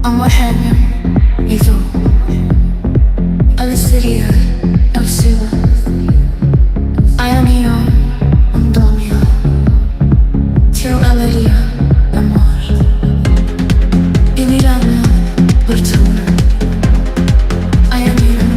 I'm what happened, you do. Alla seria, è oscura. I am io, un dominio. Tiro alleria, l'amore. E mi danno fortuna. I am io.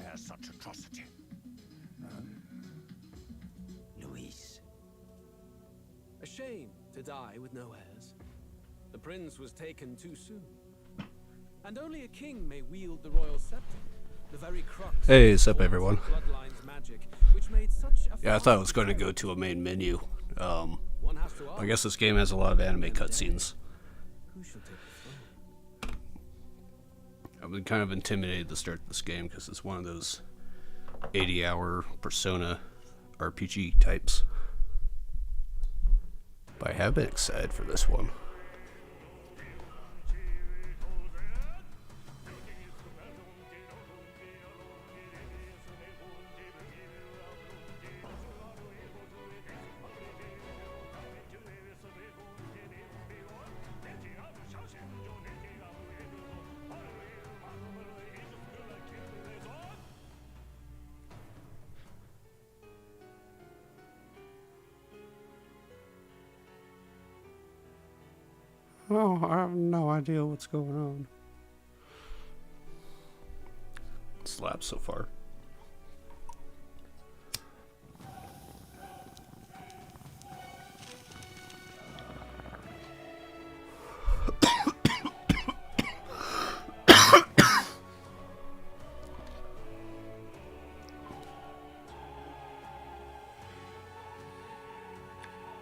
dare such atrocity? Luis. A shame to die with no heirs. The prince was taken too soon. And only a king may wield the royal scepter. The very crux. Hey, what's up, everyone? Bloodline's magic, which made such a Yeah, I thought it was going to go to a main menu. One has to I guess this game has a lot of anime cutscenes. who shall take the throne? I've been kind of intimidated to start this game because it's one of those 80-hour Persona RPG types. But I have been excited for this one. Oh, I have no idea what's going on. Slap so far.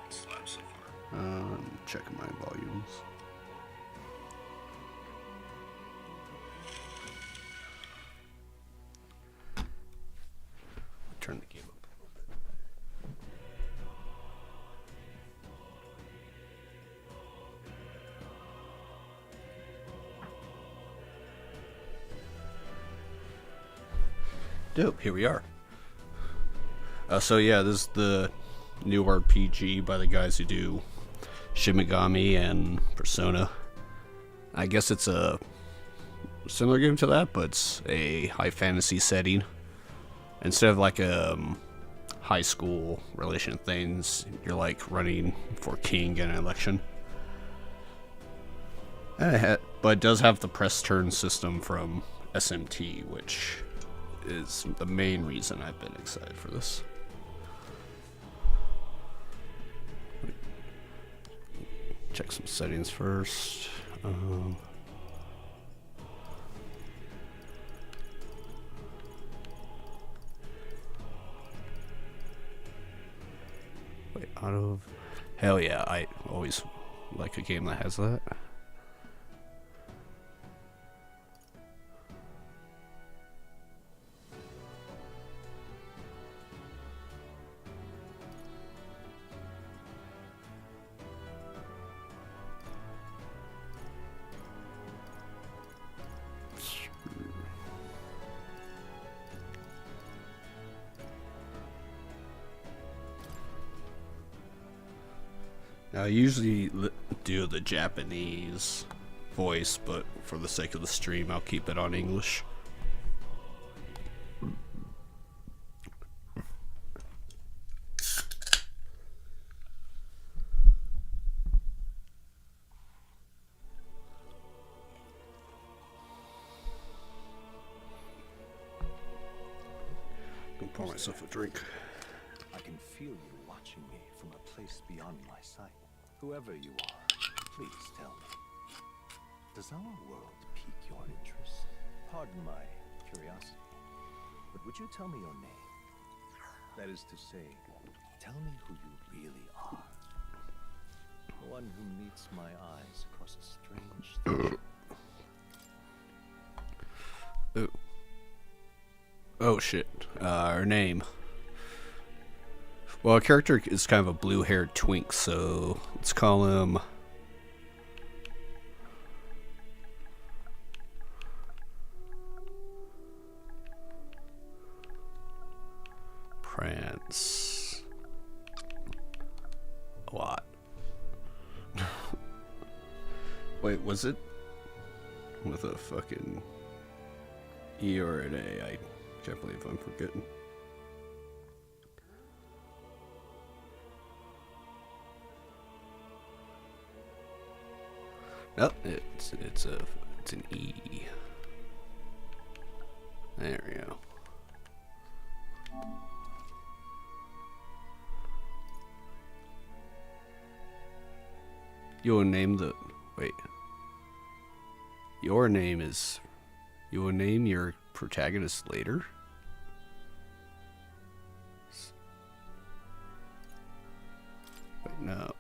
Slap so far. Checking my volumes. Turn the game up a little bit. Dope, here we are. So yeah, this is the new RPG by the guys who do Shin Megami and Persona. I guess it's a similar game to that, but it's a high fantasy setting. Instead of like a high school relation things, you're like running for king in an election. But it does have the press turn system from SMT, which is the main reason I've been excited for this. Check some settings first. Wait, out of... Hell yeah, I always like a game that has that. Now, I usually do the Japanese voice, but for the sake of the stream, I'll keep it on English. Gonna pour myself a drink. I can feel you watching me from a place beyond my sight. Whoever you are, please tell me. Does our world pique your interest? Pardon my curiosity, but would you tell me your name? That is to say, tell me who you really are. The one who meets my eyes across a strange thing. Oh shit. Her name. Well, our character is kind of a blue-haired twink, so let's call him... Prance. A lot. Wait, was it with a fucking E or an A? I can't believe I'm forgetting. No, it's an E. There we go. You'll name the... Wait. Your name is... You will name your protagonist later? Wait, no.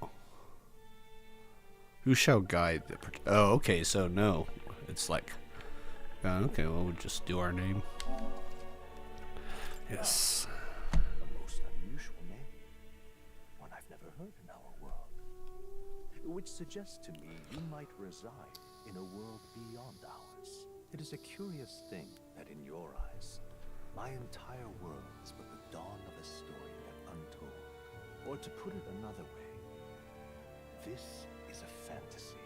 Who shall guide the... Oh, okay, so no. It's like... okay, well, we'll just do our name. Yes. A most unusual name. One I've never heard in our world. Which suggests to me you might reside in a world beyond ours. It is a curious thing that in your eyes, my entire world is but the dawn of a story yet untold. Or to put it another way, this is a fantasy.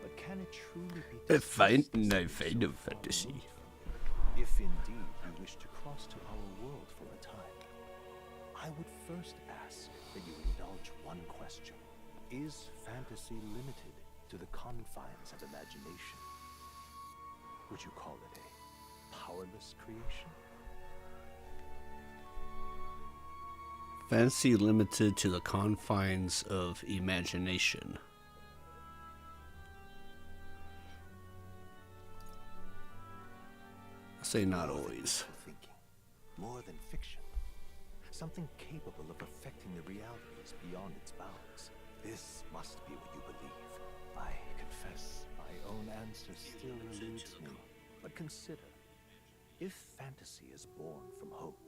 But can it truly be discussed as No a kind of form fantasy. If indeed you wish to cross to our world for a time, I would first ask that you indulge one question. Is fantasy limited to the confines of imagination? Would you call it a powerless creation? Fantasy limited to the confines of imagination. I'll say not More than always. wishful thinking, more than fiction. Something capable of affecting the realities beyond its bounds. This must be what you believe. I confess, my own answer still eludes me. But consider, if fantasy is born from hope,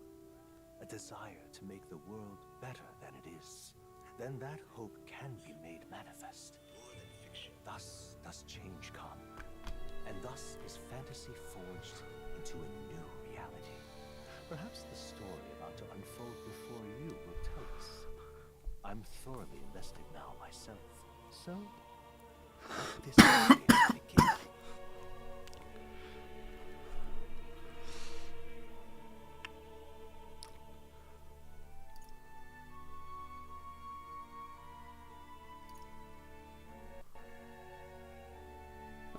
a desire to make the world better than it is, then that hope can be made manifest. Thus does change come, and thus is fantasy forged into a new reality. Perhaps the story about to unfold before you will tell us. I'm thoroughly invested now myself, so let this experience begin.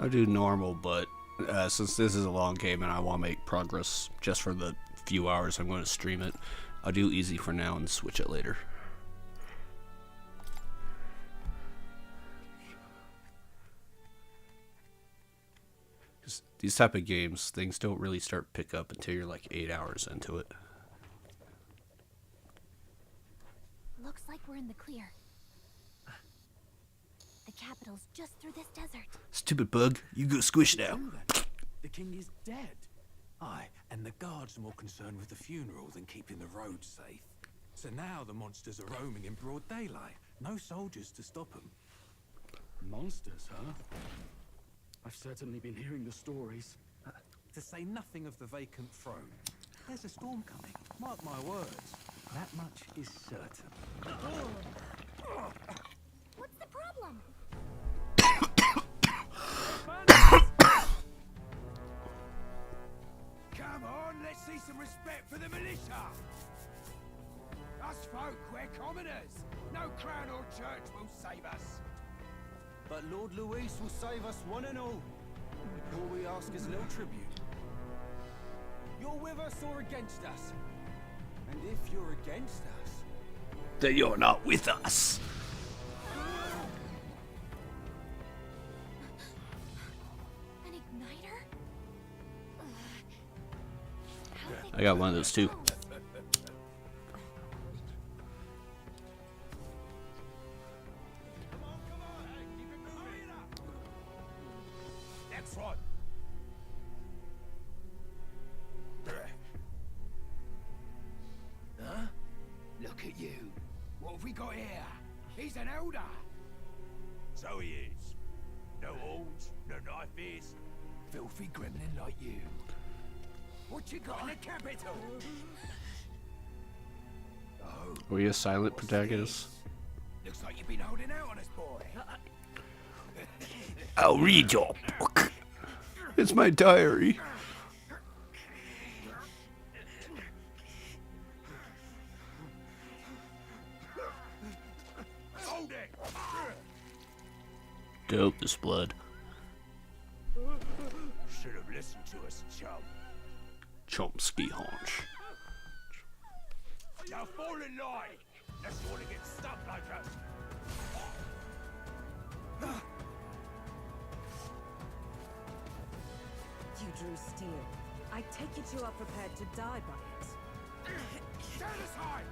I'll do normal, but since this is a long game and I want to make progress just for the few hours I'm going to stream it, I'll do easy for now and switch it later. Because these type of games, things don't really start pick up until you're like 8 hours into it. Looks like we're in the clear. The capital's just through this desert. Stupid bug, you go squish now. The king is dead. Aye, and the guards are more concerned with the funeral than keeping the roads safe. So now the monsters are roaming in broad daylight. No soldiers to stop them. Monsters, huh? I've certainly been hearing the stories. To say nothing of the vacant throne. There's a storm coming. Mark my words. That much is certain. What's the problem? Come on, let's see some respect for the militia. Us folk, we're commoners. No crown or church will save us. But Lord Luis will save us one and all. All we ask is a little tribute. You're with us or against us? And if you're against us... Then you're not with us. An igniter? I got one of those too. Next one. Huh? Look at you. What have we got here? He's an elder. So he is. No horns, no knife ears. Filthy gremlin like you. What you got in the capital? Oh, Were you a silent what's protagonist? this? Looks like you've been holding out on us, boy. I'll read your book. It's my diary. Hold it! Dope, this blood. Should have listened to us, chum. Chomsky haunch. Now fall in line! Unless you want to get stuck like us. you drew steel. I take it you are prepared to die by it. Stand aside!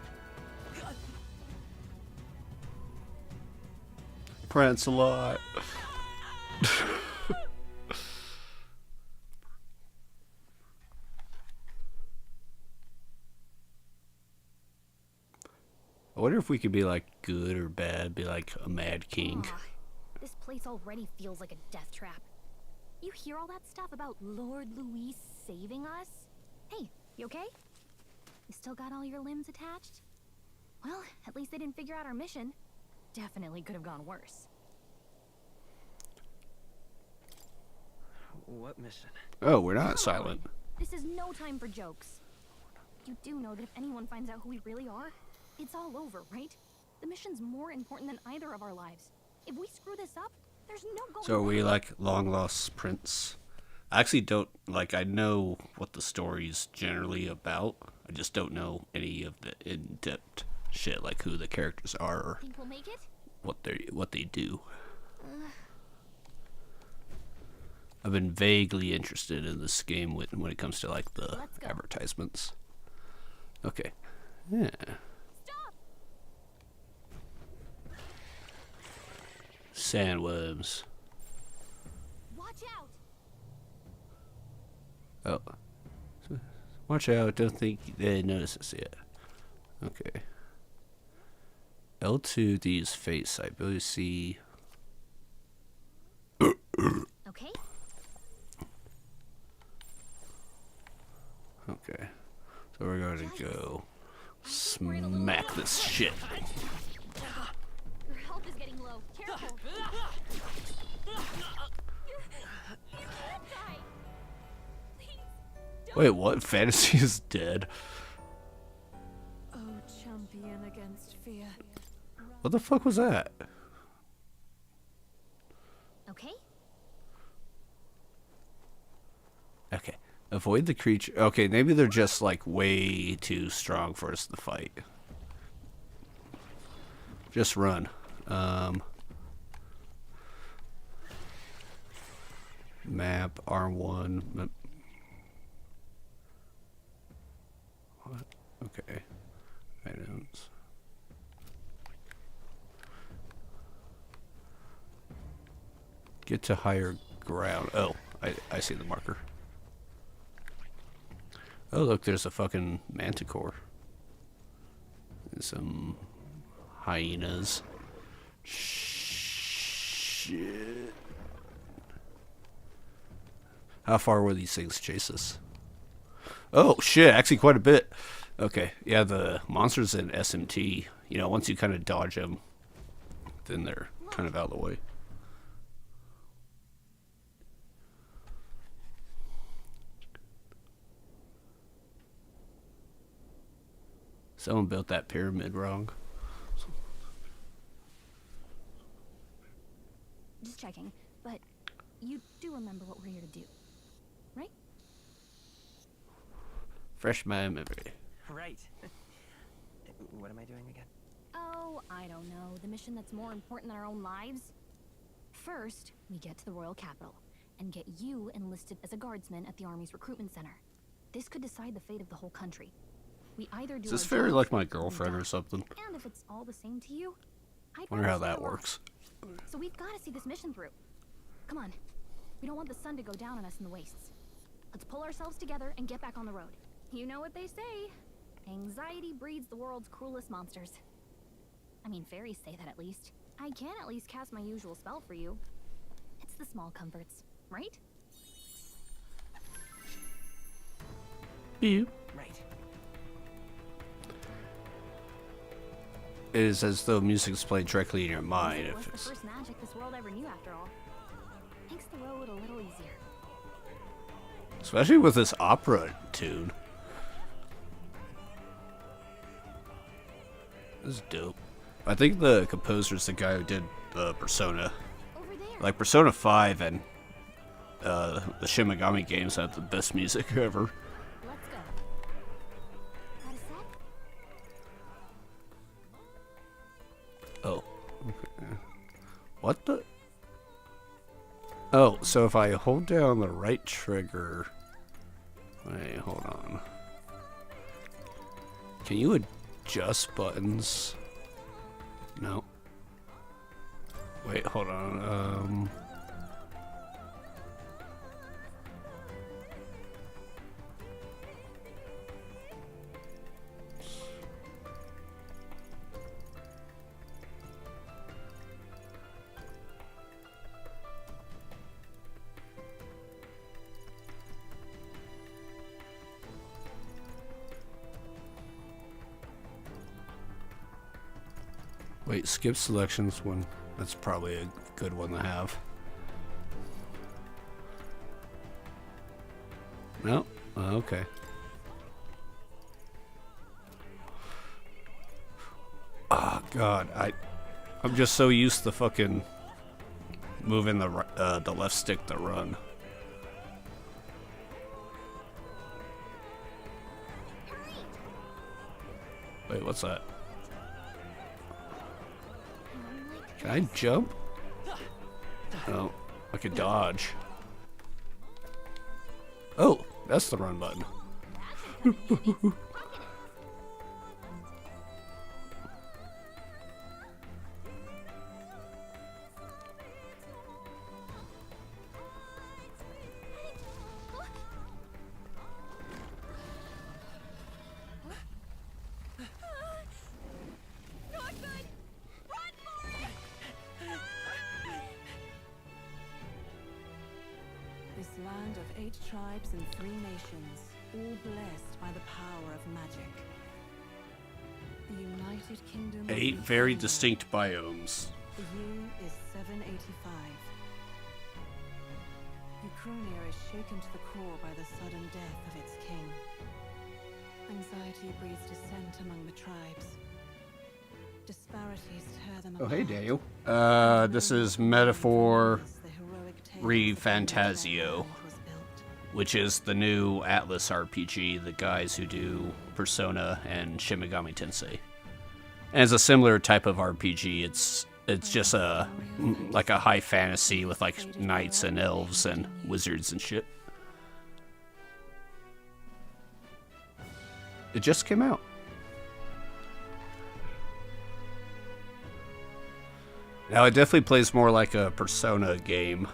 Prince a lot. I wonder if we could be like good or bad, be like a mad king. This place already feels like a death trap. You hear all that stuff about Lord Louis saving us? Hey, you okay? You still got all your limbs attached? Well, at least they didn't figure out our mission. Definitely could have gone worse. What mission? Oh, we're not silent. This is no time for jokes. You do know that if anyone finds out who we really are, it's all over, right? The mission's more important than either of our lives. If we screw this up, there's no going So are we back. like long lost prince? I actually don't like. I know what the story's generally about. I just don't know any of the in-depth shit, like who the characters are or Think we'll make it? what they do. I've been vaguely interested in this game when it comes to like the advertisements. Okay. Yeah. Stop! Sandworms. Watch out! Oh. Watch out, don't think they notice us yet. Okay. L2 to use face sight. Ability to see. Okay. Okay. So we're going to go smack this shit. Your health is getting low. Careful. You can't die. Please, don't. Wait, what? Fantasy is dead? Oh, champion against fear. What the fuck was that? Okay. Okay. Avoid the creature. Okay, maybe they're just like way too strong for us to fight. Just run. Map R1. What? Okay. Items. Get to higher ground. Oh, I see the marker. Oh, look, there's a fucking manticore. And some hyenas. Shit. How far will these things chase us? Oh, shit, actually quite a bit. Okay, yeah, the monsters in SMT, you know, once you kind of dodge them, then they're kind of out of the way. Someone built that pyramid wrong. Just checking, but you do remember what we're here to do, right? Fresh my memory. Right. What am I doing again? Oh, I don't know. The mission that's more important than our own lives? First, we get to the royal capital and get you enlisted as a guardsman at the army's recruitment center. This could decide the fate of the whole country. We either do Is this our very jobs like my or we girlfriend die. or something? And if it's all the same to you, I'd Wonder rather how stay that alive. works. So we've got to see this mission through. Come on. We don't want the sun to go down on us in the wastes. Let's pull ourselves together and get back on the road. You know what they say. Anxiety breeds the world's cruelest monsters. I mean, fairies say that at least. I can at least cast my usual spell for you. It's the small comforts, right? You. Right. It is as though music is played directly in your mind. It If was the it's first magic this world ever knew, after all. Makes the road a little easier. especially with this opera tune. This is dope. I think the composer's the guy who did Persona. Over there. Like Persona 5 and the Shin Megami games have the best music ever. Let's go. Got a set? Oh. Okay. What the? Oh, so if I hold down the right trigger... Wait, hold on. Can you adjust buttons? No. Wait, hold on. Wait, skip selections one. That's probably a good one to have. No? Oh, okay. Oh, God. I'm just so used to fucking moving the left stick to run. Wait, what's that? Can I jump? Oh, I could dodge. Oh, that's the run button. This land of 8 tribes and 3 nations, all blessed by the power of magic. The United Kingdom. 8 very distinct biomes. The year is 785. Ukrainia is shaken to the core by the sudden death of its king. Anxiety breeds dissent among the tribes. Disparities tear them apart. Oh, hey, Daniel. This is Metaphor Retardazio, which is the new Atlas RPG, the guys who do Persona and Shin Megami Tensei. And it's a similar type of RPG. It's just like a high fantasy with like knights and elves and wizards and shit. It just came out. Now it definitely plays more like a Persona game.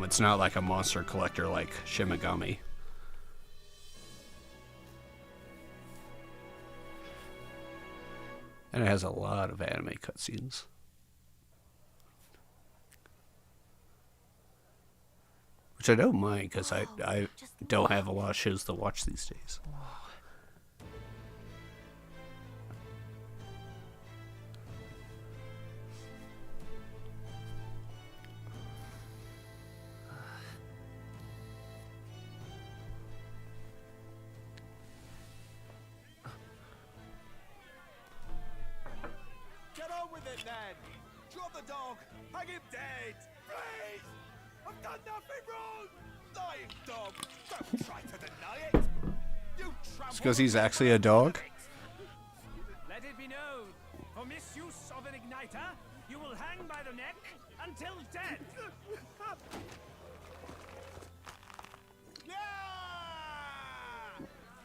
It's not like a monster collector like Shin Megami. And it has a lot of anime cutscenes. Which I don't mind, because I don't have a lot of shows to watch these days. Get on with it, then! Drop the dog! Hang him dead! Please! I've done nothing wrong! Lying dog! Don't try to deny it! You It's because he's actually a dog? Let it be known, for misuse of an igniter, you will hang by the neck until dead.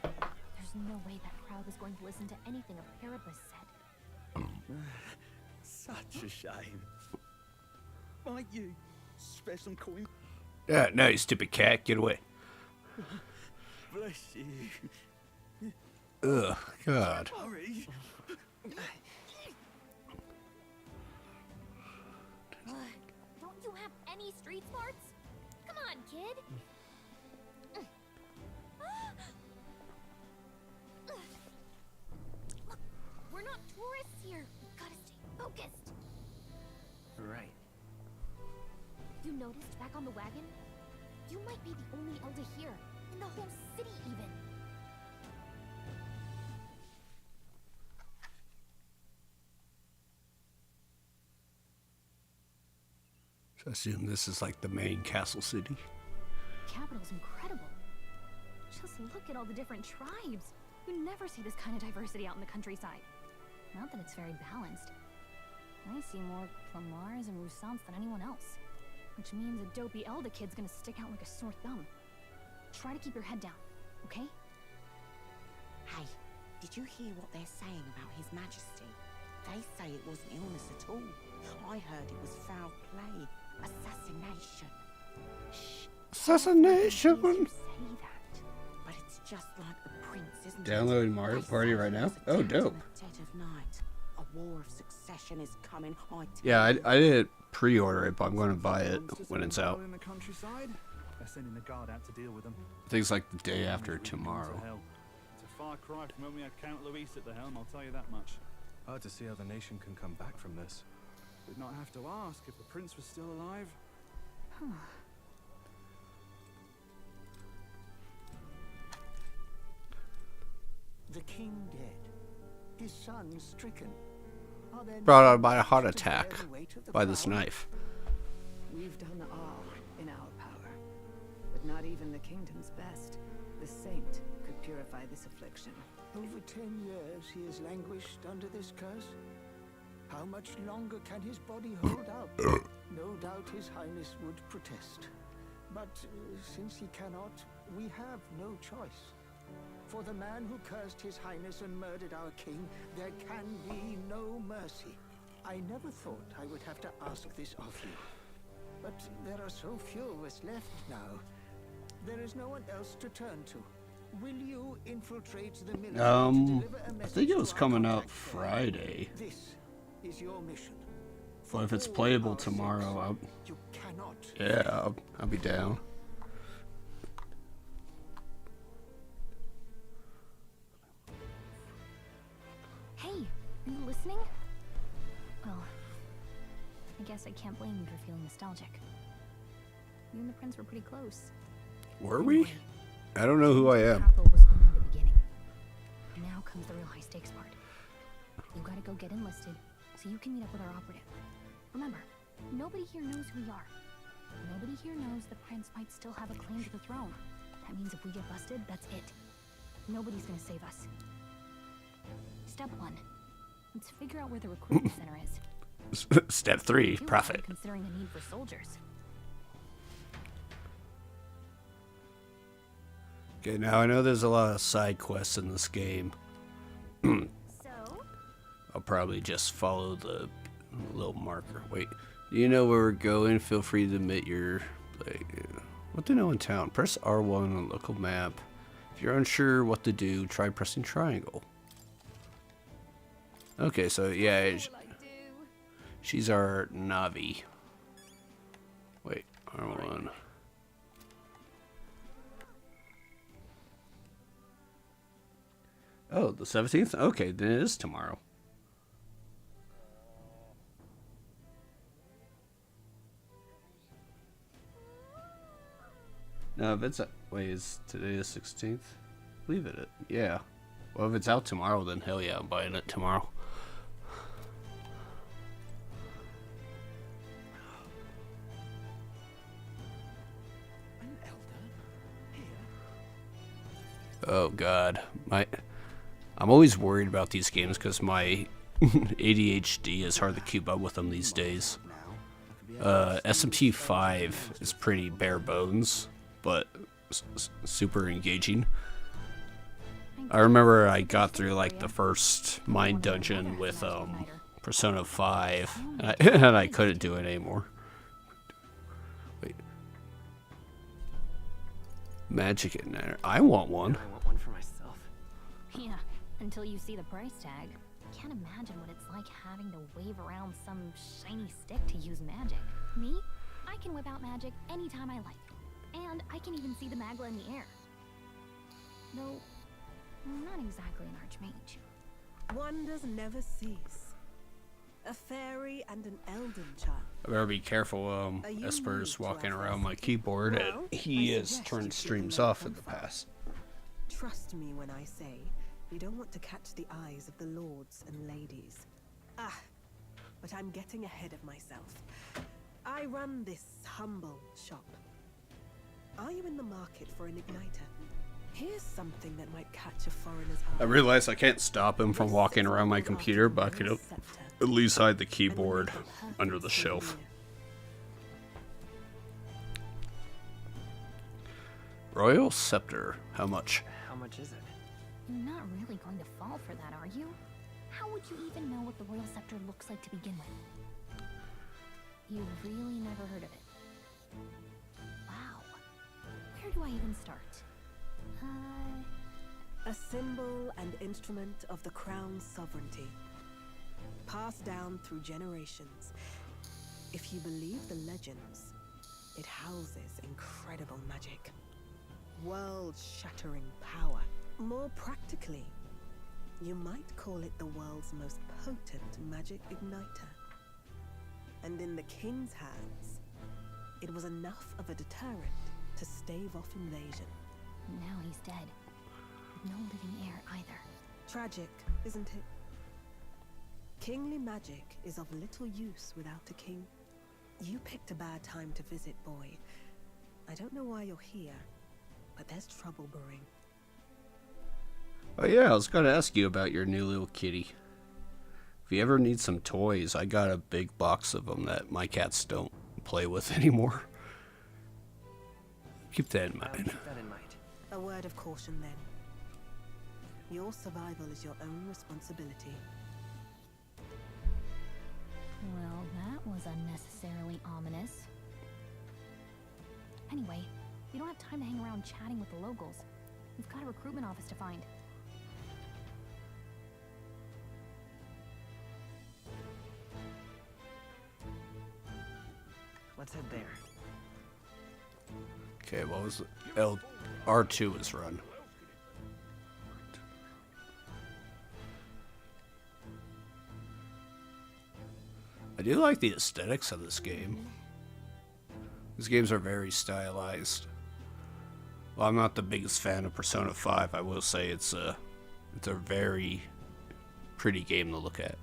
There's no way that crowd is going to listen to anything a Paribus said. Such a shame. Might you spare some coin? Yeah, no, you stupid cat, get away. Bless you. Ugh, God. Hurry. Don't you have any street smarts? Come on, kid. Look, we're not tourists here. We gotta stay focused. Right. You noticed back on the wagon? You might be the only elder here, in the whole city even. So I assume this is like the main castle city. Capital's incredible. Just look at all the different tribes. You never see this kind of diversity out in the countryside. Not that it's very balanced. I see more Plamars and Roussants than anyone else. Which means a dopey Elder kid's gonna stick out like a sore thumb. Try to keep your head down, okay? Hey, did you hear what they're saying about His Majesty? They say it wasn't illness at all. I heard it was foul play. Assassination. Shh. Assassination! Say that. But it's just like the prince, isn't it? Downloading Mario Party right now? Oh, dope. Dead of night. A war of succession is coming. Yeah, I didn't pre-order it, but I'm going to buy it when it's out. In the countryside, they're sending the guard out to deal with them. Things like the day after tomorrow. It's a far cry from when we had Count Luis at the helm, I'll tell you that much. Hard to see how the nation can come back from this. Did not have to ask if the prince was still alive. The king dead. His son stricken. Are there Brought no on by a heart others to bear attack the weight of the by this power? knife. We've done all in our power, but not even the kingdom's best. The saint could purify this affliction. Over 10 years he has languished under this curse. How much longer can his body hold out? No doubt His Highness would protest. But since he cannot, we have no choice. For the man who cursed His Highness and murdered our king, there can be no mercy. I never thought I would have to ask this of you. But there are so few of us left now. There is no one else to turn to. Will you infiltrate the military to deliver a I message think it was to our coming out contact there? Friday. This is your mission. Well, if it's For all playable our tomorrow, sakes, you cannot. I'll be down. Hey, are you listening? Well, I guess I can't blame you for feeling nostalgic. You and the prince were pretty close. Were we? I don't know who I am. Capital was only the beginning. Now comes the real high stakes part. You gotta go get enlisted so you can meet up with our operative. Remember, nobody here knows who we are. Nobody here knows the prince might still have a claim to the throne. That means if we get busted, that's it. Nobody's gonna save us. Step 1. Let's figure out where the recruitment center is. Step 3, Too profit. hard considering the need for soldiers. Okay, now I know there's a lot of side quests in this game. So, I'll probably just follow the little marker. Wait, do you know where we're going? Feel free to admit your... what to know in town? Press R1 on the local map. If you're unsure what to do, try pressing triangle. Okay, so yeah, she's our Navi. Wait, R1. Oh, the 17th? Okay, then it is tomorrow. No, if it's... wait, is today the 16th? Leave it. Yeah. Well, if it's out tomorrow, then hell yeah, I'm buying it tomorrow. An elder here. Oh god, I'm always worried about these games because my ADHD is hard to keep up with them these days. SMT 5 is pretty bare bones, but super engaging. I remember I got through like the first mine dungeon with Persona 5, and I couldn't do it anymore. Wait, magic in there. I want one. I want one for myself. yeah, until you see the price tag. Can't imagine what it's like having to wave around some shiny stick to use magic. Me? I can whip out magic anytime I like. And I can even see the Magla in the air. Though, I'm not exactly an archmage. Wonders never cease. A fairy and an elden child. I better be careful. Esper's walking around my keyboard, and he has turned streams off in the past. Trust me when I say you don't want to catch the eyes of the lords and ladies. But I'm getting ahead of myself. I run this humble shop. Are you in the market for an igniter? Here's something that might catch a foreigner's eye. I realize I can't stop him from walking around my computer, but I could at least hide the keyboard under the shelf. Royal Scepter. How much? How much is it? You're not really going to fall for that, are you? How would you even know what the Royal Scepter looks like to begin with? You've really never heard of it. Wow. Where do I even start? A symbol and instrument of the crown's sovereignty, passed down through generations. If you believe the legends, it houses incredible magic, world-shattering power. More practically, you might call it the world's most potent magic igniter. And in the king's hands, it was enough of a deterrent to stave off invasion. Now he's dead. With no living heir either. Tragic, isn't it? Kingly magic is of little use without a king. You picked a bad time to visit, boy. I don't know why you're here, but there's trouble brewing. Oh yeah, I was gonna ask you about your new little kitty. If you ever need some toys, I got a big box of them that my cats don't play with anymore. Keep that in mind. Keep that in mind. A word of caution then. Your survival is your own responsibility. Well, that was unnecessarily ominous. Anyway, we don't have time to hang around chatting with the locals. We've got a recruitment office to find. Let's head there. Okay, what was it? R2 is run. I do like the aesthetics of this game. These games are very stylized. Well, I'm not the biggest fan of Persona 5. I will say it's a very pretty game to look at.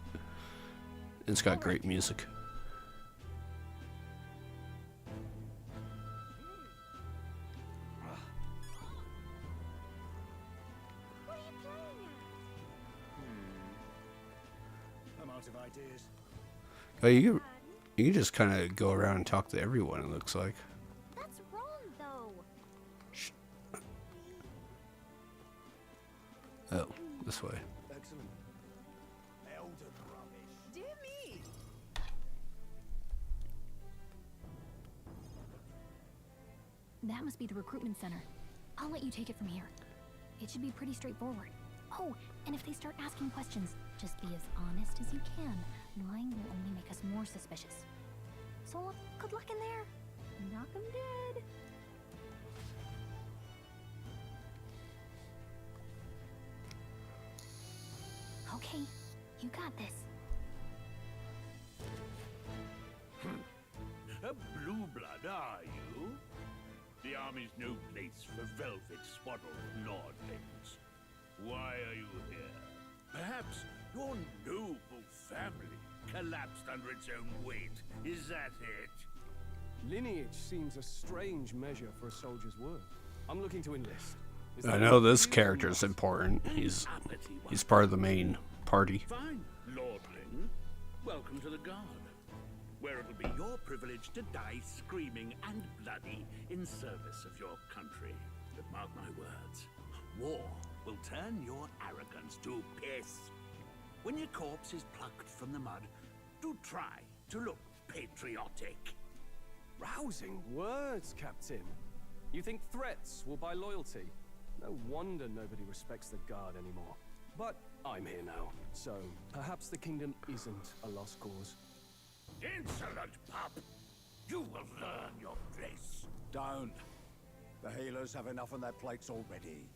It's got great music. I'm out of ideas. Oh, you can just kind of go around and talk to everyone, it looks like. That's wrong, though. Shh. Oh, this way. Excellent. Elden rubbish. Dear me! That must be the recruitment center. I'll let you take it from here. It should be pretty straightforward. Oh, and if they start asking questions, just be as honest as you can. Lying will only make us more suspicious. So, good luck in there. Knock 'em dead. Okay, you got this. A blue blood, are you? The army's no place for velvet-swaddled lordlings. Why are you here? Perhaps your noble family collapsed under its own weight. Is that it? Lineage seems a strange measure for a soldier's worth. I'm looking to enlist. I know this character's important. He's part of the main party. Fine, lordling. Welcome to the Guard, where it'll be your privilege to die screaming and bloody in service of your country. But mark my words, war will turn your arrogance to piss. When your corpse is plucked from the mud, do try to look patriotic. Rousing words, Captain. You think threats will buy loyalty? No wonder nobody respects the Guard anymore. But I'm here now, so perhaps the kingdom isn't a lost cause. Insolent pup! You will learn your place. Don't. The healers have enough on their plates already.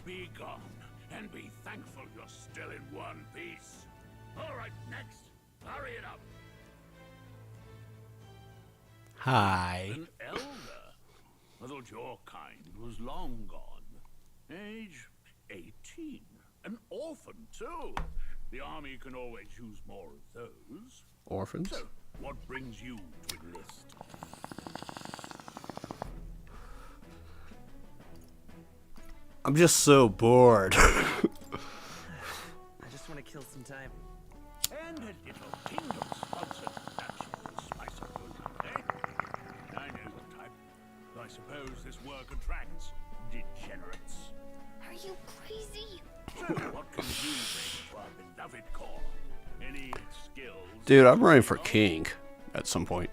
Be gone, and be thankful you're still in one piece. All right, next. Hurry it up. Hi. An elder? I thought your kind was long gone. Age 18. An orphan, too. The army can always use more of those. Orphans? So, what brings you to enlist? I'm just so bored. I just want to kill some time. And a little kingdom-sponsored naturals, I suppose, eh? I know the type. I suppose this work attracts degenerates. Are you crazy? So, what can you bring to our beloved core? Any skills? Dude, I'm running for king at some point.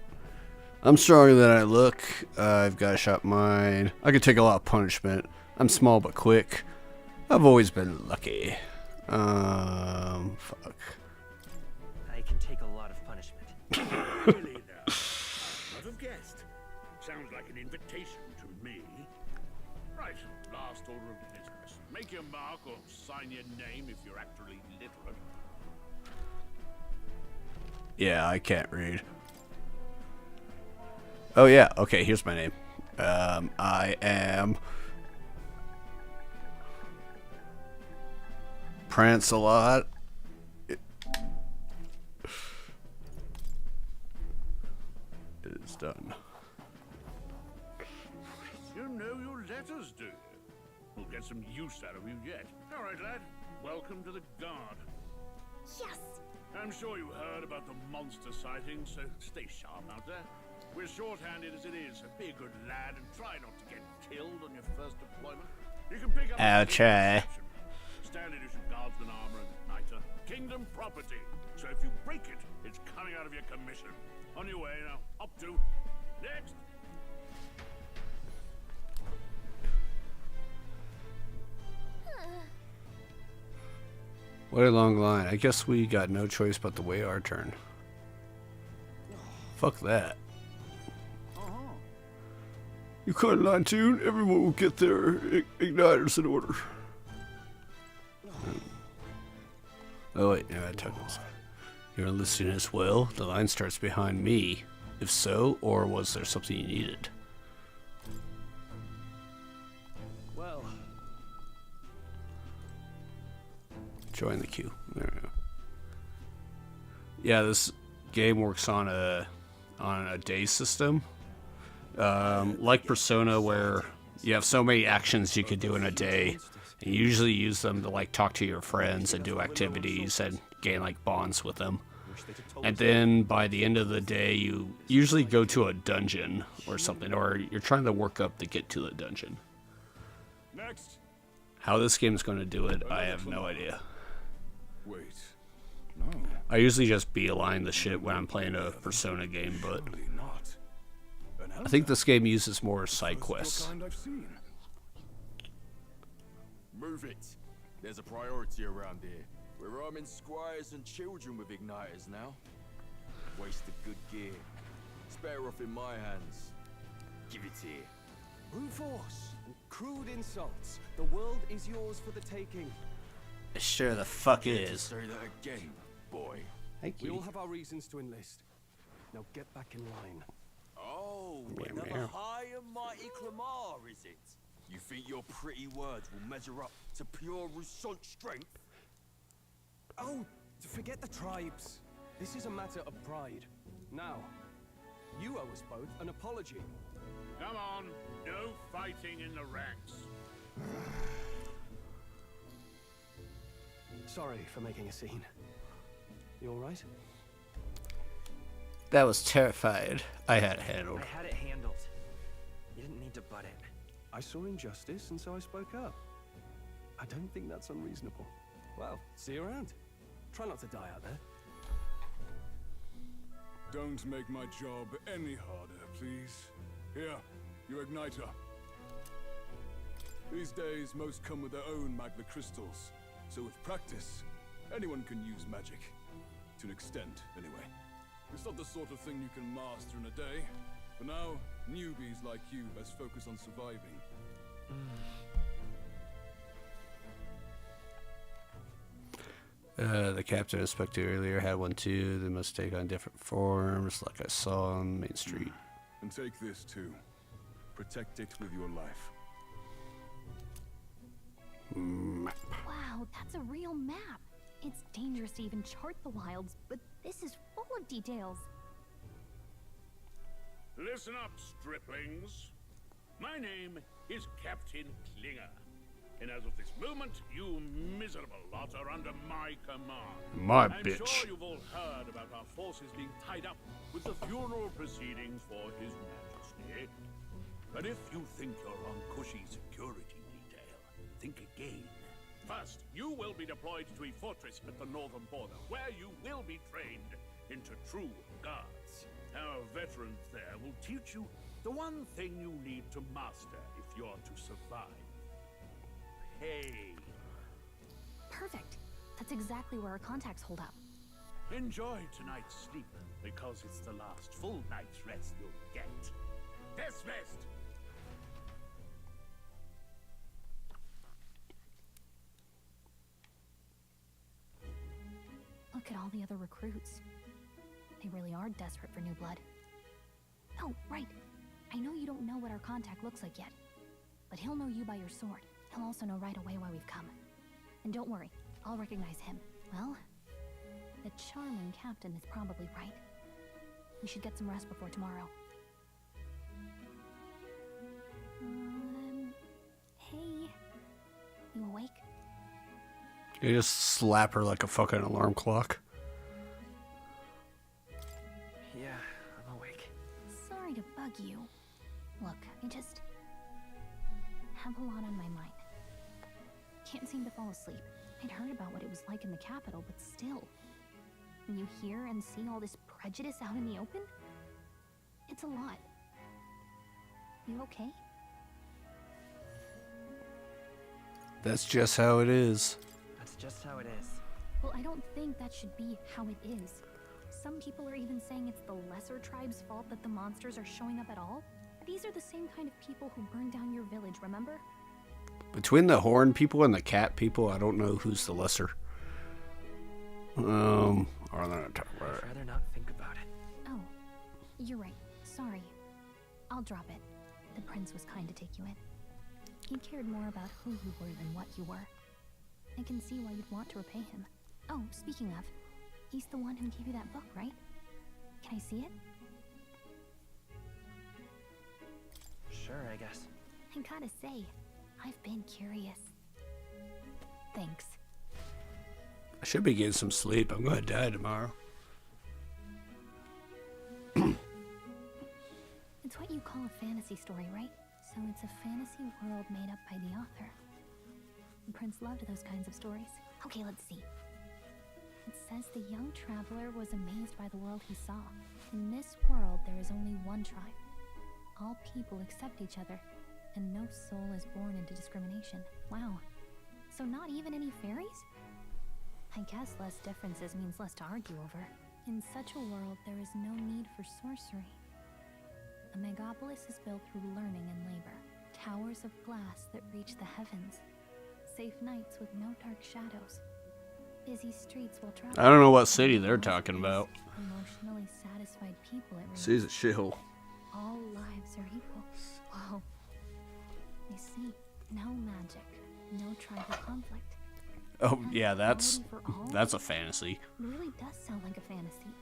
I'm stronger than I look. I've got a shot mine. I could take a lot of punishment. I'm small but quick. I've always been lucky. Fuck. I can take a lot of punishment. Really now? Not have guessed. Sounds like an invitation to me. Right, last order of business. Make your mark or sign your name if you're actually literate. Yeah, I can't read. Oh yeah, okay, here's my name. I am Prancelot. It is done. You know your letters, do you? We'll get some use out of you yet. All right, lad. Welcome to the Guard. Yes! I'm sure you heard about the monster sightings, so stay sharp out there. We're short-handed as it is, so be a good lad and try not to get killed on your first deployment. You can pick up I'll try. Standard issue guardsman armor and igniter. Kingdom property. So if you break it, it's coming out of your commission. On your way now. Up to. Next. What a long line. I guess we got no choice but to wait our turn. Fuck that. You caught line tune, everyone will get their igniters in order. Oh wait, no, I took this. You're listening as well? The line starts behind me. If so, or was there something you needed? Well, Join the queue. There we go. Yeah, this game works on a day system. Like Persona, where you have so many actions you could do in a day, and you usually use them to like talk to your friends and do activities and gain like bonds with them. And then by the end of the day, you usually go to a dungeon or something, or you're trying to work up to get to the dungeon. Next. How this game is going to do it, I have no idea. Wait. No. I usually just beeline the shit when I'm playing a Persona game, but Not. I think this game uses more side quests. Kind I've seen. Move it. There's a priority around here. We're arming squires and children with igniters now. Waste of good gear. It's better off in my hands. Give it here. brute force and crude insults. The world is yours for the taking. It sure the fuck is. Say that again, boy. Thank We you. all have our reasons to enlist. Now get back in line. Oh, Meow, another meow. high and mighty Clamar, is it? You think your pretty words will measure up to pure Rousseau strength? Oh, forget the tribes. This is a matter of pride. Now, you owe us both an apology. Come on. No fighting in the ranks. Sorry for making a scene. You alright? That was terrified. I had it handled. I had it handled. You didn't need to butt in. I saw injustice and so I spoke up. I don't think that's unreasonable. Well, see you around. Try not to die out there. Don't make my job any harder, please. Here, your igniter. These days, most come with their own magna crystals. So with practice, anyone can use magic. To an extent, anyway. It's not the sort of thing you can master in a day. For now, newbies like you best focus on surviving. The captain I spoke to earlier had one too. They must take on different forms, like I saw on Main Street. And take this too. Protect it with your life. Wow, that's a real map. It's dangerous to even chart the wilds, but this is full of details. Listen up, striplings. My name is Captain Klinger. And as of this moment, you miserable lot are under my command. My I'm bitch. sure you've all heard about our forces being tied up with the funeral proceedings for His Majesty. But if you think you're on cushy security detail, think again. First, you will be deployed to a fortress at the northern border, where you will be trained into true guards. Our veterans there will teach you the one thing you need to master if you're to survive. Pain. Perfect. That's exactly where our contacts hold out. Enjoy tonight's sleep, because it's the last full night's rest you'll get. Dismissed! Look at all the other recruits. They really are desperate for new blood. Oh, right. I know you don't know what our contact looks like yet, but he'll know you by your sword. He'll also know right away why we've come. And don't worry, I'll recognize him. Well, the charming captain is probably right. We should get some rest before tomorrow. Hey. You awake? You just slap her like a fucking alarm clock. Yeah, I'm awake. Sorry to bug you. Look, I just have a lot on my mind. Can't seem to fall asleep. I'd heard about what it was like in the capital, but still. When you hear and see all this prejudice out in the open, it's a lot. You okay? That's just how it is. That's just how it is. Well, I don't think that should be how it is. Some people are even saying it's the lesser tribe's fault that the monsters are showing up at all. These are the same kind of people who burned down your village, remember? Between the horn people and the cat people, I don't know who's the lesser. Or they're not talking about it. I'd rather not think about it. Oh, you're right. Sorry. I'll drop it. The prince was kind to take you in. He cared more about who you were than what you were. I can see why you'd want to repay him. Oh, speaking of, he's the one who gave you that book, right? Can I see it? Sure, I guess. I gotta say, I've been curious. Thanks. I should be getting some sleep. I'm gonna die tomorrow. It's what you call a fantasy story, right? So it's a fantasy world made up by the author. The prince loved those kinds of stories. Okay, let's see. It says the young traveler was amazed by the world he saw. In this world, there is only one tribe. All people accept each other, and no soul is born into discrimination. Wow. So not even any fairies? I guess less differences means less to argue over. In such a world, there is no need for sorcery. A megapolis is built through learning and labor. Towers of glass that reach the heavens. Safe nights with no dark shadows. Busy streets while traveling. I don't know what city they're talking about. Emotionally satisfied people it remains. City's a shithole. All lives are equal. Wow. I see. No magic. No tribal conflict. Oh yeah, that's a fantasy. It really does sound like a fantasy.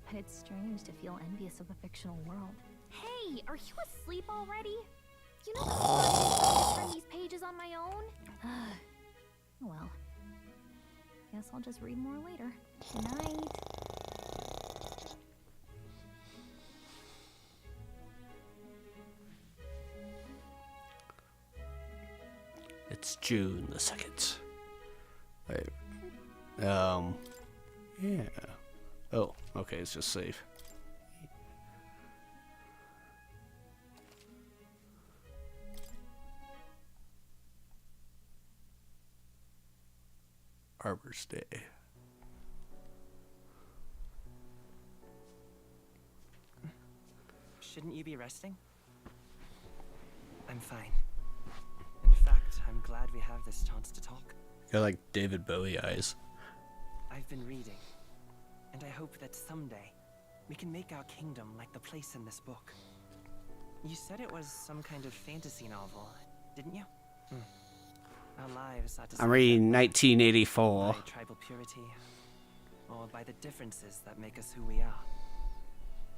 But it's strange to feel envious of a fictional world. Hey, are you asleep already? You know I turn these pages on my own? Well, guess I'll just read more later. Good night. It's June the 2nd. Wait. Yeah. Oh, okay, it's just safe. Arbor's Day. Shouldn't you be resting? I'm fine. In fact, I'm glad we have this chance to talk. Got like David Bowie eyes. I've been reading, and I hope that someday we can make our kingdom like the place in this book. You said it was some kind of fantasy novel, didn't you? Our lives are I'm reading 1984. by tribal purity, or by the differences that make us who we are.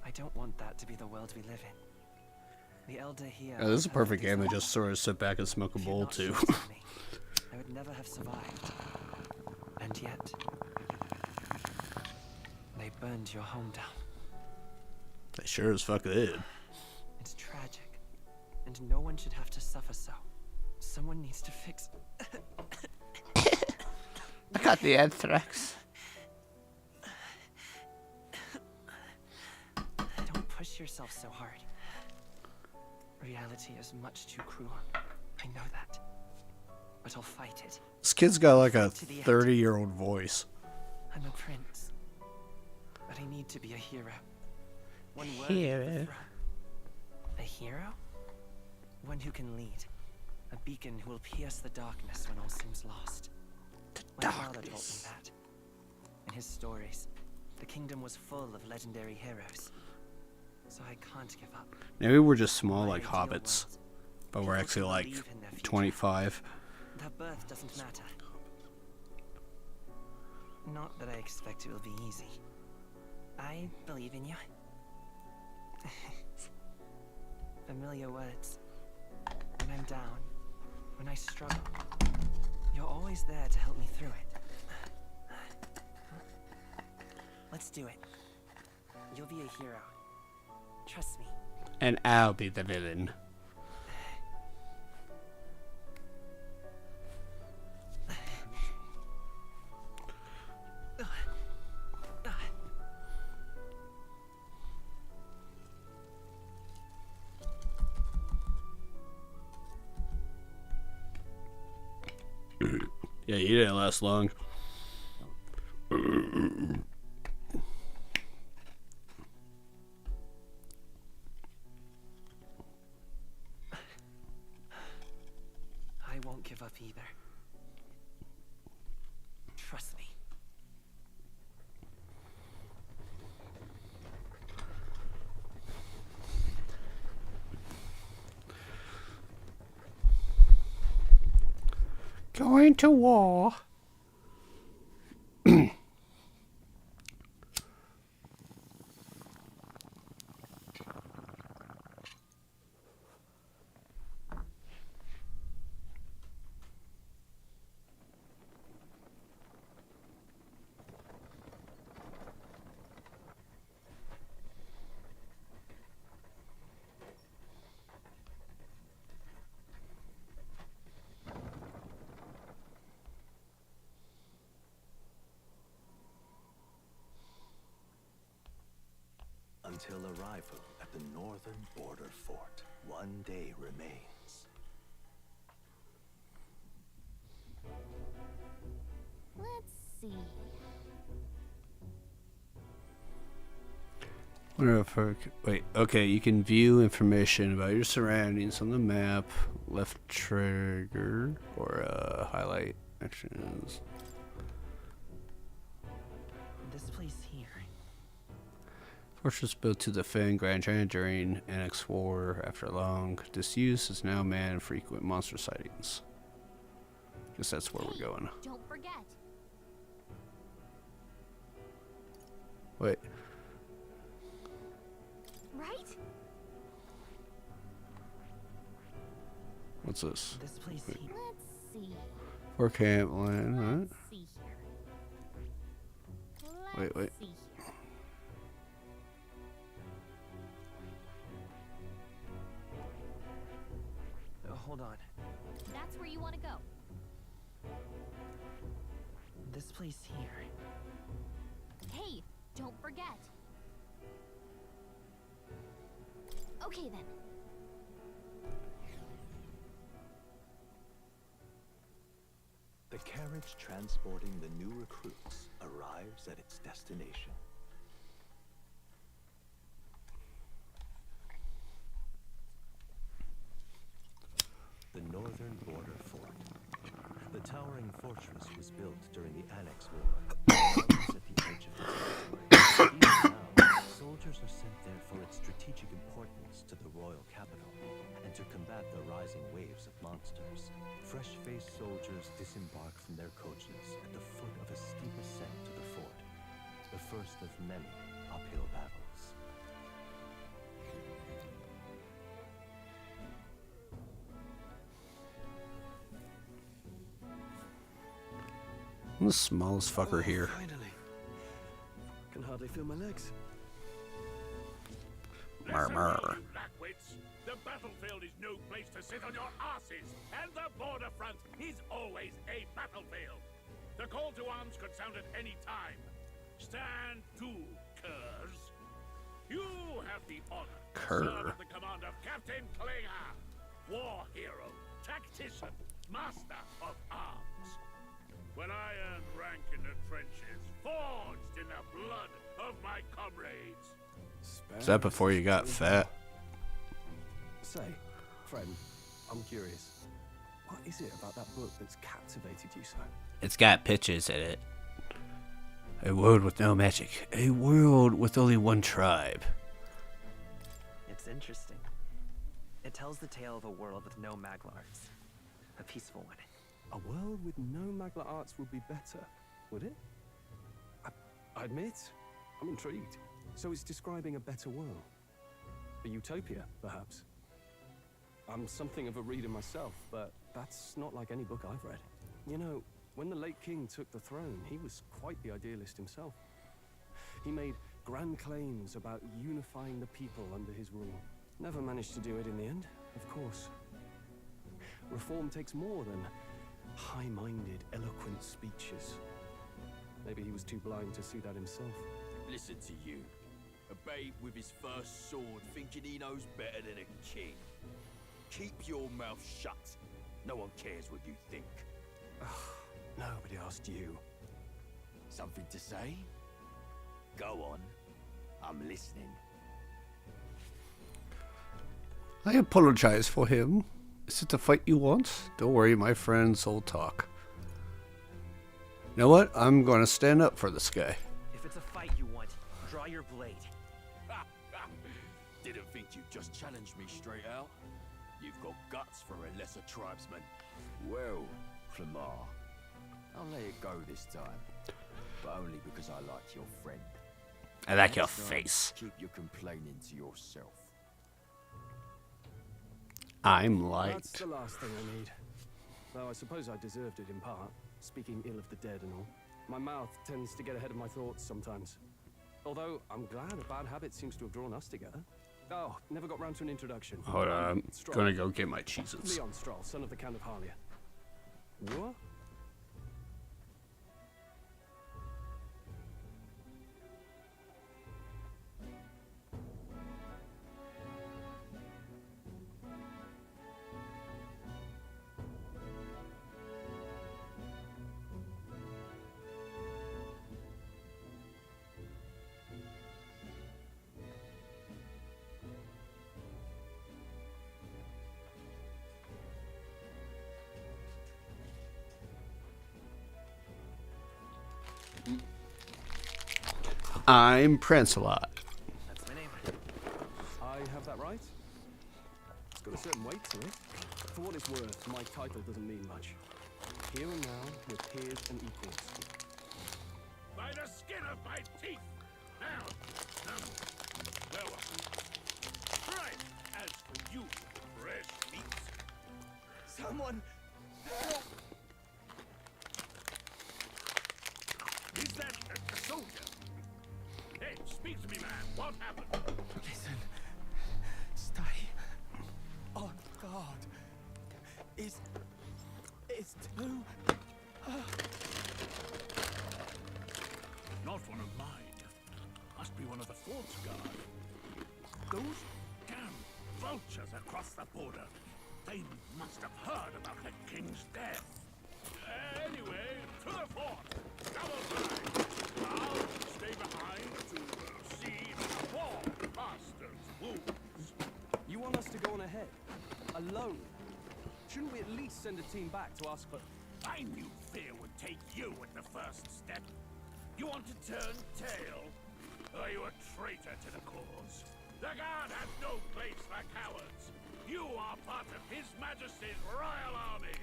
I don't want that to be the world we live in. The elder here. Oh, this is a perfect game to just sort of sit back and smoke a bowl too. I would never have survived. And yet, they burned your home down. They sure as fuck did. It's tragic. And and no one should have to suffer so. Someone needs to fix... I got the anthrax. Don't push yourself so hard. Reality is much too cruel. I know that. But I'll fight it. This kid's got like a 30-year-old voice. I'm a prince. But I need to be a hero. One word. Hero. A hero? One who can lead. A beacon who will pierce the darkness when all seems lost. My father taught me that. In his stories, the kingdom was full of legendary heroes. So I can't give up. Maybe we're just small like hobbits, but we're actually like 25. Their birth doesn't matter. Not that I expect it will be easy. I believe in you. Familiar words. When I'm down, when I struggle, you're always there to help me through it. Let's do it. You'll be a hero. Trust me. And I'll be the villain. Yeah, you didn't last long. I won't give up either. Trust me. Going to war. Until arrival at the northern border fort, one day remains. Let's see. Wonder if wait, okay, you can view information about your surroundings on the map. Left trigger or highlight actions. This place here. Fortress built to defend Grand China during Annex War. After long disuse, is now manned frequent monster sightings. Guess that's where we're going. Don't forget. Wait. Right? What's this? This place Wait. here. Let's see. For camp land, right? Let's see here. Wait. See here. Hold on. That's where you want to go. This place here. Hey, don't forget. Okay then. The carriage transporting the new recruits arrives at its destination. The northern border fort. The towering fortress was built during the Annex War. At the edge of the territory. Even now, soldiers are sent there for its strategic importance to the royal capital and to combat the rising waves of monsters. Fresh-faced soldiers disembark from their coaches at the foot of a steep ascent to the fort, the first of many uphill battles. I'm the smallest fucker here. Finally. Can hardly feel my legs. Murmur. Blackwits, the The battlefield is no place to sit on your asses, and the border front is always a battlefield. The call to arms could sound at any time. Stand to, curs. You have the honor to serve at the command of Captain Klinger, war hero, tactician, master of arms. When I earned rank in the trenches, forged in the blood of my comrades. Is that before you got fat? Say, friend, I'm curious. What is it about that book that's captivated you so? It's got pictures in it. A world with no magic. A world with only one tribe. It's interesting. It tells the tale of a world with no Magla arts. A peaceful one. A world with no Magla arts would be better, would it? I admit, I'm intrigued. So it's describing a better world. A utopia, perhaps. I'm something of a reader myself, but that's not like any book I've read. You know, when the late king took the throne, he was quite the idealist himself. He made grand claims about unifying the people under his rule. Never managed to do it in the end, of course. Reform takes more than high-minded, eloquent speeches. Maybe he was too blind to see that himself. Listen to you. A babe with his first sword thinking he knows better than a king. Keep your mouth shut. No one cares what you think. Nobody asked you. Something to say? Go on. I'm listening. I apologize for him. Is it the fight you want? Don't worry, my friends will talk. You know what? I'm gonna stand up for this guy. If it's a fight you want, draw your blade. Didn't think you'd just challenge me straight out. You've got guts for a lesser tribesman. Well, Clamar, I'll let it go this time. But only because I like your friend. I like your Next time, face. Keep your complaining to yourself. I'm light. That's the last thing I need. Though I suppose I deserved it in part, speaking ill of the dead and all. My mouth tends to get ahead of my thoughts sometimes. Although, I'm glad a bad habit seems to have drawn us together. Oh, never got round to an introduction. Hold on, I'm Stroll. gonna go get my cheeses. Leon Stroll, son of the Count of Harlia. What? I'm Prancelot. That's my name. I have that right? It's got a certain weight to it. For what it's worth, my title doesn't mean much. Here and now, we're peers and equals. By the skin of my teeth! Now, where was I? Right, as for you, fresh meat. Someone help! Is that a soldier? Hey, speak to me, man. What happened? Listen. Stay on guard. It's too... Not one of mine. Must be one of the fort's guard. Those damn vultures across the border. They must have heard about the king's death. Anyway, to the fort. Double time. I'll stay behind to see the war master's wounds. You want us to go on ahead? Alone? Shouldn't we at least send a team back to ask for... I knew fear would take you at the first step. You want to turn tail? Are you a traitor to the cause? The Guard has no place for cowards. You are part of His Majesty's Royal Army.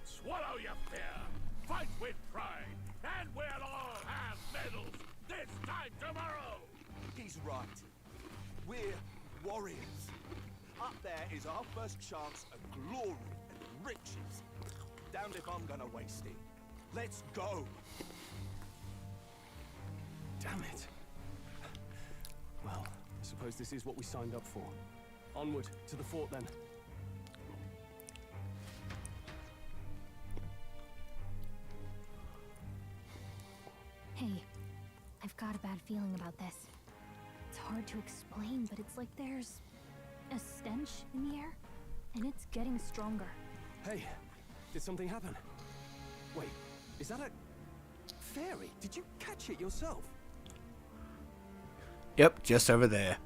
Swallow your fear. Fight with pride. And we'll all have medals this time tomorrow. He's right. We're warriors. Up there is our first chance of glory and riches. Damned if I'm gonna waste it. Let's go. Damn it. Well, I suppose this is what we signed up for. Onward, to the fort then. Hey, I've got a bad feeling about this. It's hard to explain, but it's like there's a stench in the air, and it's getting stronger. Hey, did something happen? Wait, is that a fairy? Did you catch it yourself? Yep, just over there.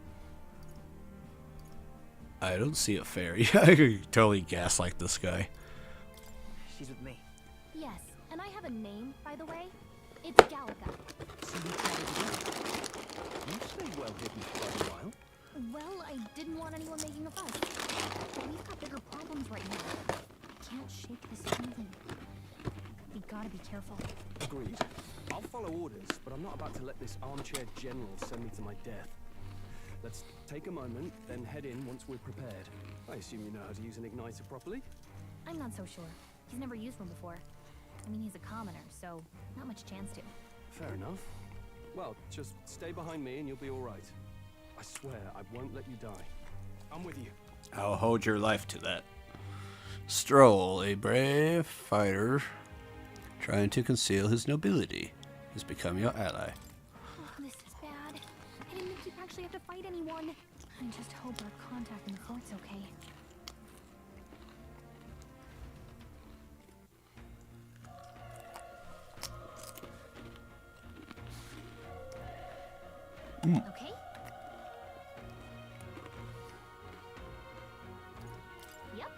I don't see a fairy. I totally gaslight this guy. She's with me. Yes, and I have a name, by the way. It's Gallica. You stay well hidden for quite a while. Well, I didn't want anyone making a fuss. We've got bigger problems right now. Can't shake this feeling. We gotta be careful. Agreed. I'll follow orders, but I'm not about to let this armchair general send me to my death. Let's take a moment, then head in once we're prepared. I assume you know how to use an igniter properly? I'm not so sure. He's never used one before. I mean, he's a commoner, so not much chance to. Fair enough. Well, just stay behind me and you'll be all right. I swear I won't let you die. I'm with you. I'll hold your life to that. Stroll, a brave fighter trying to conceal his nobility, has become your ally. Oh, this is bad. I didn't think you'd actually have to fight anyone. I just hope our contact in the fort's okay. Okay. Yep.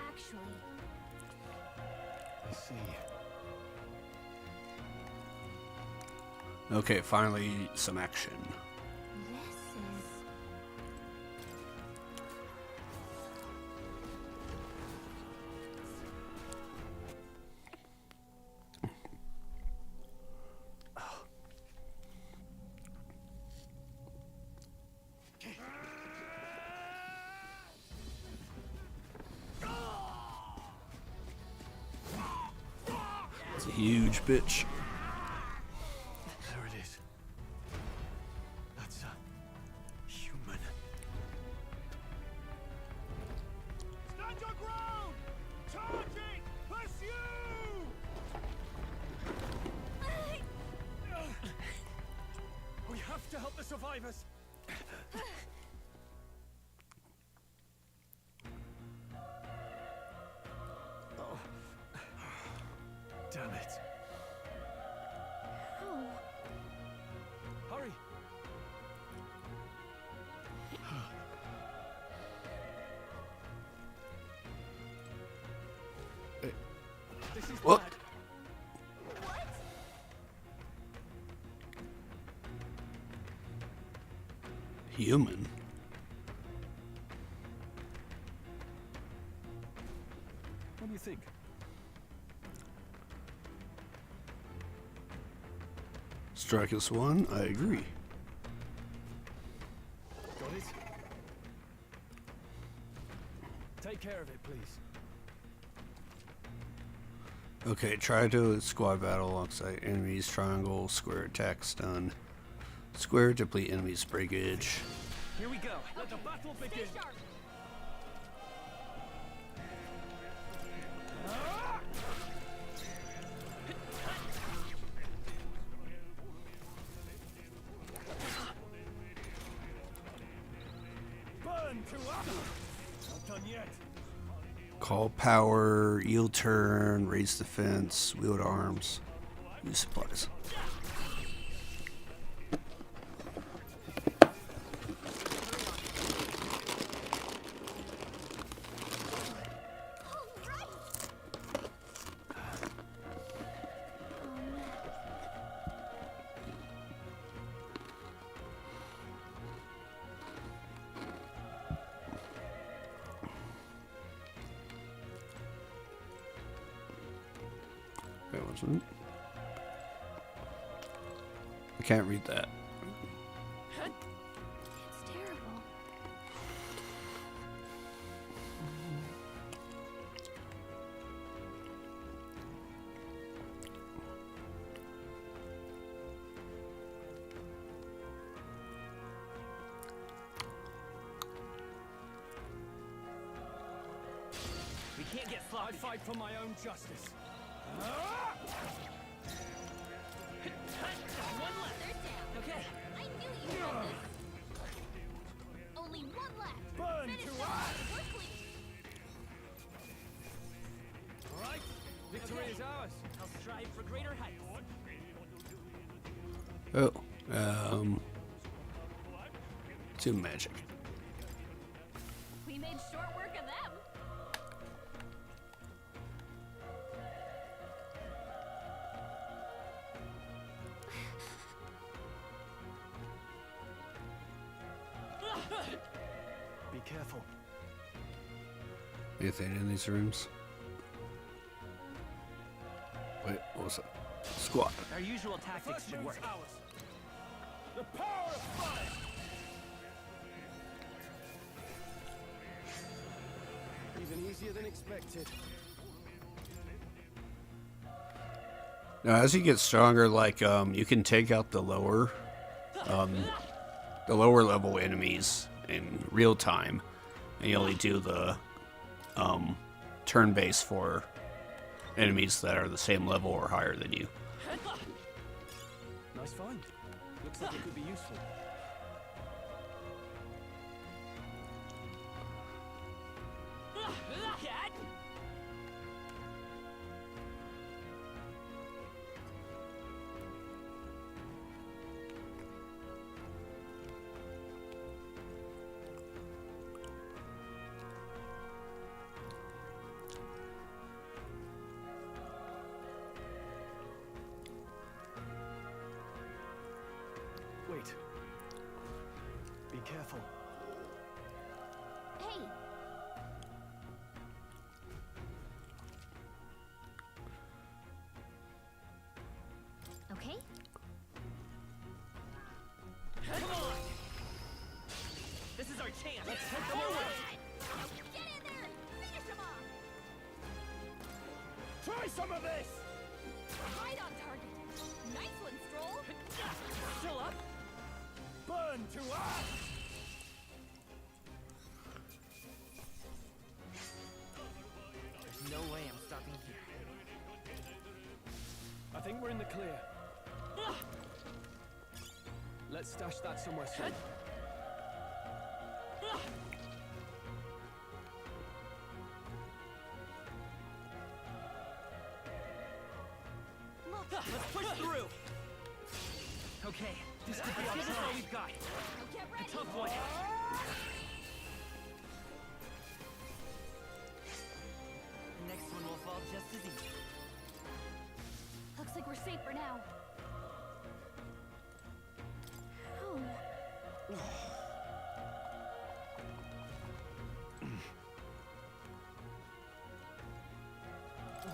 Actually, I see. Okay, finally some action. this is... It's a huge bitch. There it is. That's a human. Stand your ground! Charging! Pursue! We have to help the survivors. Oh. Damn it. Oh. Hurry! This is What? bad. Human? What do you think? Strike us one, I agree. Got it? Take care of it, please. Okay, try to squad battle alongside enemies. Triangle, square attack, stun. Square, deplete enemies breakage. Here we go. Let the battle begin. Burn to us. Not done yet. Call power, yield turn, raise defense, wield arms, use supplies. That wasn't. I can't read that. It's terrible. can't get sloppy. I fight for my own justice. One left. They're down. Okay. I knew you had this. Only one left. Burn Finish to them. us. We're clean. All right. Victory is ours. I'll strive for greater heights. Oh, to magic. We made short work of them. Be careful. Anything in these rooms? Wait, what was that? Squat. Our usual tactics should work. The power of fire! Even easier than expected. Now, as you get stronger, like you can take out the lower level enemies in real time, and you only do the turn base for enemies that are the same level or higher than you. Nice find. Looks like it could be useful. Wait. Be careful. Hey. Okay. Come on! This is our chance. Let's take them away. Get in there. Finish them off. Try some of this! Right on target. Nice one, Stroll. Still up? Burn to us! There's no way I'm stopping here. I think we're in the clear. Let's stash that somewhere safe. Let's push through. Okay, this could be all we've got. Get A ready. tough one. Next one will fall just as easy. Looks like we're safe for now. Oh.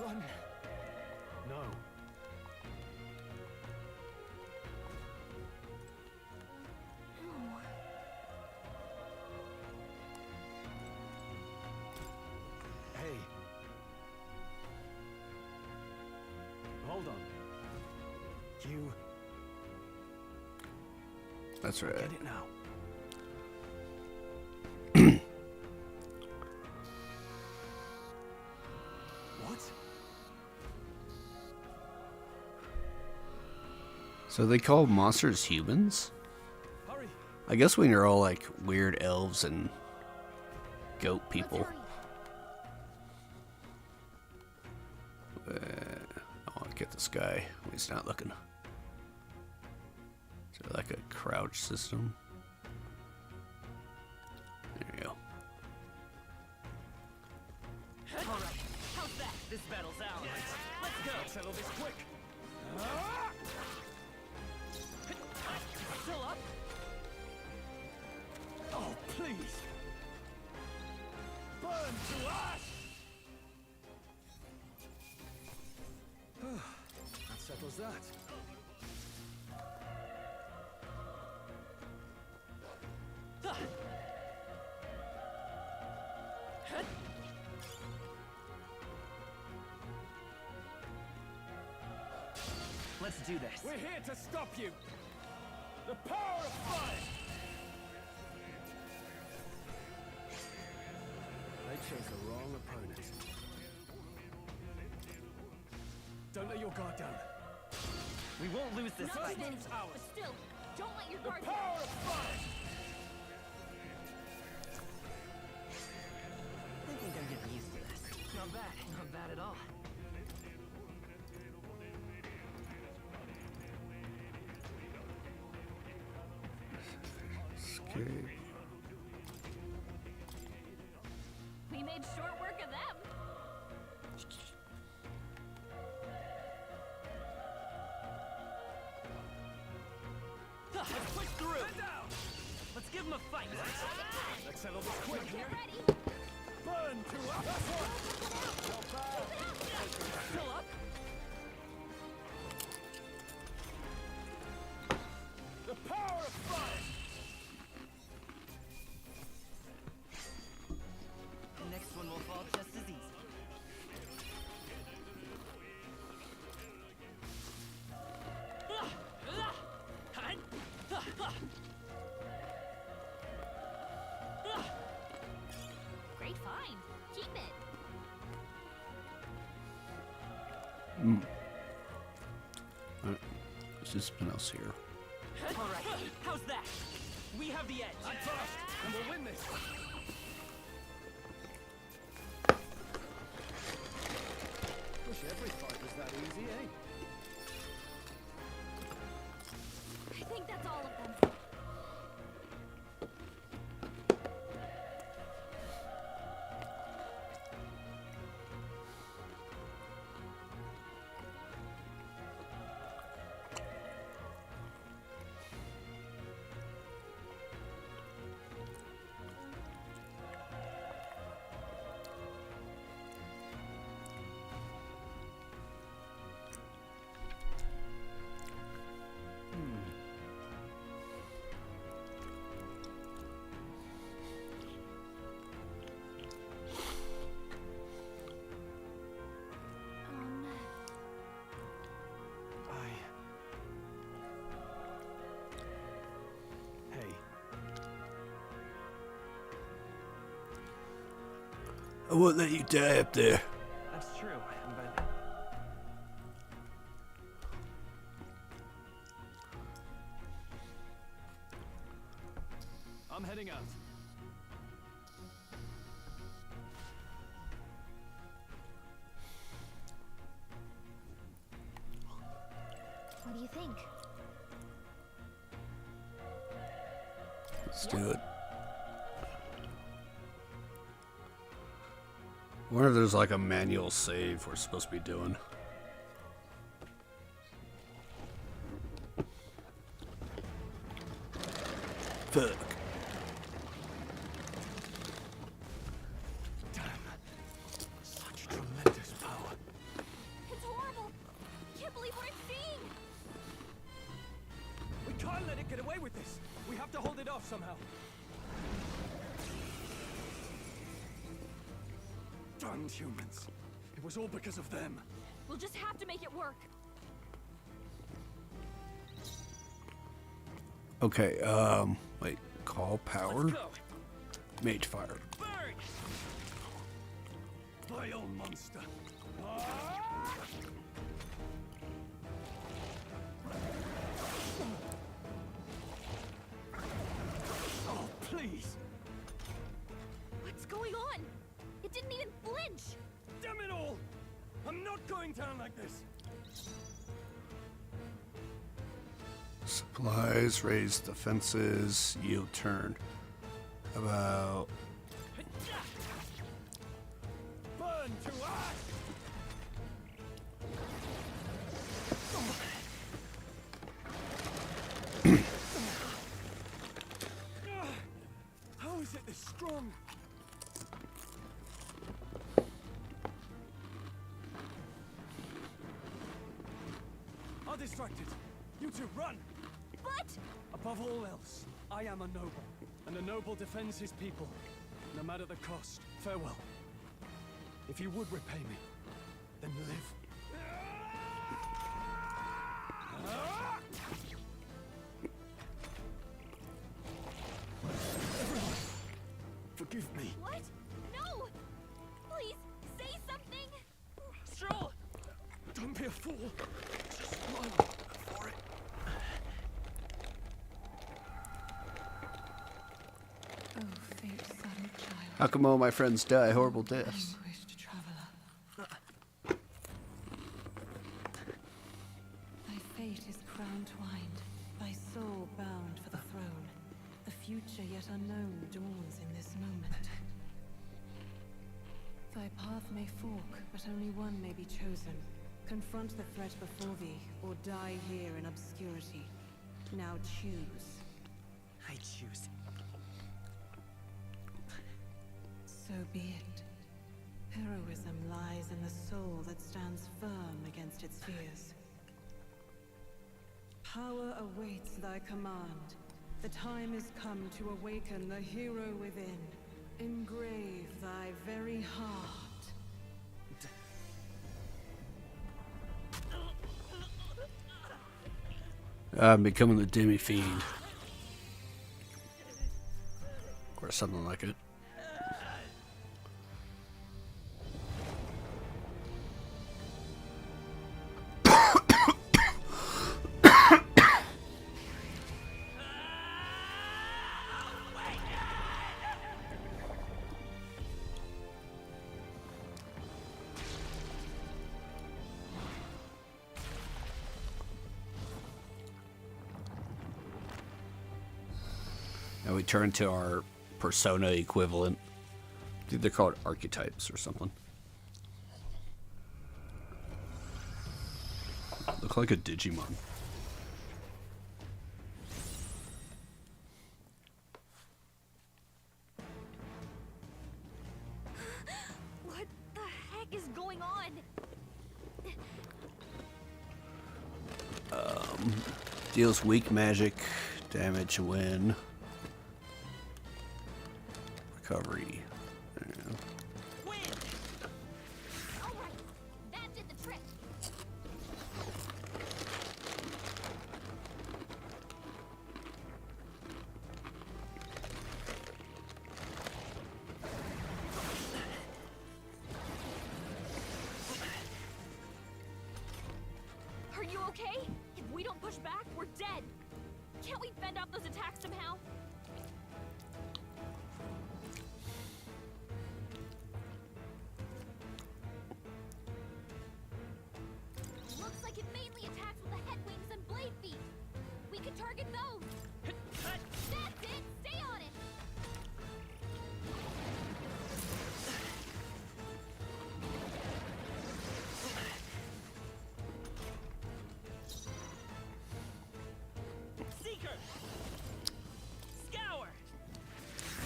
Run. No. Hey. Hold on. You That's right. get it now. What? So they call monsters humans? Hurry. I guess when you're all like weird elves and goat people. I want to get this guy when he's not looking. Is there like a crouch system? There you go. All right, how's that? This battle's ours. Let's go. Settle this quick. Still up? Oh, please! Burn to ash! That settles that. Let's do this. We're here to stop you! The power of fire! They chose the wrong opponent. Don't let your guard down. We won't lose this Not fight. many, but still, don't let your guard Power down. of fire! I think I'm getting used to this. Not bad at all. Escape. We made short work of them. Let's push through. Let's give him a fight. Let's settle this quick here. Get ready. Burn to us! Still up. The power of fire! The next one will fall just as easy. Great find. Keep it. Alright. There's something else here. All right, how's that? We have the edge. I'm fast, and we'll win this. Wish every fight was that easy, eh? I think that's all of them. Hey, I won't let you die up there. That's true, but I'm heading out. What do you think? Let's do it. I wonder if there's like a manual save we're supposed to be doing. Fuck. Such tremendous power. It's horrible. Can't believe what I'm seeing. We can't let it get away with this. We have to hold it off somehow. Damned humans. It was all because of them. We'll just have to make it work. Okay, wait. Call power. Mage fire. burn! Vile monster. Oh, please. What's going on? It didn't even flinch. Damn it all! I'm not going down like this. Supplies, raise defenses, yield turn. How about Burn to ash! How is it this strong? I'll distract it. You two, run! But Above all else, I am a noble, and a noble defends his people, no matter the cost. Farewell. If you would repay me, then live. Everyone, forgive me. what? No! Please say something. Stroll! Don't be a fool. Just run for it. Oh, fate, sudden child. How come all my friends die horrible deaths? Anguished traveler. Thy fate is crown twined, thy soul bound for the throne. The future yet unknown dawns in this moment. Thy path may fork, but only one may be chosen. Confront the threat before thee, or die here in obscurity. Now choose. I choose. So be it. Heroism lies in the soul that stands firm against its fears. Power awaits thy command. The time is come to awaken the hero within. Engrave thy very heart. I'm becoming the demi-fiend. Or something like it. Now we turn to our persona equivalent. I think they're called archetypes or something. Look like a Digimon. What the heck is going on? Deals weak magic damage when recovery. Alright, that did the trick. Are you okay? If we don't push back, we're dead. Can't we fend off those attacks somehow? Looks like it mainly attacks with the head wings and blade feet. We could target those. That's it. Stay on it. Seeker! Scour!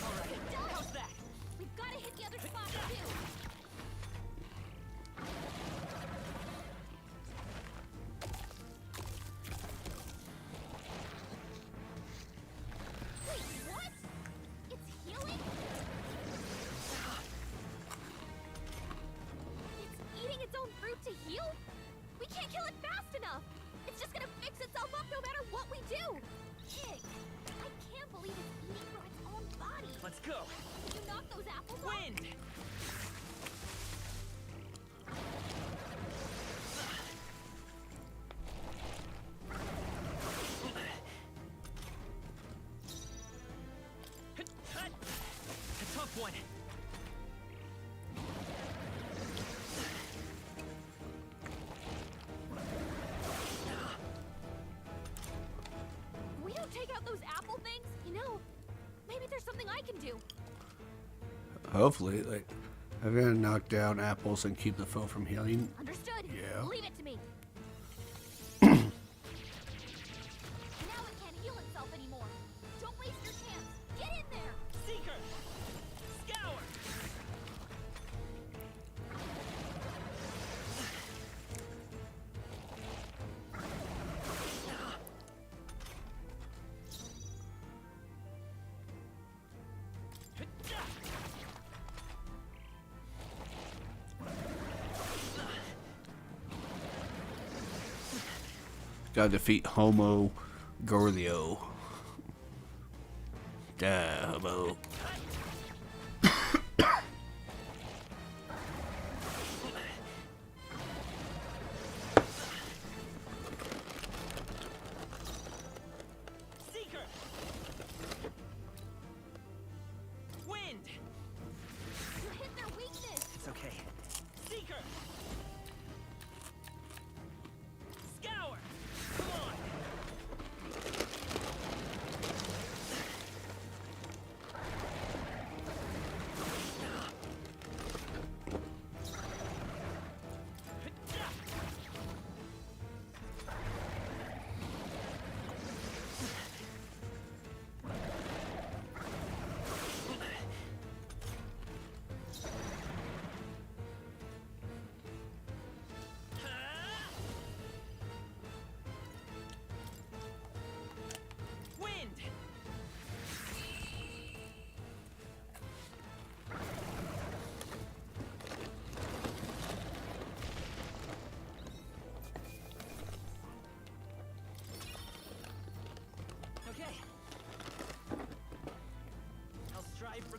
Alright, how's that? We've got to hit the other spots too. Wait, what? It's healing? It's eating its own fruit to heal? We can't kill it fast enough. It's just gonna fix itself up no matter what we do. Pig, I can't believe it's eating from its own body. Let's go! Did you knock those apples off? Wind! A tough one. If we don't take out those apple things, you know, maybe there's something I can do. Hopefully, like, I'm gonna knock down apples and keep the foe from healing. Understood? Yeah. Leave it to me. Now it can't heal itself anymore. Don't waste your chance. Get in there. Seeker! Scour! Gotta defeat Homo Gorlio. Homo.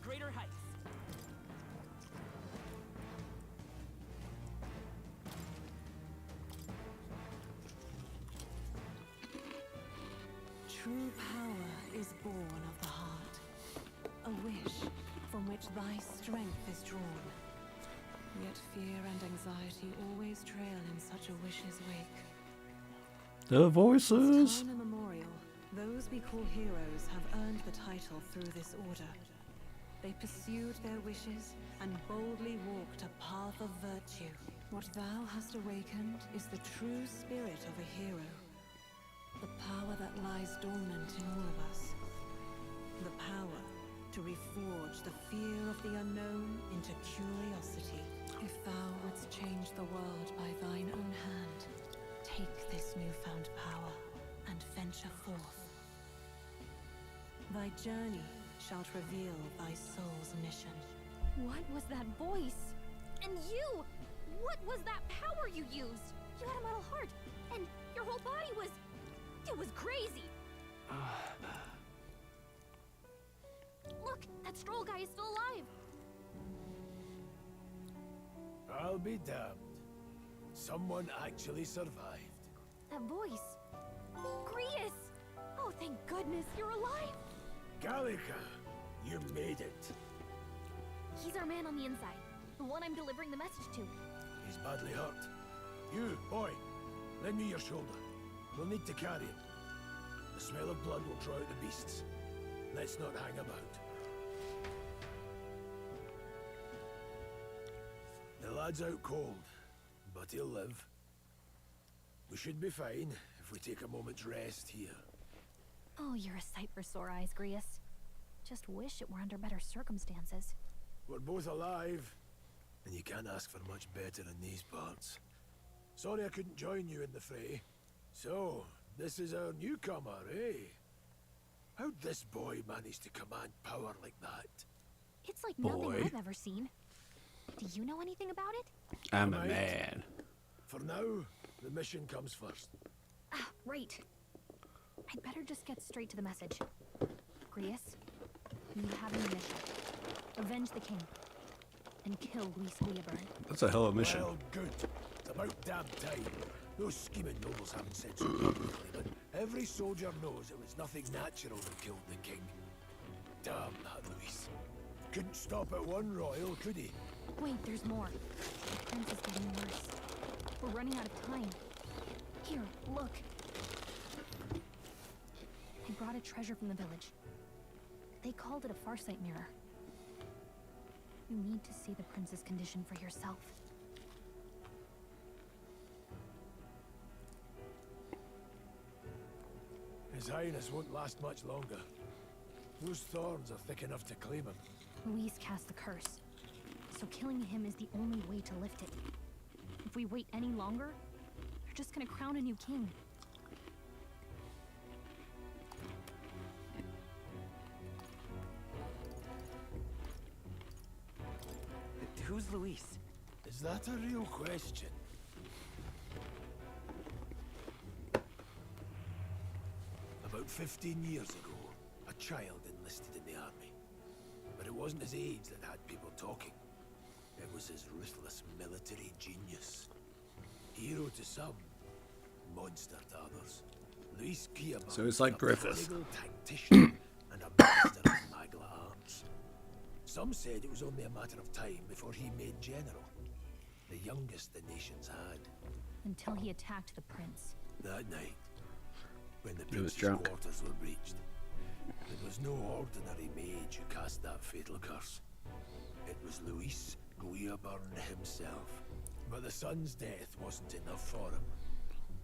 greater heights. True power is born of the heart, a wish from which thy strength is drawn. Yet fear and anxiety always trail in such a wish's wake. The voices. Since time immemorial, those we call heroes have earned the title through this order. They pursued their wishes and boldly walked a path of virtue. What thou hast awakened is the true spirit of a hero. The power that lies dormant in all of us. The power to reforge the fear of the unknown into curiosity. If thou wouldst change the world by thine own hand, take this newfound power and venture forth. Thy journey shalt reveal thy soul's mission. What was that voice? And you! What was that power you used? You had a metal heart, and your whole body was... It was crazy! Look, that Stroll guy is still alive! I'll be damned. Someone actually survived. That voice... Grius! Oh, thank goodness, you're alive! Gallica, you made it. He's our man on the inside. The one I'm delivering the message to. He's badly hurt. You, boy, lend me your shoulder. We'll need to carry him. The smell of blood will draw out the beasts. Let's not hang about. The lad's out cold, but he'll live. We should be fine if we take a moment's rest here. Oh, you're a sight for sore eyes, Grius. Just wish it were under better circumstances. We're both alive, and you can't ask for much better in these parts. Sorry I couldn't join you in the fray. So, this is our newcomer, eh? How'd this boy manage to command power like that? It's like nothing I've ever seen. Do you know anything about it? I'm a man. For now, the mission comes first. Ah, right. I'd better just get straight to the message. Grius, you have a new mission. Avenge the king. And kill Luis Guillaburn. That's a hell of a mission. Well, good. It's about damn time. Those scheming nobles haven't said so publicly, but every soldier knows it was nothing natural that killed the king. Damn that Luis. Couldn't stop at one royal, could he? Wait, there's more. The prince is getting worse. We're running out of time. Here, look. I brought a treasure from the village. They called it a farsight mirror. You need to see the prince's condition for yourself. His Highness won't last much longer. Those thorns are thick enough to claim him. Luis cast the curse, so killing him is the only way to lift it. If we wait any longer, they're just gonna crown a new king. Who's Luis? Is that a real question? About 15 years ago, a child enlisted in the army. But it wasn't his age that had people talking. It was his ruthless military genius. Hero to some, monster to others. Luis Guillaburn, So it's like a Griffith. prodigal tactician and a master of magla arts. Some said it was only a matter of time before he made general. The youngest the nations had. Until he attacked the prince. That night, when the He was prince's drunk. quarters were breached, it was no ordinary mage who cast that fatal curse. It was Luis Guillaburn himself. But the son's death wasn't enough for him.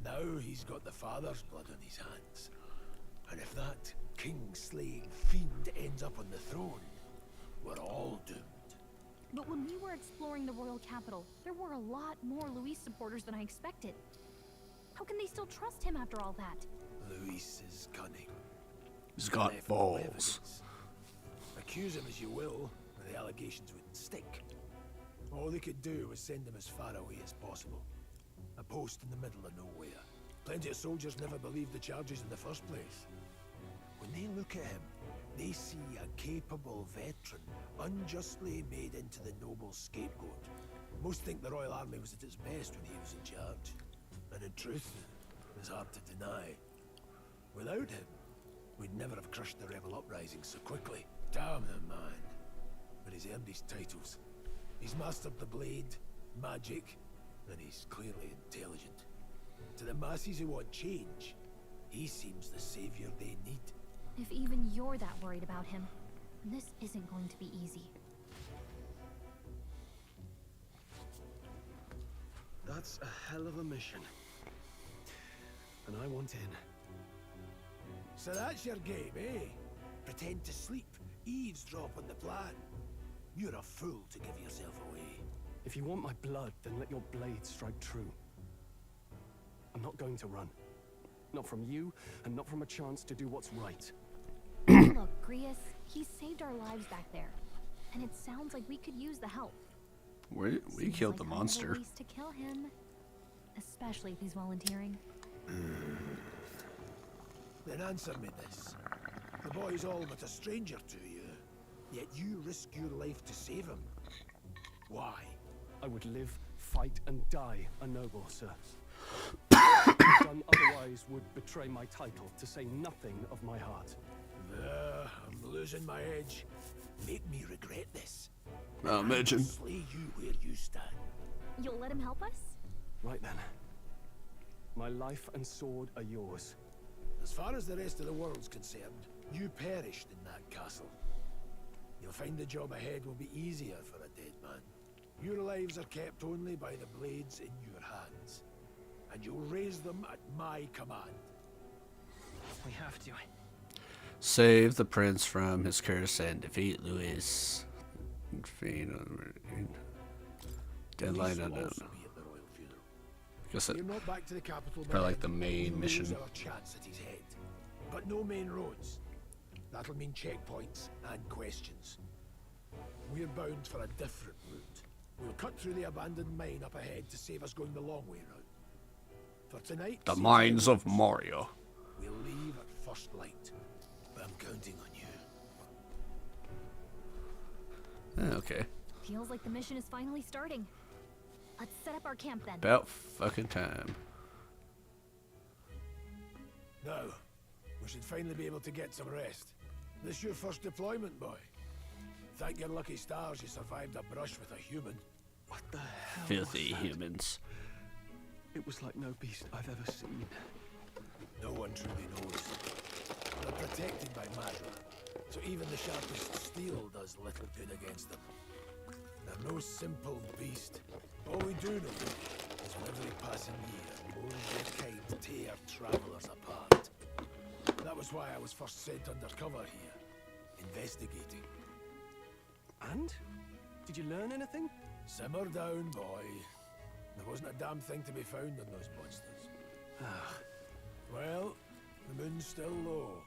Now he's got the father's blood on his hands. And if that king-slaying fiend ends up on the throne, we're all doomed. But when we were exploring the royal capital, there were a lot more Luis supporters than I expected. How can they still trust him after all that? Luis is cunning. He's got Left no balls. evidence. Accuse him as you will, and the allegations wouldn't stick. All they could do was send him as far away as possible. A post in the middle of nowhere. Plenty of soldiers never believed the charges in the first place. When they look at him, They see a capable veteran unjustly made into the noble scapegoat. Most think the Royal Army was at its best when he was in charge. And in truth, it's hard to deny. Without him, we'd never have crushed the rebel uprising so quickly. Damn the man. But he's earned his titles. He's mastered the blade, magic, and he's clearly intelligent. To the masses who want change, he seems the savior they need. If even you're that worried about him, this isn't going to be easy. That's a hell of a mission. And I want in. So that's your game, eh? Pretend to sleep, eavesdrop on the plan. You're a fool to give yourself away. If you want my blood, then let your blade strike true. I'm not going to run. Not from you, and not from a chance to do what's right. Look, Grius, he saved our lives back there. And it sounds like we could use the help. We killed the monster. Ways to kill him. Especially if he's volunteering. Then answer me this. The boy's all but a stranger to you, yet you risk your life to save him. Why? I would live, fight, and die a noble, sir. Done otherwise would betray my title, to say nothing of my heart. I'm losing my edge. Make me regret this. Imagine. Slay you where you stand. You'll let him help us? Right then. My life and sword are yours. As far as the rest of the world's concerned, you perished in that castle. You'll find the job ahead will be easier for a dead man. Your lives are kept only by the blades in your hands. And you'll raise them at my command. We have to. Save the prince from his curse and defeat Louis. Deadline unknown. Guess that Not back to the capital probably like the main mission. Our chance at his head. But no main roads. That'll mean checkpoints and questions. We're bound for a different route. We'll cut through the abandoned mine up ahead to save us going the long way round. For tonight, The Mines of Moria. we'll leave at first light. I'm counting on you. Okay. Feels like the mission is finally starting. Let's set up our camp then. About fucking time. Now, we should finally be able to get some rest. This your first deployment, boy? Thank your lucky stars you survived a brush with a human. What the hell Filthy was that? humans. It was like no beast I've ever seen. No one truly knows. They're protected by Madra, so even the sharpest steel does little good against them. They're no simple beast. All we do know is with every passing year, more of their kind tear travelers apart. That was why I was first sent undercover here, investigating. And? Did you learn anything? Simmer down, boy. There wasn't a damn thing to be found on those monsters. Well, the moon's still low.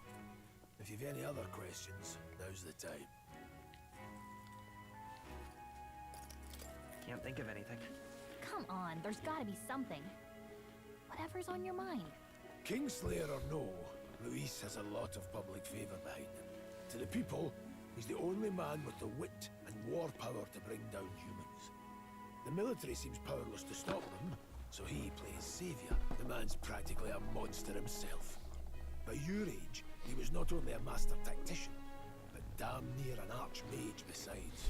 If you've any other questions, now's the time. Can't think of anything. Come on, there's gotta be something. Whatever's on your mind. Kingslayer or no, Luis has a lot of public favor behind him. To the people, he's the only man with the wit and war power to bring down humans. The military seems powerless to stop them, so he plays savior. The man's practically a monster himself. By your age, he was not only a master tactician, but damn near an archmage besides.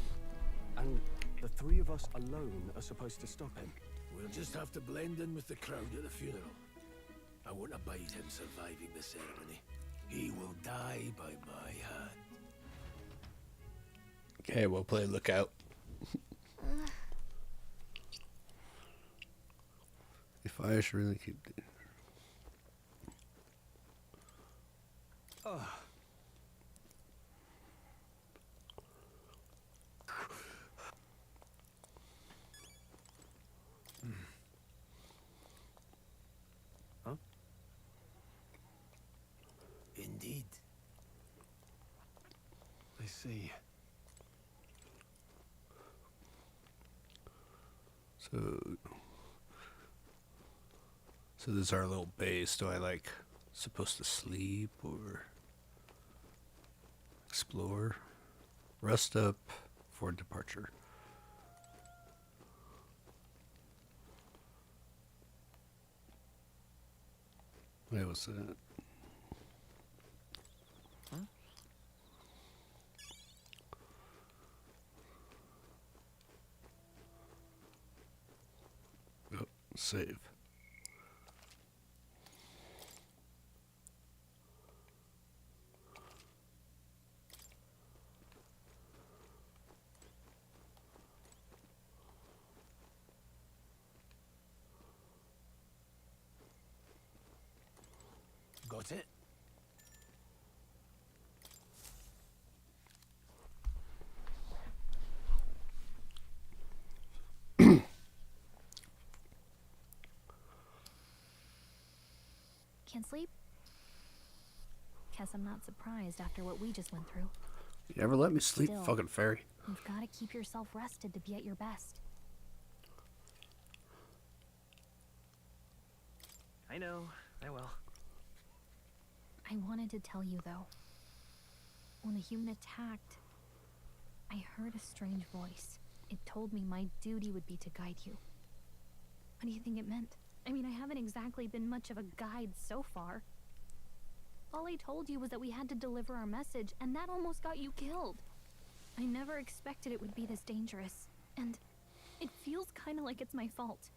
And the three of us alone are supposed to stop him. We'll just have to blend in with the crowd at the funeral. I won't abide him surviving the ceremony. He will die by my hand. Okay, we'll play Lookout. If I should really keep... Huh? Indeed. I see. So this is our little base. Do I like supposed to sleep or? Explore. Rest up for departure. Wait, what's that? Oh, save. Got it? Can't sleep? Guess I'm not surprised after what we just went through. You ever let me sleep, Still, fucking fairy? You've got to keep yourself rested to be at your best. I know. I will. I wanted to tell you, though. When a human attacked, I heard a strange voice. It told me my duty would be to guide you. What do you think it meant? I mean, I haven't exactly been much of a guide so far. All I told you was that we had to deliver our message, and that almost got you killed. I never expected it would be this dangerous, and it feels kind of like it's my fault.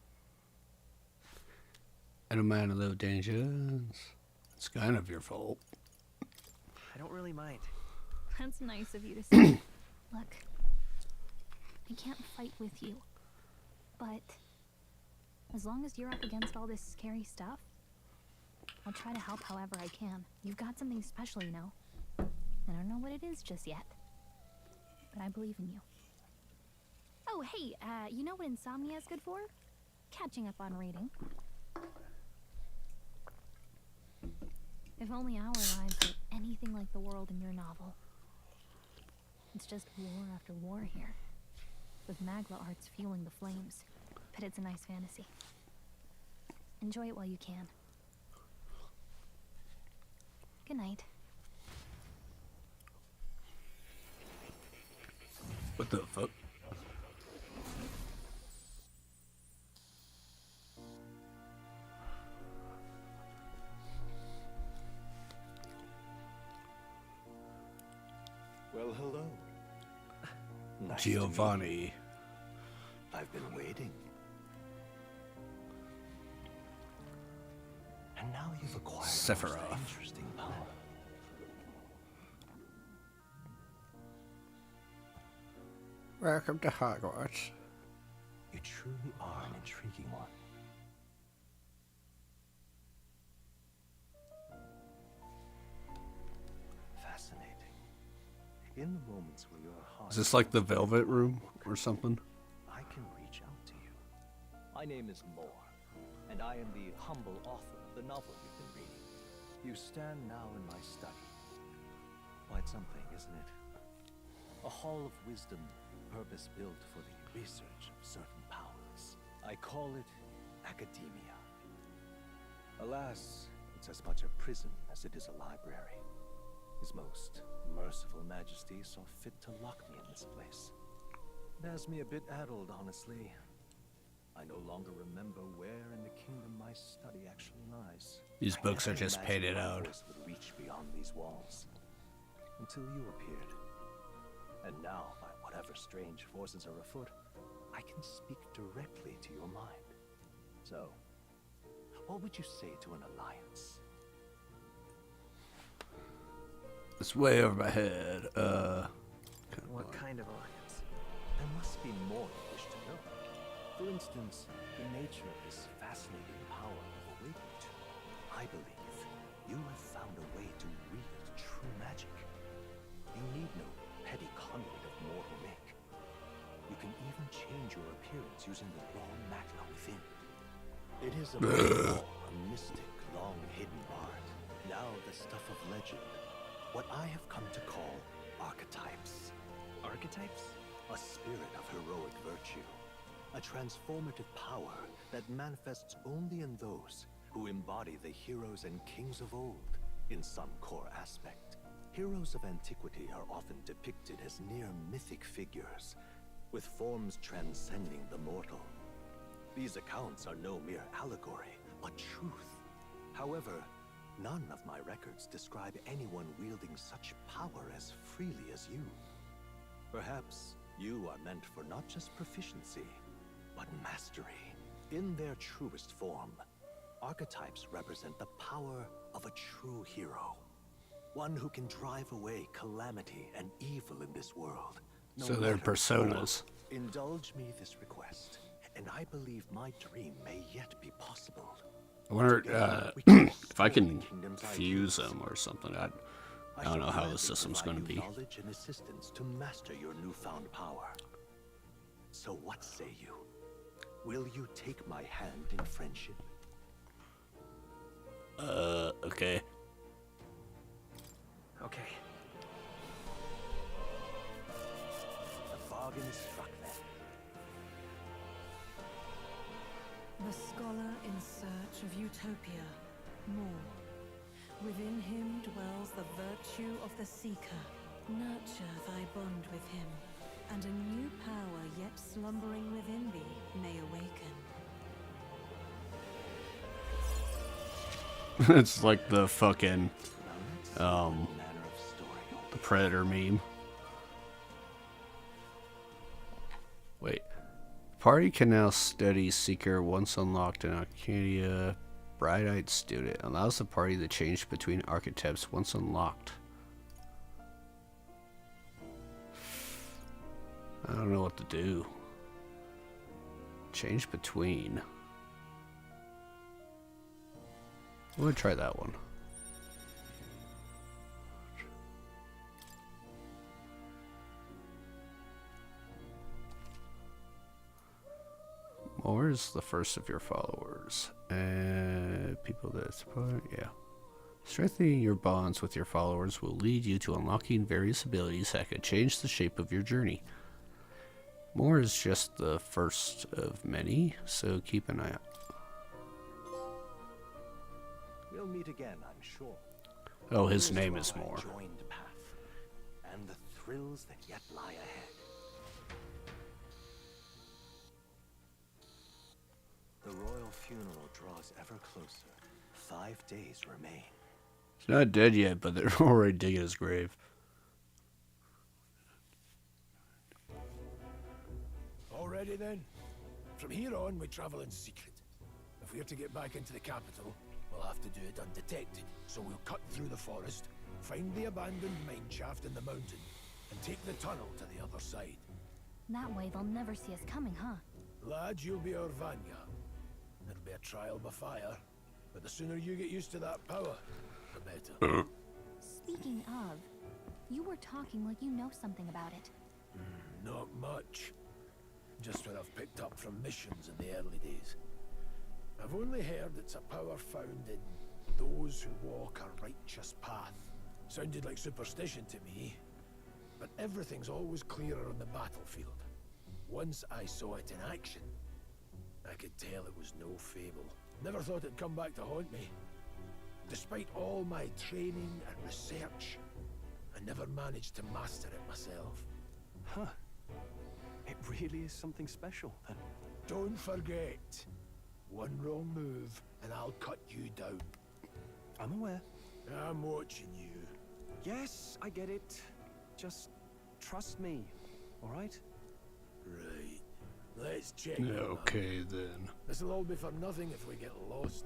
I don't mind a little danger. It's kind of your fault. I don't really mind. That's nice of you to say. Look, I can't fight with you, but as long as you're up against all this scary stuff, I'll try to help however I can. You've got something special, you know. I don't know what it is just yet, but I believe in you. Oh, hey, you know what insomnia is good for? Catching up on reading. If only our lives were anything like the world in your novel. It's just war after war here, with Magla arts fueling the flames. But it's a nice fantasy. Enjoy it while you can. Good night. What the fuck? Well, hello. Nice Giovanni. to meet you. I've been waiting. And now you've acquired Sephiroth. most interesting power. Welcome to Hogwarts. You truly are an intriguing one. Fascinating. In the moments where your heart Is this like the Velvet Room or something? I can reach out to you. My name is Moore, and I am the humble author of the novel you've been reading. You stand now in my study. Quite something, isn't it? A hall of wisdom, purpose-built for the research of certain powers. I call it academia. Alas, it's as much a prison as it is a library. His most merciful majesty saw fit to lock me in this place. It has me a bit addled, honestly. I no longer remember where in the kingdom my study actually lies. These I books are never just imagined painted my out. voice would reach beyond these walls. Until you appeared. And now, by whatever strange forces are afoot, I can speak directly to your mind. So, what would you say to an alliance? It's way over my head. What kind of alliance? There must be more you wish to know. For instance, the nature of this fascinating power of awakening. I believe you have found a way to wield true magic. You need no petty conduit of mortal make. You can even change your appearance using the raw magna within. It is above all a mystic, long-hidden art. Now the stuff of legend. What I have come to call archetypes. Archetypes? A spirit of heroic virtue. A transformative power that manifests only in those who embody the heroes and kings of old in some core aspect. Heroes of antiquity are often depicted as near mythic figures, with forms transcending the mortal. These accounts are no mere allegory, but truth. However, none of my records describe anyone wielding such power as freely as you. Perhaps you are meant for not just proficiency, but mastery. In their truest form, archetypes represent the power of a true hero. One who can drive away calamity and evil in this world. So they're personas. Indulge me this request, and I believe my dream may yet be possible. I wonder if I can fuse them or something. I don't know how the system's going to be. Knowledge and assistance to master your newfound power. So what say you? Will you take my hand in friendship? Okay. Okay. The bargain is struck then. The scholar in search of utopia, more. Within him dwells the virtue of the seeker. Nurture thy bond with him, and a new power yet slumbering within thee may awaken. It's like the fucking, the Predator meme. Wait. Party can now study Seeker once unlocked in Arcadia. Bright-eyed student allows the party to change between archetypes once unlocked. I don't know what to do. Change between. I'm gonna try that one. More is the first of your followers. People that support, yeah. Strengthening your bonds with your followers will lead you to unlocking various abilities that could change the shape of your journey. More is just the first of many, so keep an eye out. We'll meet again, I'm sure. Oh, his name is More. Joined path, and the thrills that yet lie ahead. The royal funeral draws ever closer. 5 days remain. He's not dead yet, but they're already digging his grave. Already then? From here on, we travel in secret. If we're to get back into the capital, we'll have to do it undetected. So we'll cut through the forest, find the abandoned mine shaft in the mountain, and take the tunnel to the other side. That way they'll never see us coming, huh? Lad, you'll be our vanguard. It'll be a trial by fire, but the sooner you get used to that power, the better. Speaking of, you were talking like you know something about it. Not much. Just what I've picked up from missions in the early days. I've only heard it's a power found in those who walk a righteous path. Sounded like superstition to me, but everything's always clearer on the battlefield. Once I saw it in action, I could tell it was no fable. Never thought it'd come back to haunt me. Despite all my training and research, I never managed to master it myself. Huh. It really is something special, then. Don't forget, one wrong move and I'll cut you down. I'm aware. I'm watching you. Yes, I get it. Just trust me, all right? Right. Let's check. Okay, then. This'll all be for nothing if we get lost.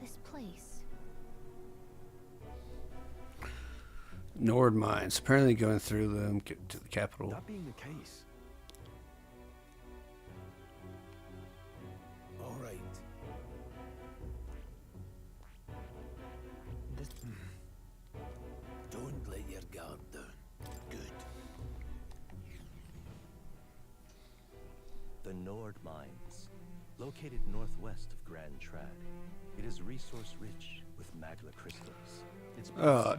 This place. Nord mines. Apparently going through them get to the capital. That being the case. All right. Don't let your guard down. Good. The Nord Mines, located northwest of Grand Trad. It is resource-rich with magma crystals.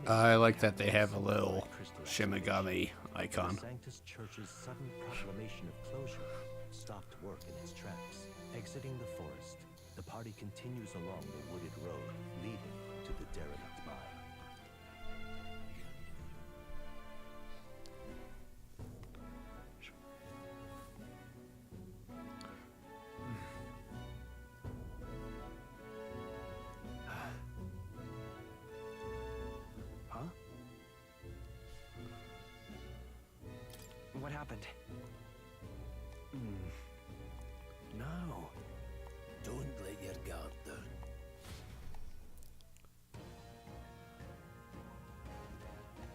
I like that they have a little Shimigami icon. The Sanctus Church's sudden proclamation of closure stopped work in its tracks. Exiting the forest, The party continues along the wooded road leading to the derelict mine. Huh? What happened? No. Don't let your guard down.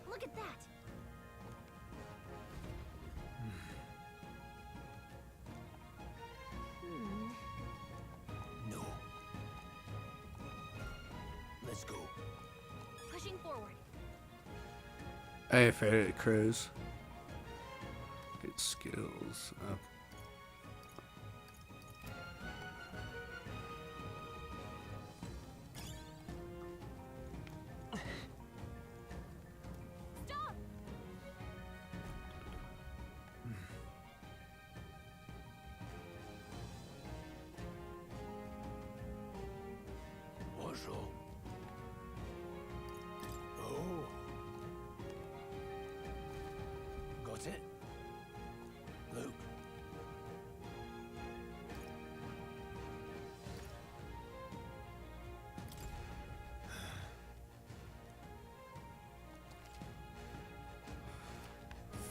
Look at that! No. Let's go. Pushing forward. Hey, favorite crews. Good skills. Okay. Stop! What's wrong? Oh. Got it? Luke.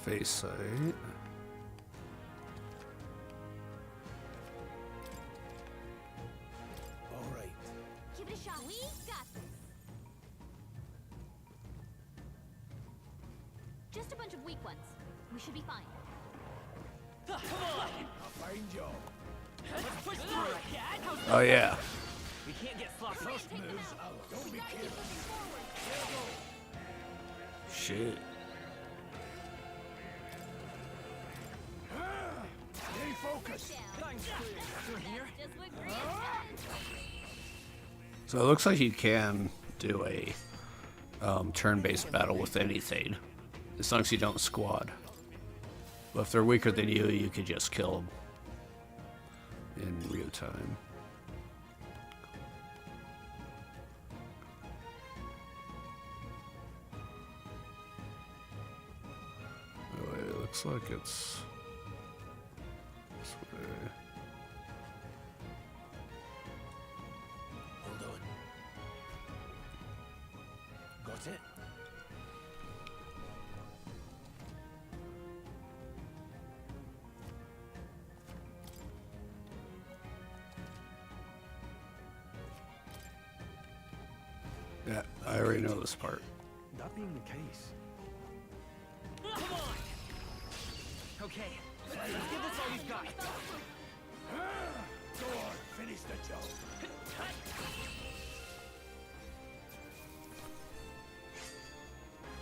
Face sight. All right. Give it a shot. We got this. Just a bunch of weak ones. We should be fine. Come on! I'll find you. Let's push through it, Cat! Oh yeah. We can't get sloppy. First moves out. Don't be careful. Shit. Stay focused. Thanks, you're here? Just what Gramps does. So it looks like you can do a turn-based battle with anything, as long as you don't squad. But if they're weaker than you, you could just kill them in real time. Oh, wait, it looks like it's this way. Hold on. Got it? Yeah, I already know this part. That being the case, Come on! Okay, let's give this all you've got. Go on, finish the job.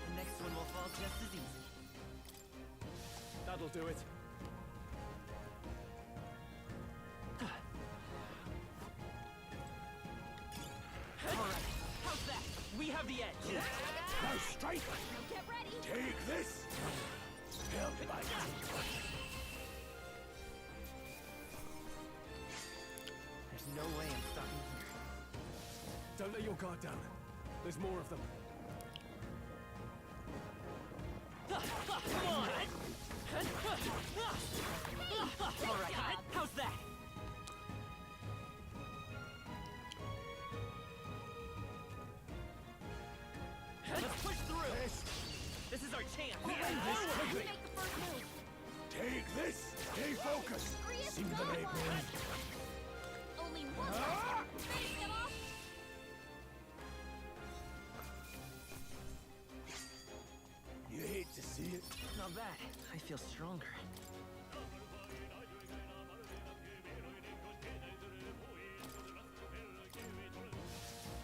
The next one will fall just as easy. that'll do it. Alright, how's that? We have the edge. Now strike. Get ready. Take this. Help my There's no way I'm stopping here. Don't let your guard down. There's more of them. Come on! Alright, how's that? Let's push through! This is our chance! You make the first move. Take this. Stay focused. See the neighbor. Only one person. Finish them off. You hate to see it. Not bad. I feel stronger.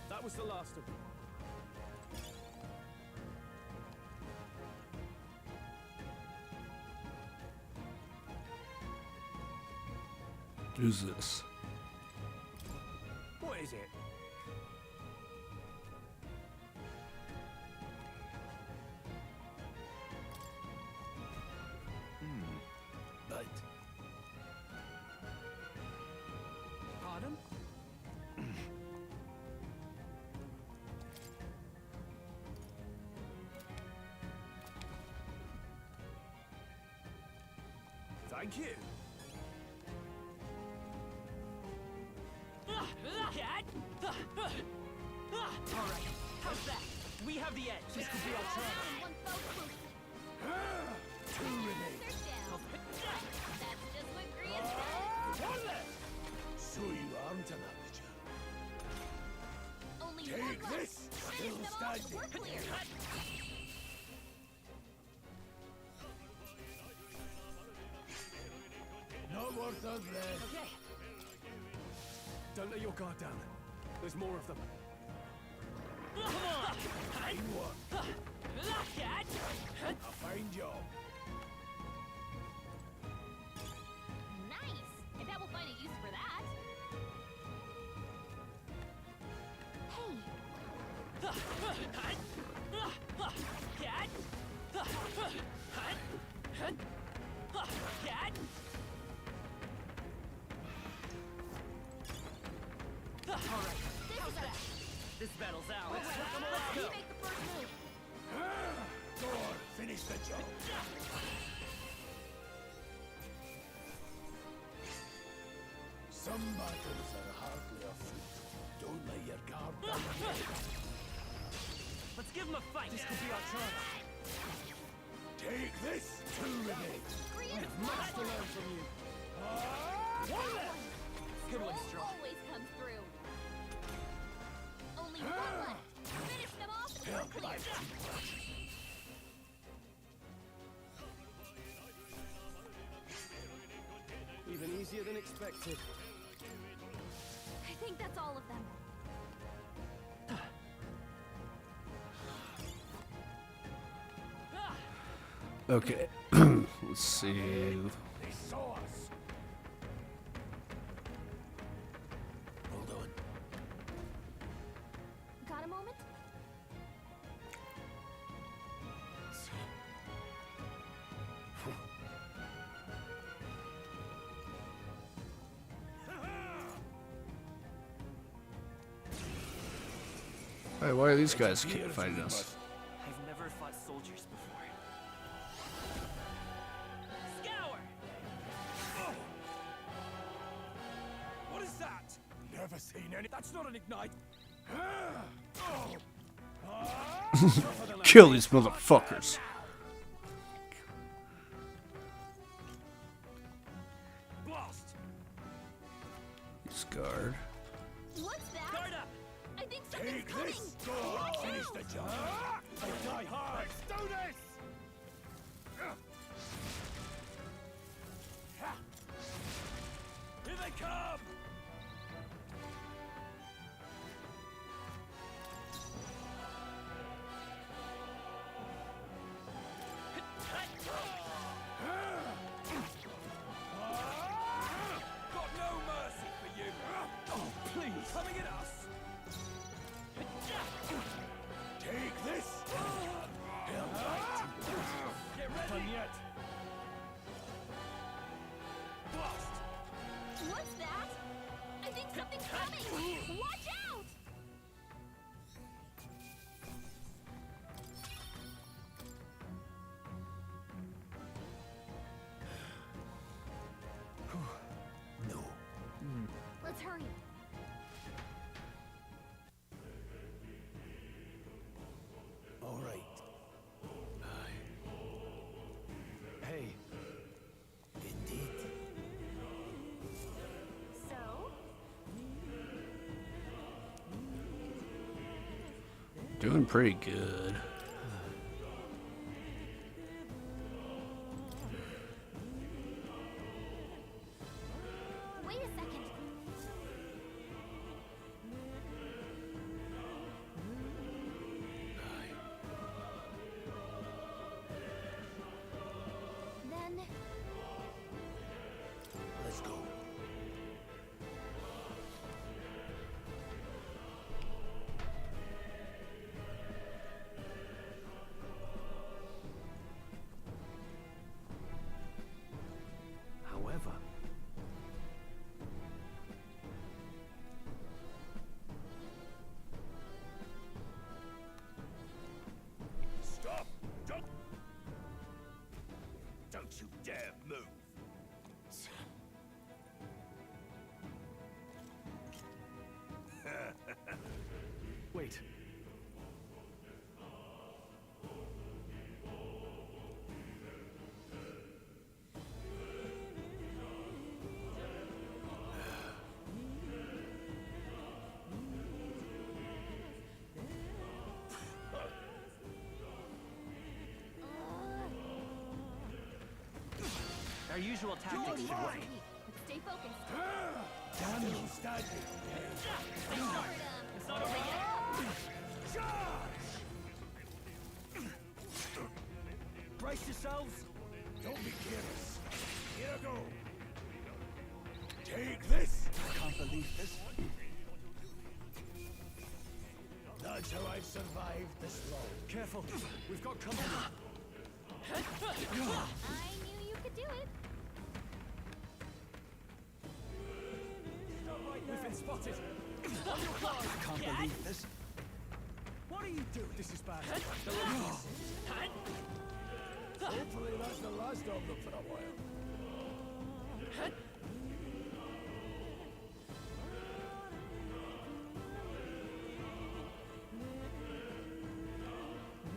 That was the last of them. Who's this? What is it? But Pardon? Thank you. Alright, how's that? We have the edge. This could be our turn. Two remain. That's just what Grian said. So you aren't an amateur. Only Take one left. this! Finish Still them all. standing. We're clear. No more third left. Okay. Don't let your guard down. There's more of them. Come on! Fine work. A fine job. Nice. I bet we'll find a use for that. Alright, how's that? This battle's ours. Let's go. You make the first move. Thor, finish the job. Some battles are hardly afoot. Don't let your guard down. Let's give him a fight. This could be our turn. Take this! Two remain. We've much to learn from you. Good one, Strong. Always comes through. Only one left. Finish them off and we're clear. Even easier than expected. I think that's all of them. Okay. Let's see. They saw us. Hold on. Got a moment? Hey, why are these guys fighting us? I've never fought soldiers before. Scour! Oh. What is that? Never seen any. That's not an ignite. Kill these motherfuckers. Blast! Scarred. What's that? Guard up! I think something's Take coming. this! Thor, finish the job. They die hard. Let's do this! Here they come! Got no mercy for you. Oh, please. Coming at us. Take this! Get ready. Done yet. Blast. What's that? I think something's coming. Watch out! No. Let's hurry. All right. Hey. Indeed. So? Doing pretty good. Wait a second. Then Let's go. However, Stop! Don't you dare move! Wait. Our usual tactics should work. Stay focused. Damn you, Stag! It's not over yet. Brace yourselves! Don't be careless. Here I go. Take this! I can't believe this. That's how I've survived this long. Careful, we've got company. I knew you could do it. We've been spotted. On your guard. I can't believe this. What are you doing? This is bad. Hopefully that's the last of them for a while.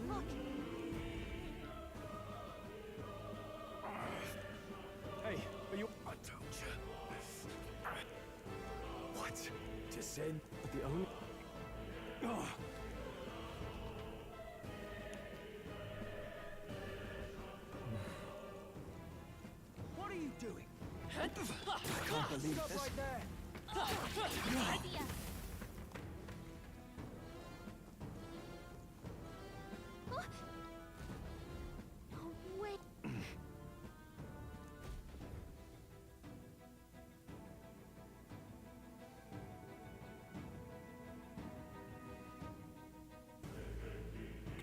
Look. Hey, are you... I told you. What? To send The only... Oh. What are you doing? I can't believe Stop this. right there. Idea. No way.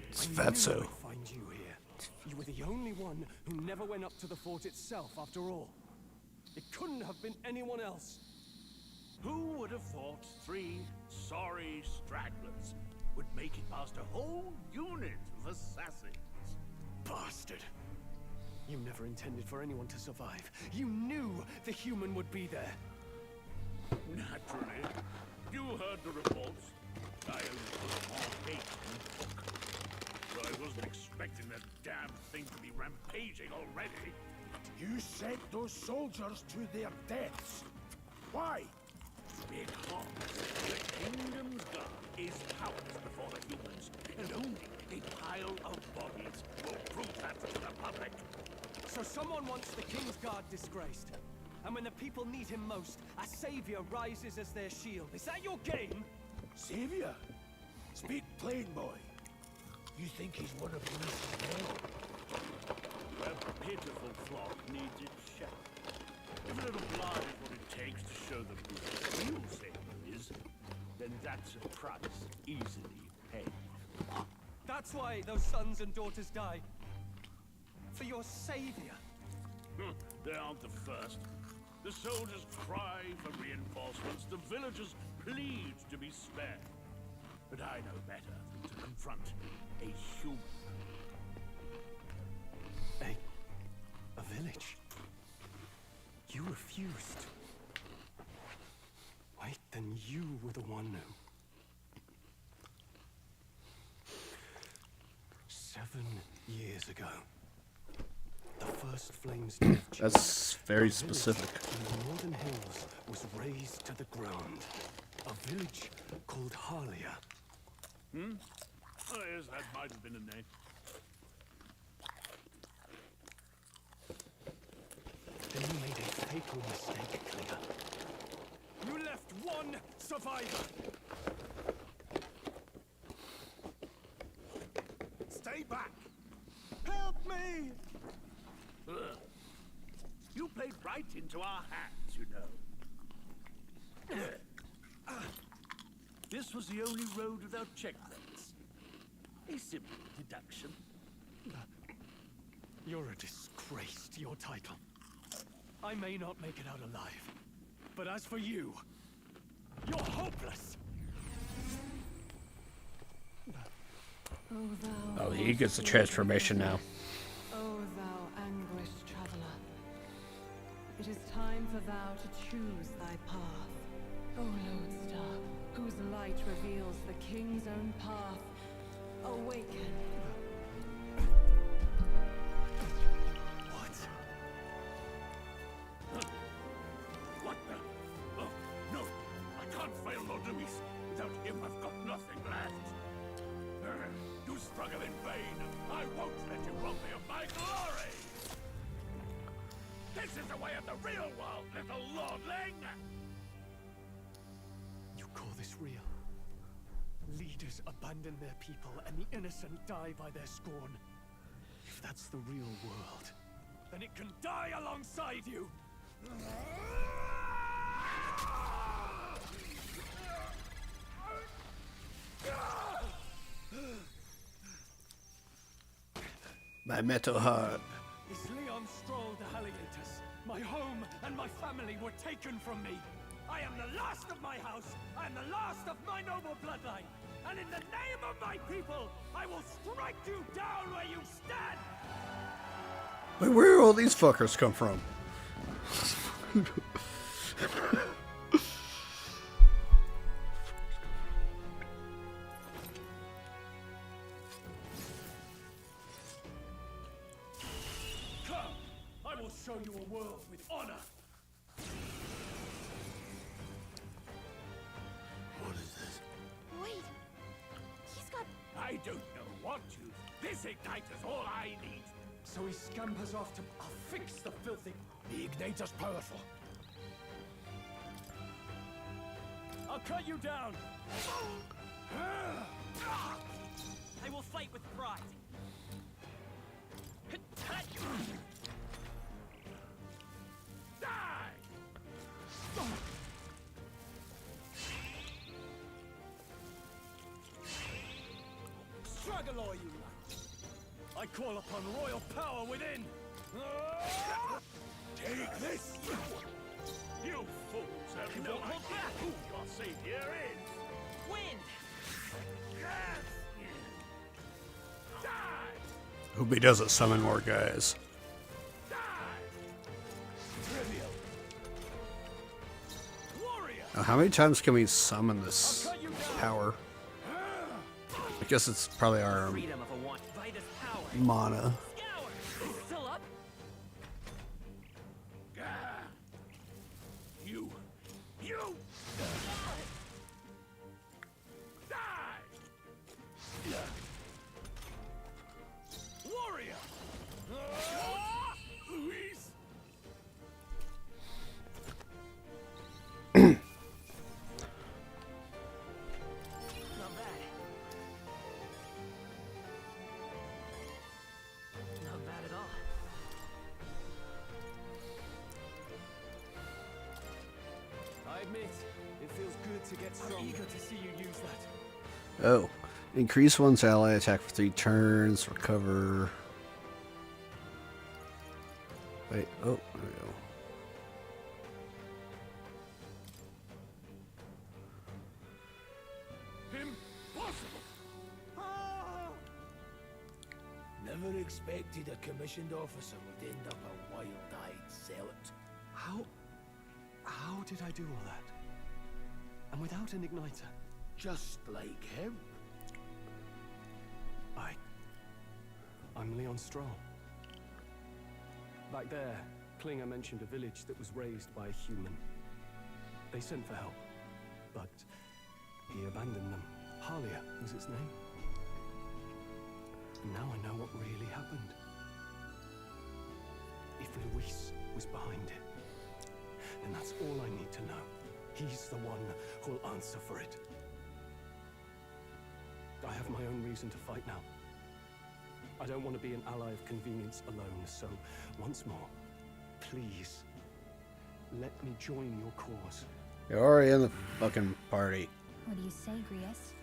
It's I knew Fatso. I'd find you here. You were the only one who never went up to the fort itself, after all. It couldn't have been anyone else. Who would have thought 3 sorry stragglers would make it past a whole unit of assassins? Bastard. You never intended for anyone to survive. You knew the human would be there. Naturally. You heard the reports. I only put more hate in the book. But I wasn't expecting that damn thing to be rampaging already. You sent those soldiers to their deaths. Why? Because the kingdom's guard is powerless before the humans, and only a pile of bodies will prove that to the public. So someone wants the King's Guard disgraced. And when the people need him most, a savior rises as their shield. Is that your game? Savior? Speak plain, boy. You think he's one of these men? A pitiful flock needs its shepherd. If a little blood is what it takes to show them who the real savior is, then that's a price easily paid. That's why those sons and daughters die. For your savior. They aren't the first. The soldiers cry for reinforcements. The villagers plead to be spared. But I know better than to confront a human. A village? You refused. Wait, then you were the one who... 7 years ago. The first flames That's very specific. in the northern hills was razed to the ground. A village called Harlia. Oh, yes, that might have been a name. Then you made a fatal mistake, Clea. You left one survivor! Stay back! Help me! Ugh. You played right into our hands, you know. This was the only road without checkpoints. A simple deduction. You're a disgrace to your title. I may not make it out alive, but as for you, you're hopeless! Oh, he gets a transformation now. O thou anguished traveler, It is time for thou to choose thy path. O lodestar, whose light reveals the king's own path, awaken. What? What the? Oh, no! I can't fail Lord Luis. Without him, I've got nothing left. You struggle in vain. I won't let you rob me of my glory! This is the way of the real world, little lordling! You call this real? Leaders abandon their people and the innocent die by their scorn. If that's the real world, then it can die alongside you! My metal heart. Is Leon Stroll the Alligators? My home and my family were taken from me. I am the last of my house. I am the last of my noble bloodline. And in the name of my people, I will strike you down where you stand! Like, where do all these fuckers come from? Come! I will show you a world with honor! What is this? Wait. He's got... I don't know what you... This igniter's all I need. So he scampers off to... I'll fix the filthy... The igniter's powerful. I'll cut you down! I will fight with pride. Die! Struggle, all you lads! I call upon royal power within! Take this! You fools have no idea who your savior is! Wind! Die! Hope he doesn't summon more guys. Trivial! Warrior! Now, how many times can we summon this power? I guess it's probably our Freedom of a one. Vitus power. mana. Scour! Still up? You! Die! Warrior! Luis! Not bad. Not bad at all. I admit, it feels good to get stronger. I'm eager to see you use that. Oh. Increase one's ally attack for 3 turns. Recover. Wait. Oh, there we go. Impossible! Never expected a commissioned officer would end up a wild-eyed zealot. How did I do all that? And without an igniter? Just like him. I'm Leon Stroll. Back there, Klinger mentioned a village that was raised by a human. They sent for help, but he abandoned them. Halia was its name. And now I know what really happened. If Luis was behind it, then that's all I need to know. He's the one who'll answer for it. I have my own reason to fight now. I don't want to be an ally of convenience alone, so once more, please, let me join your cause. You're already in the fucking party. What do you say, Grius?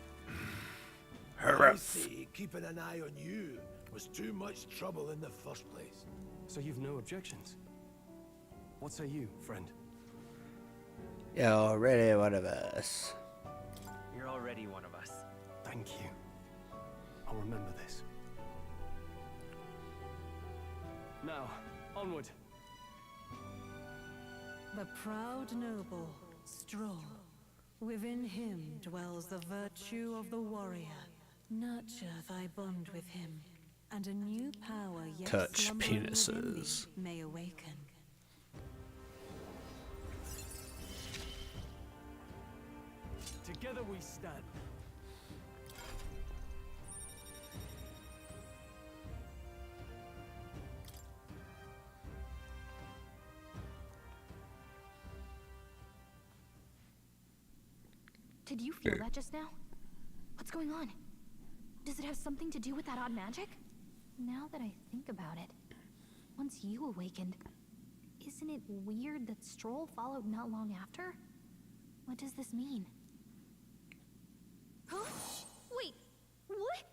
I say keeping an eye on you was too much trouble in the first place. So you've no objections? What say you, friend? You're already one of us. You're already one of us. Thank you. I'll remember this. Now, onward. The proud noble, Stroll. Within him dwells the virtue of the warrior. Nurture thy bond with him, and a new power yet Touch slumbering within penises. thee may awaken. Together we stand. Did you feel that just now? What's going on? Does it have something to do with that odd magic? Now that I think about it, once you awakened, isn't it weird that Stroll followed not long after? What does this mean? Huh? Wait, what?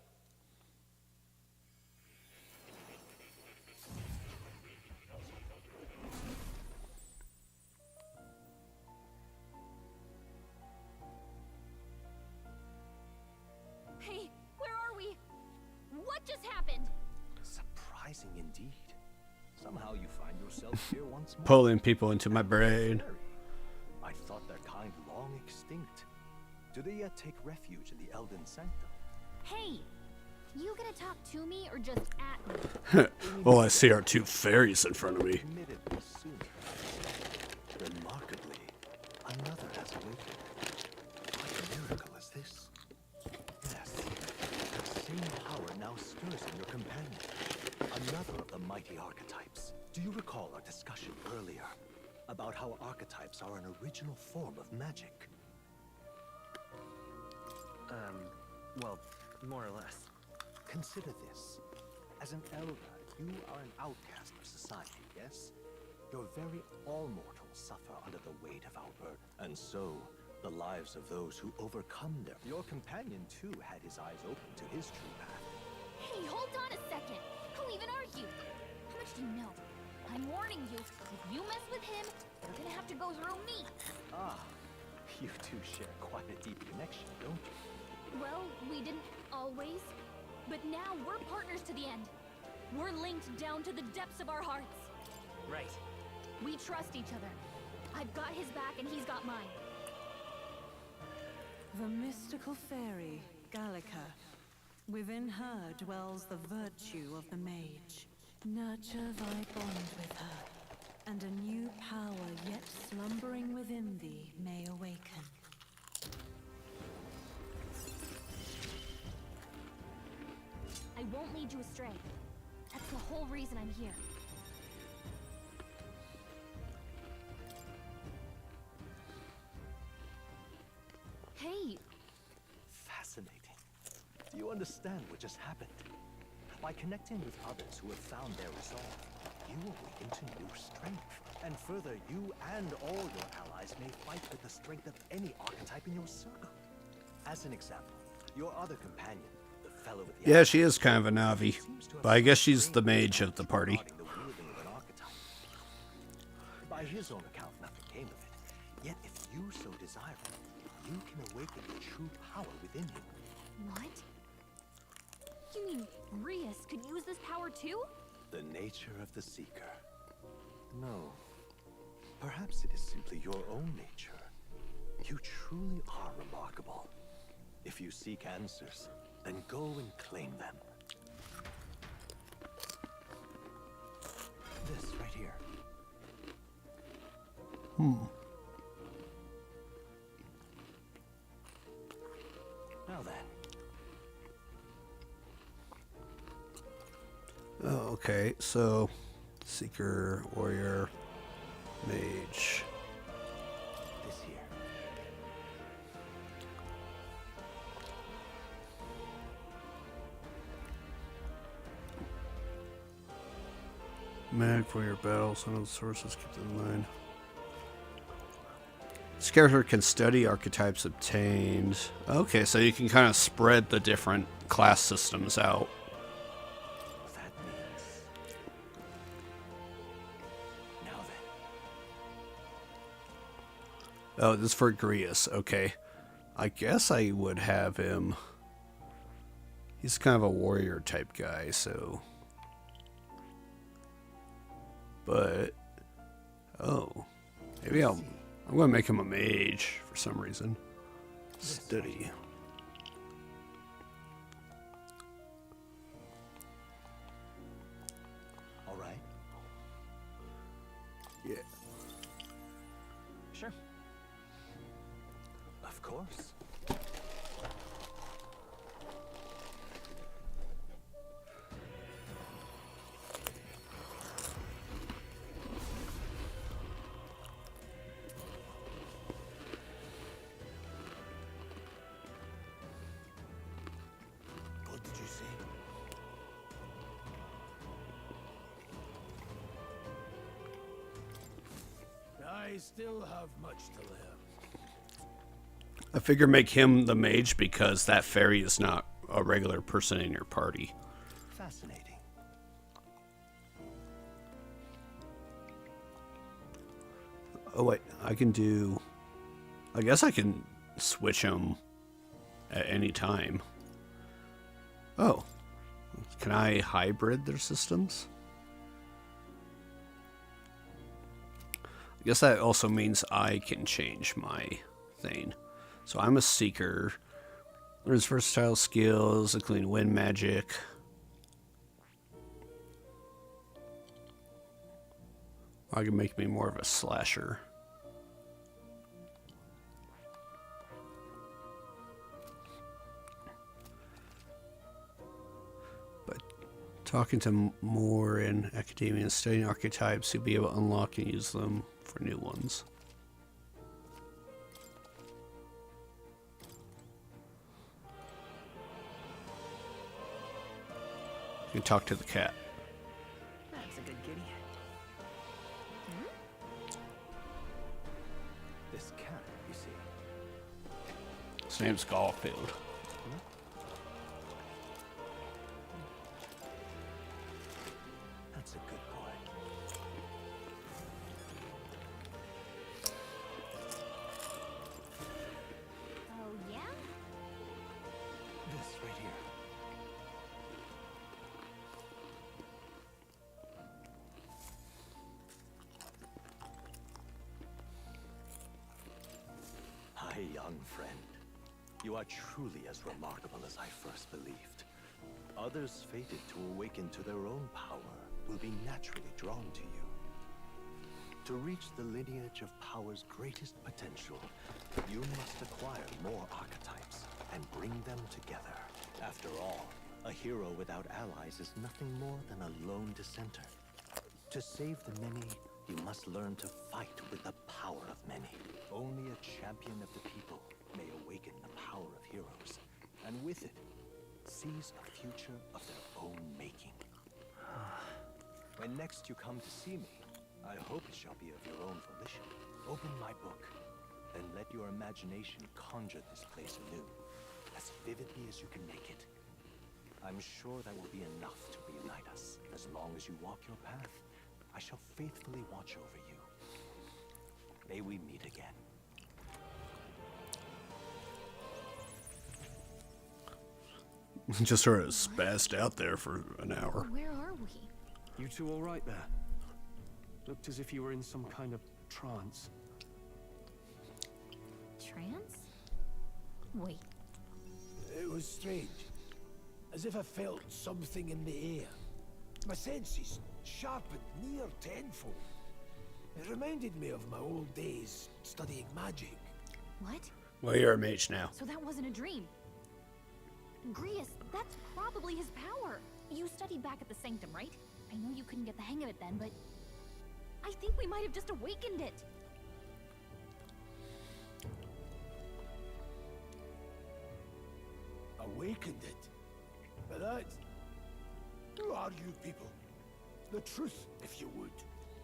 Hey, where are we? What just happened? Surprising indeed. Somehow you find yourself here once more. Pulling people into my brain. I thought their kind long extinct. Do they yet take refuge in the Elden Sanctum? Hey, you gonna talk to me or just at me? Well, I see our two fairies in front of me. Admittedly sooner. Remarkably, another has awakened. What miracle is this? Yes, the same power now stirs in your companion. Another of the mighty archetypes. Do you recall our discussion earlier about how archetypes are an original form of magic? Well, more or less. Consider this. As an elder, you are an outcast of society, yes? Your very all mortals suffer under the weight of our burden. And so, the lives of those who overcome them. Your companion, too, had his eyes open to his true path. Hey, hold on a second. Who even are you? How much do you know? I'm warning you, if you mess with him, you're gonna have to go through me. Ah, you two share quite a deep connection, don't you? Well, we didn't always, but now we're partners to the end. We're linked down to the depths of our hearts. Right. We trust each other. I've got his back and he's got mine. The mystical fairy, Gallica. Within her dwells the virtue of the mage. Nurture thy bond with her, and a new power yet slumbering within thee may awaken. I won't lead you astray. That's the whole reason I'm here. Hey! Fascinating. Do you understand what just happened? By connecting with others who have found their resolve, you awaken to new strength. And further, you and all your allies may fight with the strength of any archetype in your circle. As an example, your other companion, the fellow with the Yeah, she is kind of a Navi, but I guess she's the mage of the party. the wielding of an archetype. By his own account, nothing came of it. Yet, if you so desire, you can awaken the true power within you. What? You mean Rias could use this power too? The nature of the Seeker. No. Perhaps it is simply your own nature. You truly are remarkable. If you seek answers, then go and claim them. This right here. Now then. Oh, okay, so Seeker, Warrior, Mage. This here. Mag for your battle, some of the sources keep them in mind. This character can study archetypes obtained. Okay, so you can kind of spread the different class systems out. That means. Now then. Oh, this is for Grius. Okay. I guess I would have him. He's kind of a warrior type guy, so. But. Oh. Maybe Maybe I'm gonna make him a mage for some reason. Study. All right. Yeah. Sure. Of course. What did you say? I still have much to learn. I figure make him the mage because that fairy is not a regular person in your party. Fascinating. Oh wait, I can do... I guess I can switch them at any time. Oh. Can I hybrid their systems? I guess that also means I can change my thing. So I'm a seeker. There's versatile skills, including wind magic. I can make me more of a slasher. But talking to more in academia and studying archetypes, you'll be able to unlock and use them for new ones. You can talk to the cat. That's a good kitty. This cat, you see. His name's Garfield. That's a good boy. Oh, yeah? This right here. Hi, young friend. You are truly as remarkable as I first believed. Others fated to awaken to their own power will be naturally drawn to you. To reach the lineage of power's greatest potential, you must acquire more archetypes and bring them together. After all, a hero without allies is nothing more than a lone dissenter. To save the many, you must learn to fight with the power of many. Only a champion of the people may awaken the power of heroes, and with it, seize a future of their own making. When next you come to see me, I hope it shall be of your own volition. Open my book, then let your imagination conjure this place anew, as vividly as you can make it. I'm sure that will be enough to reunite us. As long as you walk your path, I shall faithfully watch over you. May we meet again. Just sort of spazzed out there for an hour. Where are we? You two all right there? Looked as if you were in some kind of trance. Trance? Wait. It was strange. As if I felt something in the air. My senses sharpened near tenfold. It reminded me of my old days studying magic. What? Well, you're a mage now. So that wasn't a dream. Grius, that's probably his power. You studied back at the Sanctum, right? I know you couldn't get the hang of it then, but I think we might have just awakened it. Awakened it? But that... Who are you people? The truth, if you would.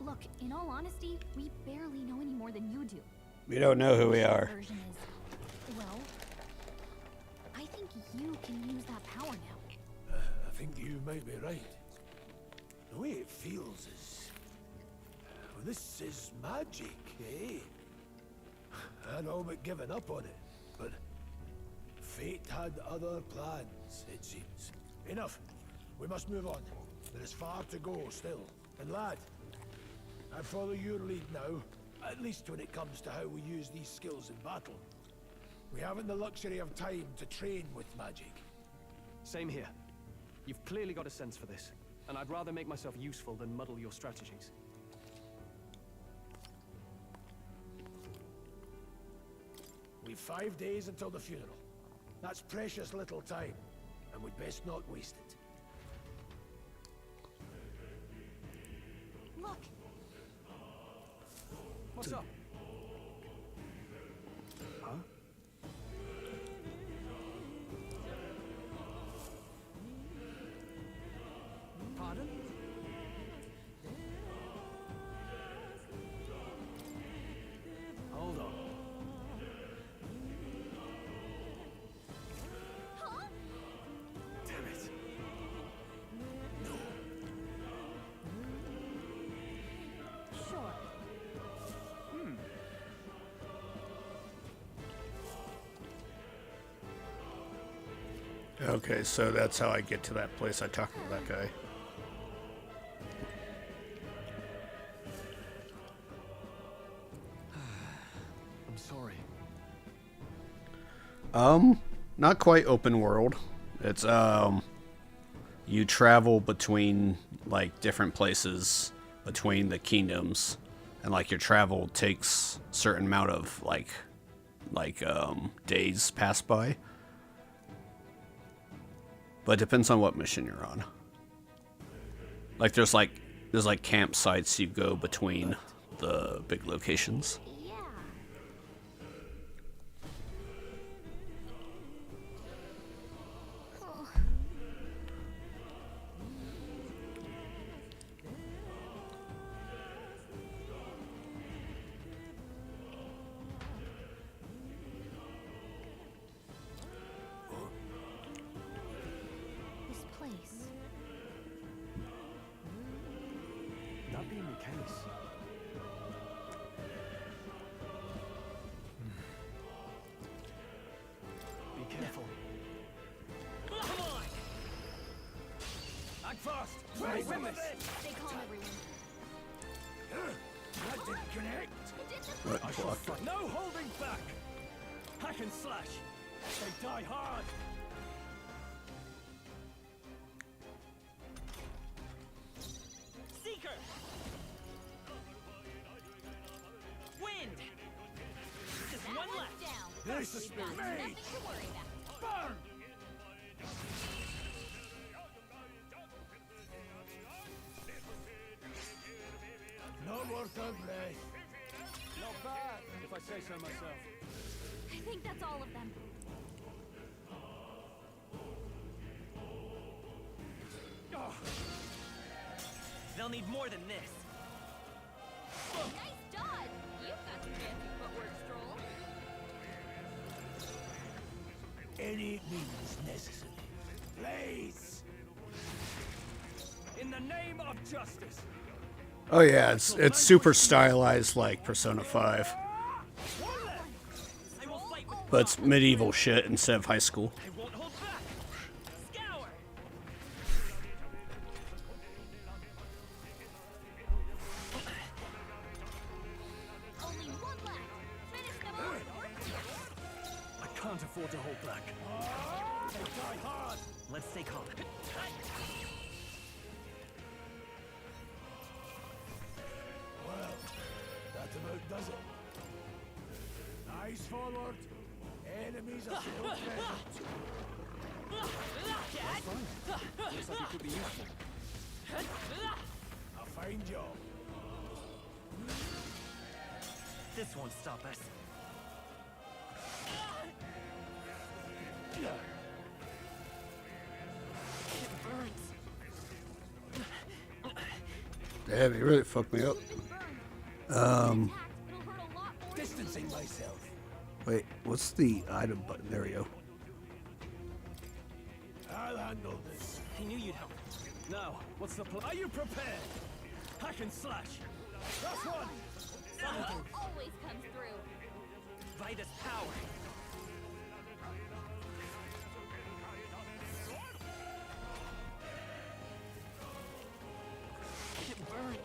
Look, in all honesty, we barely know any more than you do. We don't know who we The are. version is, well, I think you can use that power now. I think you might be right. The way it feels is... Well, this is magic, eh? I'd all but given up on it, but... Fate had other plans, it seems. Enough. We must move on. There is far to go still. And lad, I follow your lead now. At least when it comes to how we use these skills in battle. We haven't the luxury of time to train with magic. Same here. You've clearly got a sense for this, and I'd rather make myself useful than muddle your strategies. We've 5 days until the funeral. That's precious little time, and we'd best not waste it. Look, What's up? Huh? Pardon? Hold on. Damn it. sure. Okay, so that's how I get to that place I talked to that guy. I'm sorry. Not quite open world. It's you travel between like different places between the kingdoms, and like your travel takes a certain amount of like days pass by. But it depends on what mission you're on. Like there's campsites you go between the big locations. Yeah. Oh. This place. That being the case. Be careful. Come on! Act fast! Right, Win with this! Stay calm, everyone. That didn't connect. What I shall block? fight. No holding back! Hack and slash! They die hard! Seeker! Wind! Just That one one's left! down. This is We've got me. nothing to worry about. Burn! No more progress. Not bad, if I say so myself. I think that's all of them. They'll need more than this. Nice dodge! You've got some fancy footwork, Stroll. Any means necessary. Please. In the name of justice! Oh yeah, it's super stylized like Persona 5, I will fight with but it's medieval shit instead of high school. I won't hold back! Scour! Only one left. Finish them off. I can't afford to hold back. They die hard! Let's stay calm. Well, that about does it. Eyes forward. Enemies are still present. Looks like it could be useful. A fine job. This won't stop us. It burns. Damn, he really fucked me up. Distancing myself. Wait, what's the item button? There we go. I'll handle this. I knew you'd help. Now, what's the plan? Are you prepared? Hack and slash. Last one. Something always comes through. Vitus power. It burns.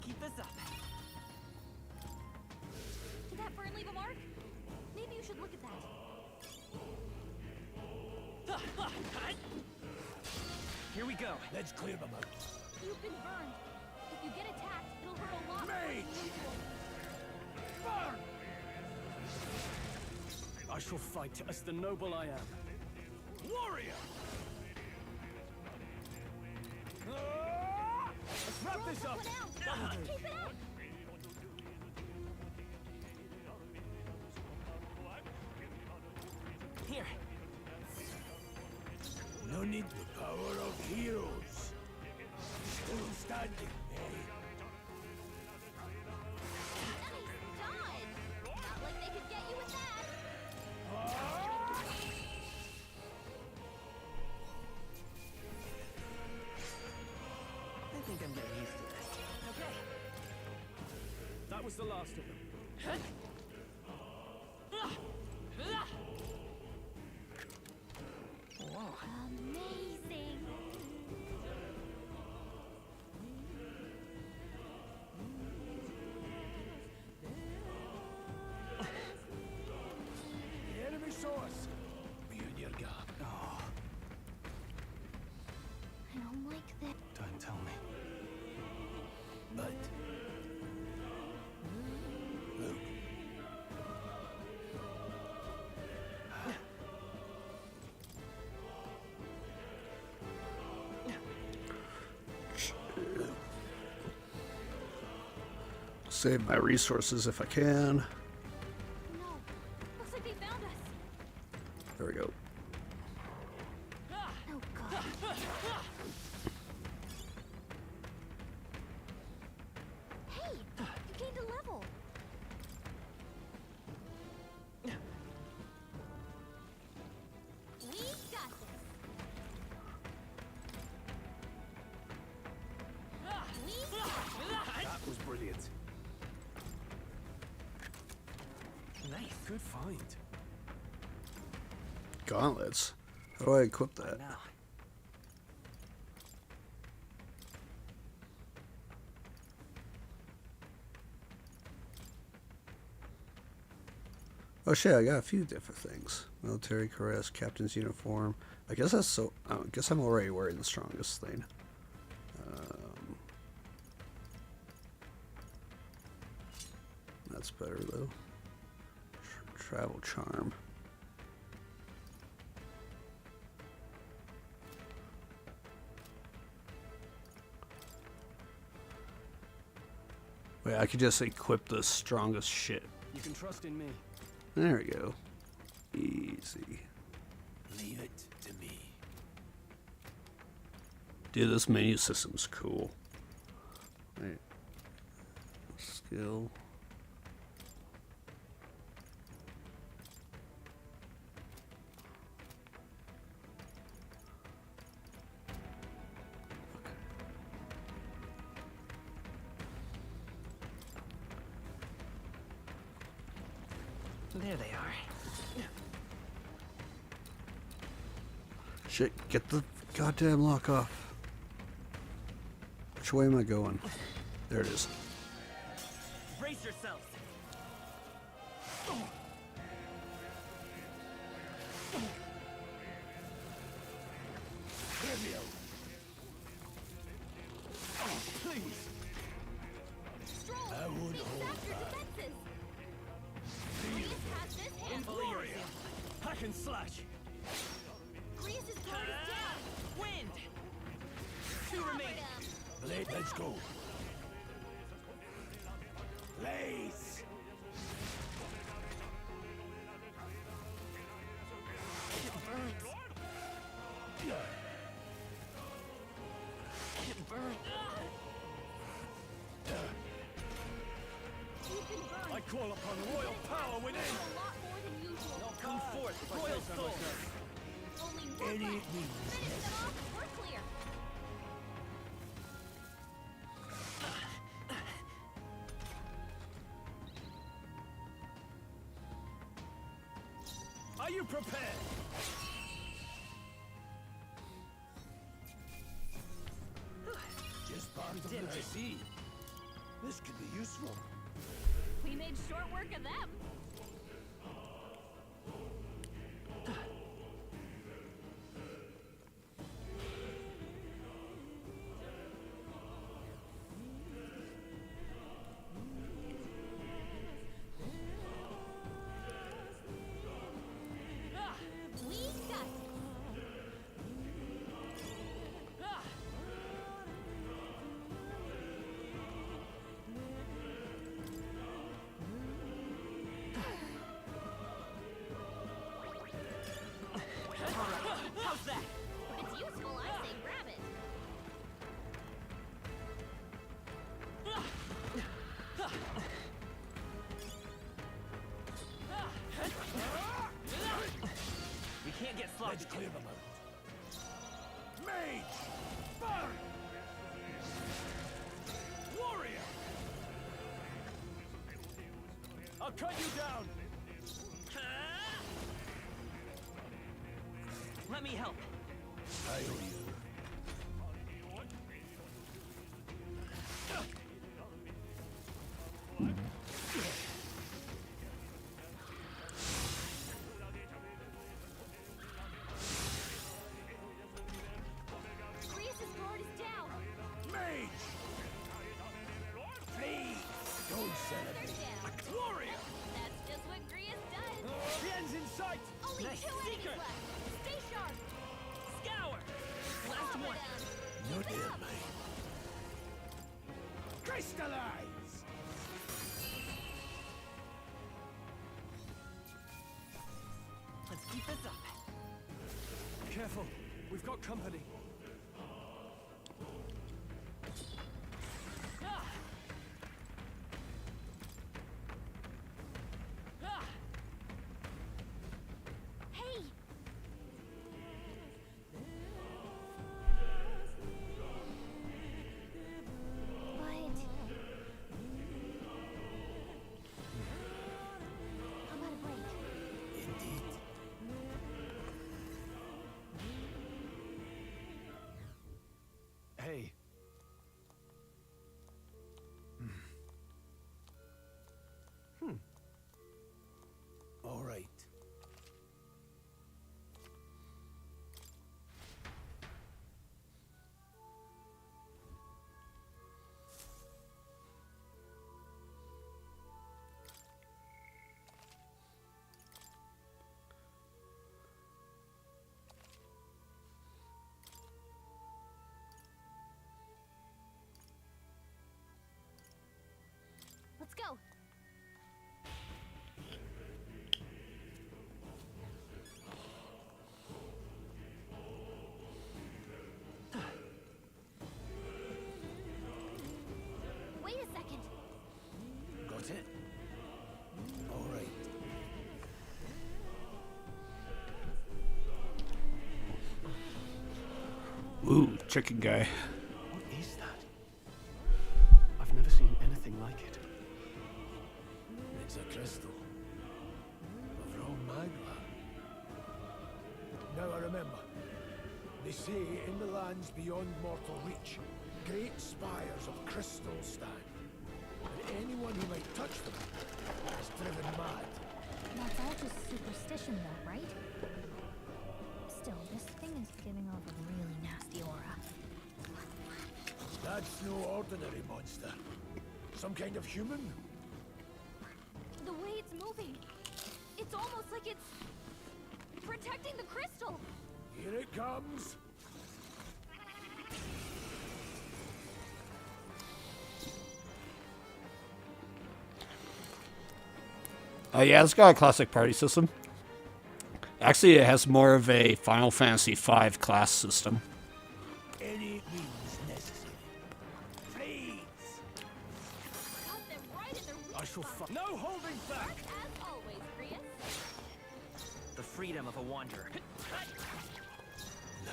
keep this up. Did that burn leave a mark? Maybe you should look at that. Here we go. Let's clear them out. You've been burned. If you get attacked, it'll hurt a lot more than usual. Burn! I shall fight as the noble I am. Warrior! Let's wrap this up! Keep it up! Here. No need the power of heroes. Still standing, eh? Nice dodge! Not like they could get you with that. I think I'm getting used to this. Okay. That was the last of them. Amazing! The enemy saw us. Be on your guard. Oh, I don't like that. don't tell me. But... Look. Save my resources if I can. No. Looks like they found us. There we go. Oh, God. Hey! You gained a level. We got this. That was brilliant. Nice. Good find. Gauntlets. How do I equip that? Now. Oh shit, I got a few different things. Military caress, captain's uniform. I guess that's so. I guess I'm already wearing the strongest thing. That's better though. Travel charm. Wait, I could just equip the strongest shit. You can trust in me. There we go. Easy. Leave it to me. Dude, this menu system's cool. Wait. Skill. There they are. Shit, get the goddamn lock off. Which way am I going? There it is. Brace yourselves. Please. Stroll! I would Stack hold your back. defenses! Grease has this handled! Warrior! Hack and slash! Grease is going down! Wind! Two remaining. Blade, let's go. Blaze! Getting burned. Getting burned. You've been burned! I call upon royal power within! A lot more than usual! Come forth, royal soul. Only one Any left! means Finish them off, we're clear! Are you prepared? Just part of did the it. sea. This could be useful. We made short work of them. We got it. How's that? If it's useful, I say grab it. We can't get sloppy. Let's clear them out. Mage! Burn! Warrior! I'll cut you down! Let me help. I owe you. Grius' sword is down. Mage! Please, don't celebrate. They're down. Warrior! That's just what Grius does. The end's in sight! Only Nice. 2 enemies Secret. left. Stay sharp. Scour! Last Power one. down. Not Keep it here, up. mate. Crystallize! Let's keep this up. Careful, we've got company. Hey! But... How about a break? Indeed. Hey. All right. Let's go. Wait a second. Got it? All right. Ooh, chicken guy. What is that? I've never seen anything like it. It's a crystal. Of Rome Magma. Now I remember. They say in the lands beyond mortal reach, great spires of crystal stand. And anyone who might touch them is driven mad. That's all just superstition though, right? Still, this thing is giving off a really nasty aura. That's no ordinary monster. Some kind of human? The way it's moving, it's almost like it's protecting the crystal. Here it comes. Yeah, it's got a classic party system. Actually, it has more of a Final Fantasy V class system. Any means necessary. Please. Got them right in their weak I shall spot. no holding back! As always, Grius. The freedom of a wanderer. Now,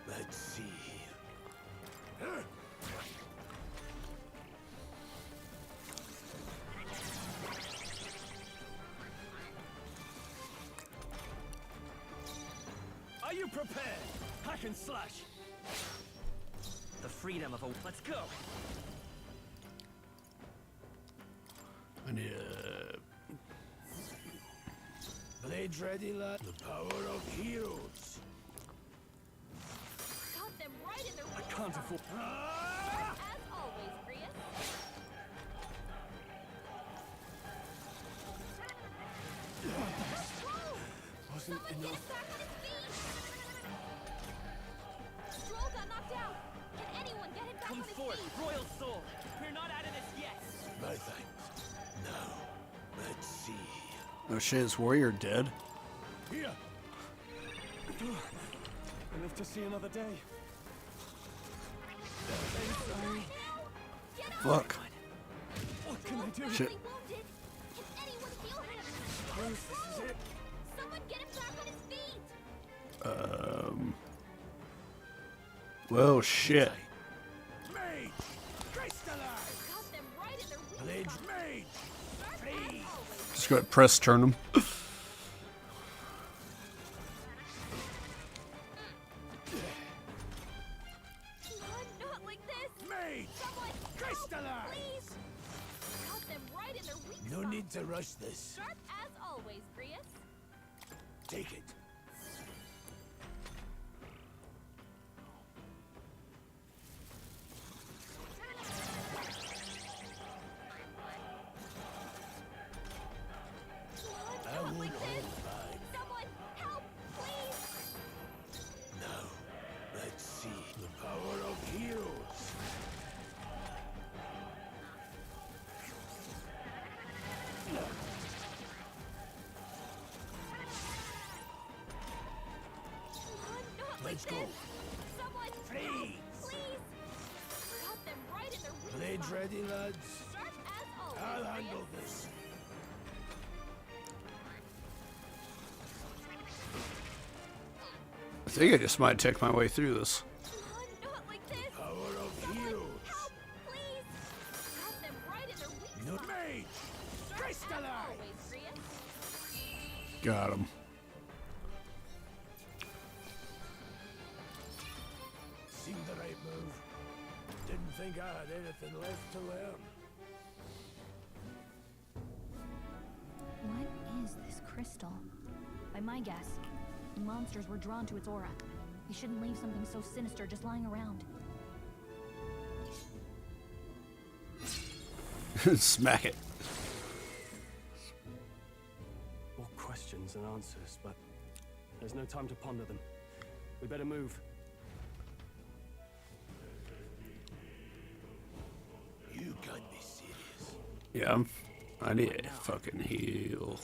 let's see here. Are you prepared? Hack and slash! The freedom of a... Let's go! I need Blades ready, lad. The power of heroes. Got them right in their I can't afford. As always, Brius. Wasn't enough. Stroll got knocked out. Can anyone get him back Come on his forth, feet? Royal Soul. We're not out of this yet. My thanks. Now, let's see. Oh shit, is Warrior dead? Here. I live to see another day. Fuck. What can I do? Shit. Wounded. Can anyone heal him? Gross, this is it. Someone get him back on his feet. Well, shit. Mage! Crystallize! Got them right in their weak Blades spot. mage! Please! Just go ahead, press turn him. Not like this. Mage! Someone Crystallize! please. Got them right in their weak No spot. need to rush this. Sharp as always, Brius. Take it. I Not will like this. hold mine. Someone help, please. Now, let's see the power of heroes. Not like Let's go. this. Someone Please. help, please. Got them right in their weak Blades spot. ready, lads. Sharp as always, I'll Brius. handle this. I think I just might take my way through this. Not like this. Power of heroes. Help, please. Got them right in their weak No spot. mage! Sharp as Crystallize! always, Brius. Got him. Seemed the right move. Didn't think I had anything left to learn. What is this crystal? By my guess, monsters were drawn to its aura. We shouldn't leave something so sinister just lying around. Smack it. More questions than answers, but there's no time to ponder them. We better move. You can't be serious. Yeah, I need to fucking heal.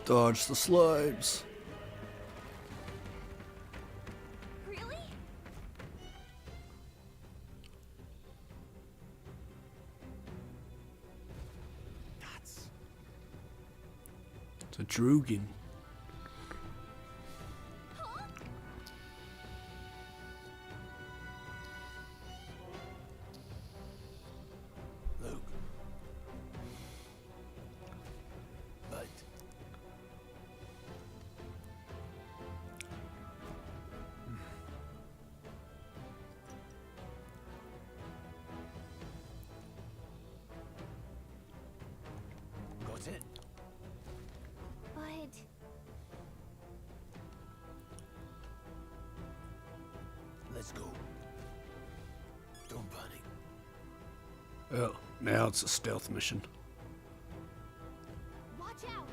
Dodge the slimes. Really? That's It's a Drugan. Look. But got it. But Let's go. Don't panic. Oh, now it's a stealth mission. watch out!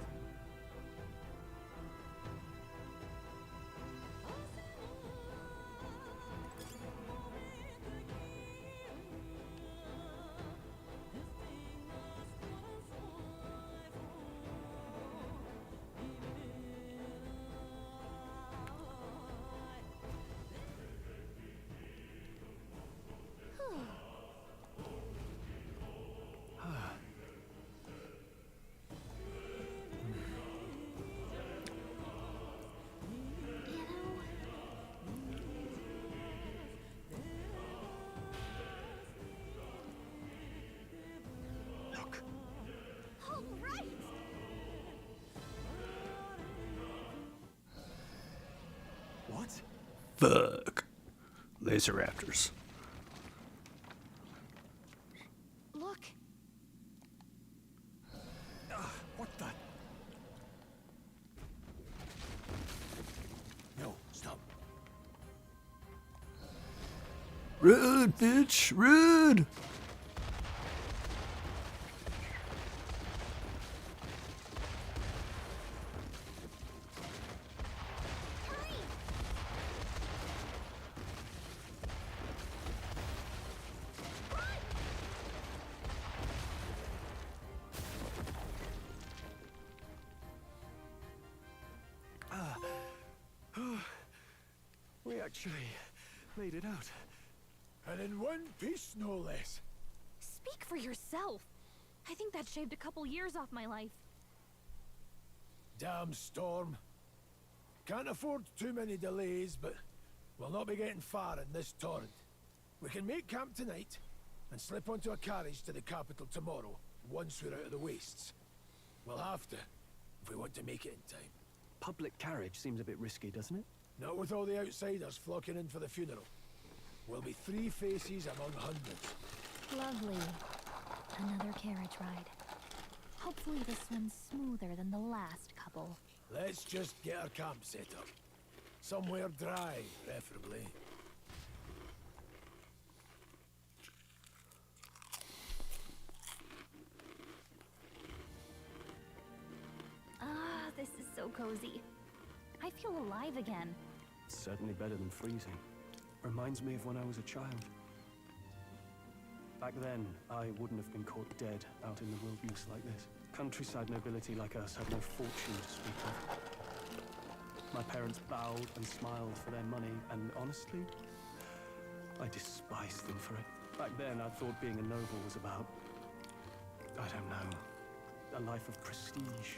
Fuck. Laser raptors. Look. What the? No, stop. Run, bitch, run! We actually made it out. And in one piece, no less. Speak for yourself. I think that shaved a couple years off my life. Damn storm. Can't afford too many delays, but we'll not be getting far in this torrent. We can make camp tonight and slip onto a carriage to the capital tomorrow, once we're out of the wastes. We'll have to, if we want to make it in time. Public carriage seems a bit risky, doesn't it? Not with all the outsiders flocking in for the funeral. We'll be 3 faces among hundreds. Lovely. Another carriage ride. Hopefully this one's smoother than the last couple. Let's just get our camp set up. Somewhere dry, preferably. Ah, this is so cozy. I feel alive again. It's certainly better than freezing. Reminds me of when I was a child. Back then, I wouldn't have been caught dead out in the wilderness like this. Countryside nobility like us had no fortune to speak of. My parents bowed and smiled for their money, and honestly, I despised them for it. Back then, I thought being a noble was about, I don't know, a life of prestige,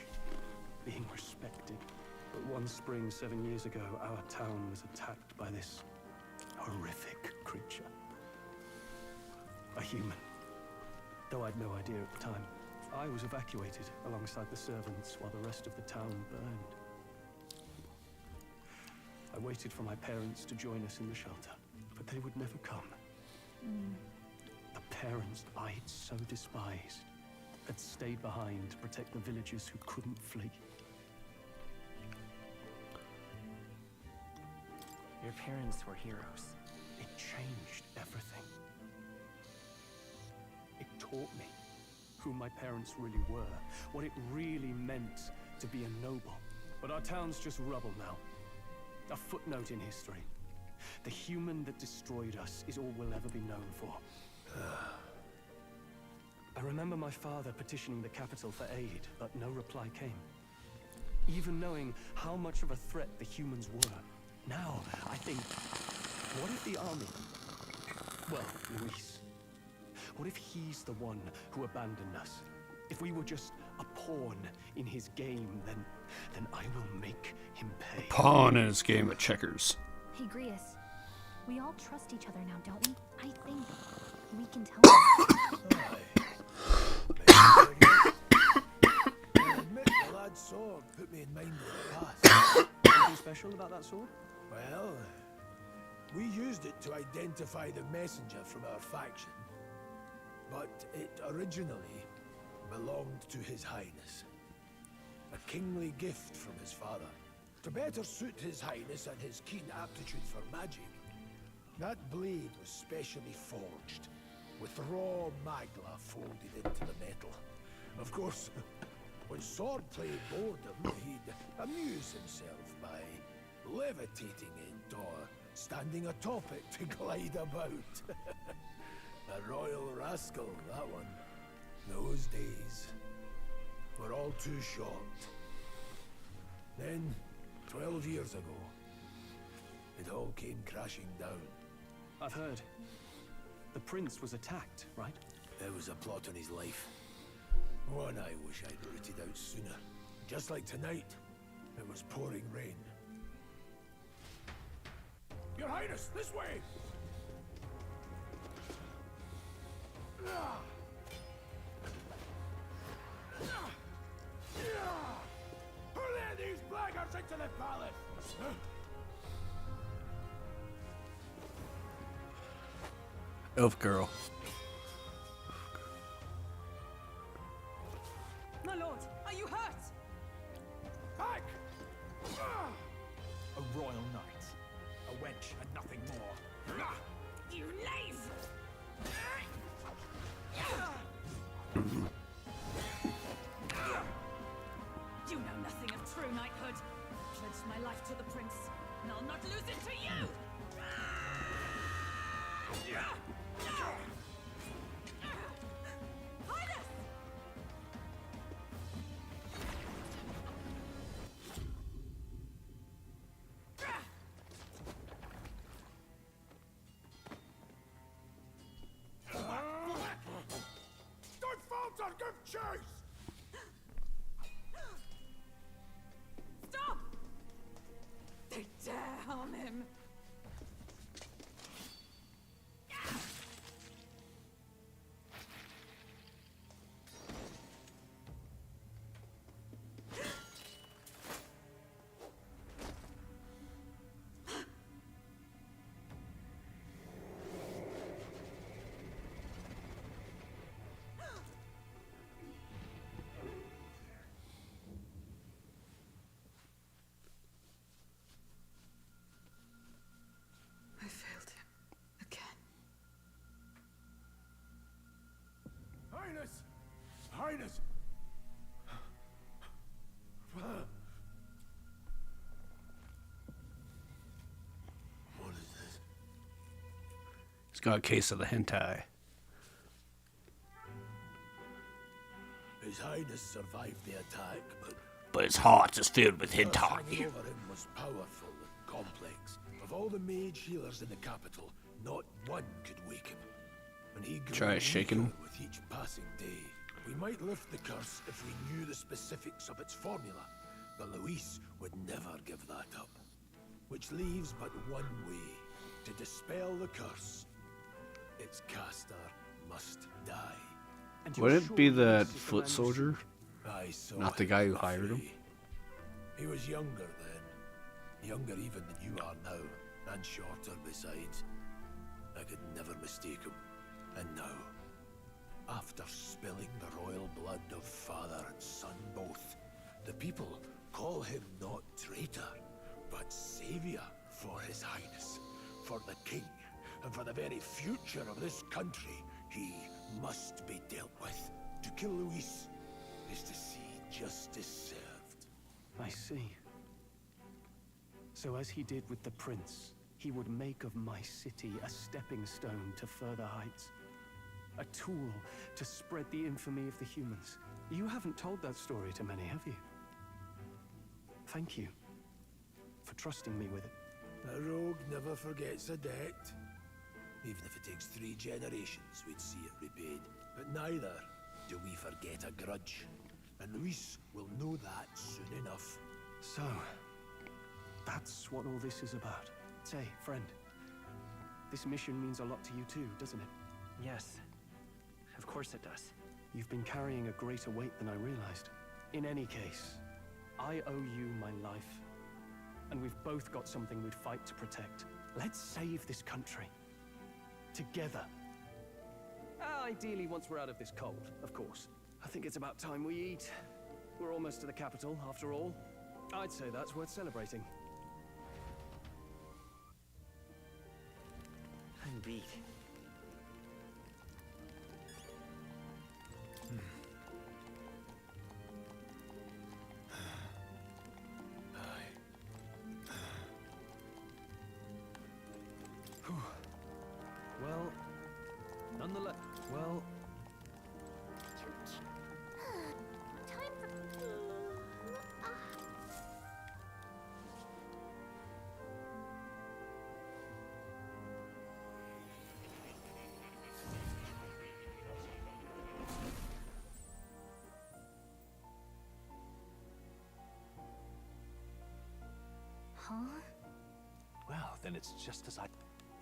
being respected. But one spring 7 years ago, our town was attacked by this horrific creature. A human. Though I'd no idea at the time. I was evacuated alongside the servants while the rest of the town burned. I waited for my parents to join us in the shelter, but they would never come. The parents I'd so despised had stayed behind to protect the villagers who couldn't flee. Your parents were heroes. It changed everything. It taught me who my parents really were, what it really meant to be a noble. But our town's just rubble now. A footnote in history. The human that destroyed us is all we'll ever be known for. I remember my father petitioning the capital for aid, but no reply came. Even knowing how much of a threat the humans were. Now, I think, what if the army... Well, Luis. What if he's the one who abandoned us? If we were just a pawn in his game, then I will make him pay. Pawn in his game of checkers. Hey, Grius. We all trust each other now, don't we? I think we can tell I admit the lad's sword put me in mind of the past. Anything special about that sword? Well, we used it to identify the messenger from our faction. But it originally belonged to His Highness. A kingly gift from his father. To better suit His Highness and his keen aptitude for magic, that blade was specially forged, with raw magla folded into the metal. Of course, when swordplay bored him, he'd amuse himself by levitating it or standing atop it to glide about. A royal rascal, that one. Those days were all too short. Then, 12 years ago, it all came crashing down. I've heard. The prince was attacked, right? There was a plot on his life. One I wish I'd rooted out sooner. Just like tonight, it was pouring rain. Your Highness, this way! Who let these blackguards into the palace? Elf girl. My lord, are you hurt? Back! A royal knight. A wench and nothing more. You knave! You know nothing of true knighthood. Pledged my life to the prince, and I'll not lose it to you! Highness! Don't falter, give chase! Stop! They dare harm him! I failed him again. Highness! Highness! What is this? He's got a case of the hentai. His Highness survived the attack, But his heart is filled with the curse hentai. hanging over him was powerful and complex. Of all the mage healers in the capital, not one could wake him. When he grew Try shaking him. weaker with each passing day, we might lift the curse if we knew the specifics of its formula, but Luis would never give that up. Which leaves but one way to dispel the curse. Its caster must die. And Would you're it be sure that this is the foot man who soldier? I saw Not the him guy who for hired him? free. He was younger then. Younger even than you are now. And shorter besides. I could never mistake him. And now, after spilling the royal blood of father and son both, the people call him not traitor, but savior for his highness, for the king, and for the very future of this country. He must be dealt with. To kill Luis is to see justice served. I see. So as he did with the prince, he would make of my city a stepping stone to further heights. A tool to spread the infamy of the humans. You haven't told that story to many, have you? Thank you for trusting me with it. A rogue never forgets a debt. Even if it takes 3 generations, we'd see it repaid. But neither do we forget a grudge. And Luis will know that soon enough. So, that's what all this is about. Say, friend, this mission means a lot to you too, doesn't it? Yes. Of course it does. You've been carrying a greater weight than I realized. In any case, I owe you my life. And we've both got something we'd fight to protect. Let's save this country. Together. Ideally, once we're out of this cold, of course. I think it's about time we eat. We're almost to the capital, after all. I'd say that's worth celebrating. I'm beat. Well, nonetheless, well... Time for... Huh? Well, then it's just as I...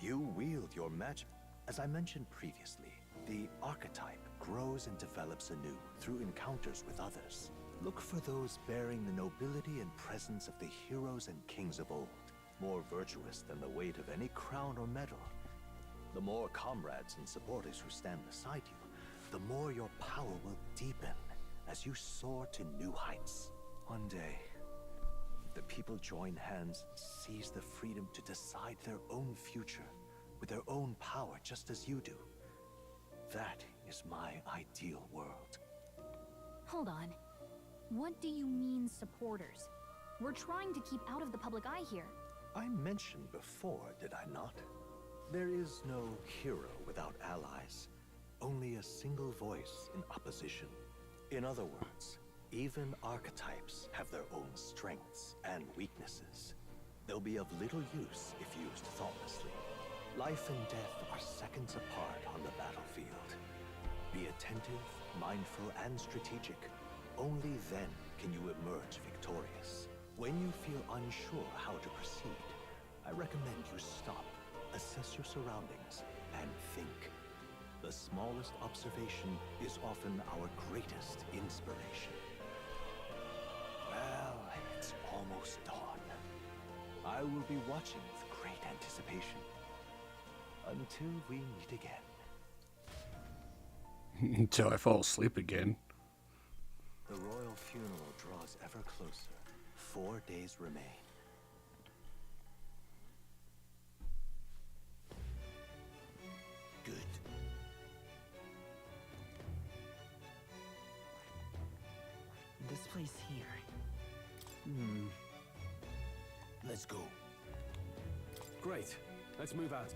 You wield your magic. As I mentioned previously, the archetype grows and develops anew through encounters with others. Look for those bearing the nobility and presence of the heroes and kings of old, more virtuous than the weight of any crown or medal. The more comrades and supporters who stand beside you, the more your power will deepen as you soar to new heights. One day, the people join hands and seize the freedom to decide their own future with their own power, just as you do. That is my ideal world. Hold on. What do you mean, supporters? We're trying to keep out of the public eye here. I mentioned before, did I not? There is no hero without allies. Only a single voice in opposition. In other words, even archetypes have their own strengths and weaknesses. They'll be of little use if used thoughtlessly. Life and death are seconds apart on the battlefield. Be attentive, mindful, and strategic. Only then can you emerge victorious. When you feel unsure how to proceed, I recommend you stop, assess your surroundings, and think. The smallest observation is often our greatest inspiration. Well, it's almost dawn. I will be watching with great anticipation. Until we meet again. Until I fall asleep again. The royal funeral draws ever closer. 4 days remain. Good. This place here. Let's go. Great. Let's move out.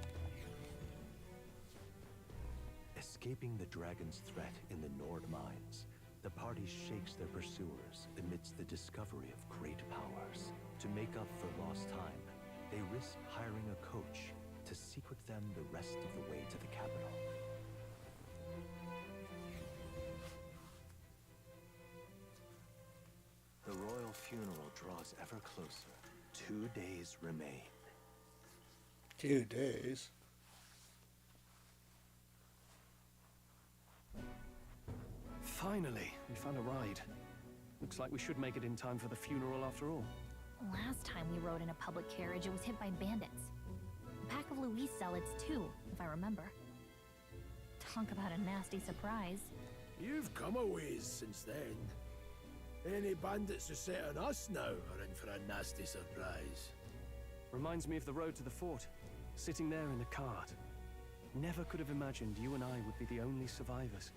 Escaping the dragon's threat in the Nord mines, the party shakes their pursuers amidst the discovery of great powers. To make up for lost time, they risk hiring a coach to secret them the rest of the way to the capital. The royal funeral draws ever closer. 2 days remain. 2 days? Finally, we found a ride. Looks like we should make it in time for the funeral after all. Last time we rode in a public carriage, it was hit by bandits. A pack of Louis zealots, too, if I remember. Talk about a nasty surprise. You've come a ways since then. Any bandits who set on us now are in for a nasty surprise. Reminds me of the road to the fort, sitting there in the cart. Never could have imagined you and I would be the only survivors.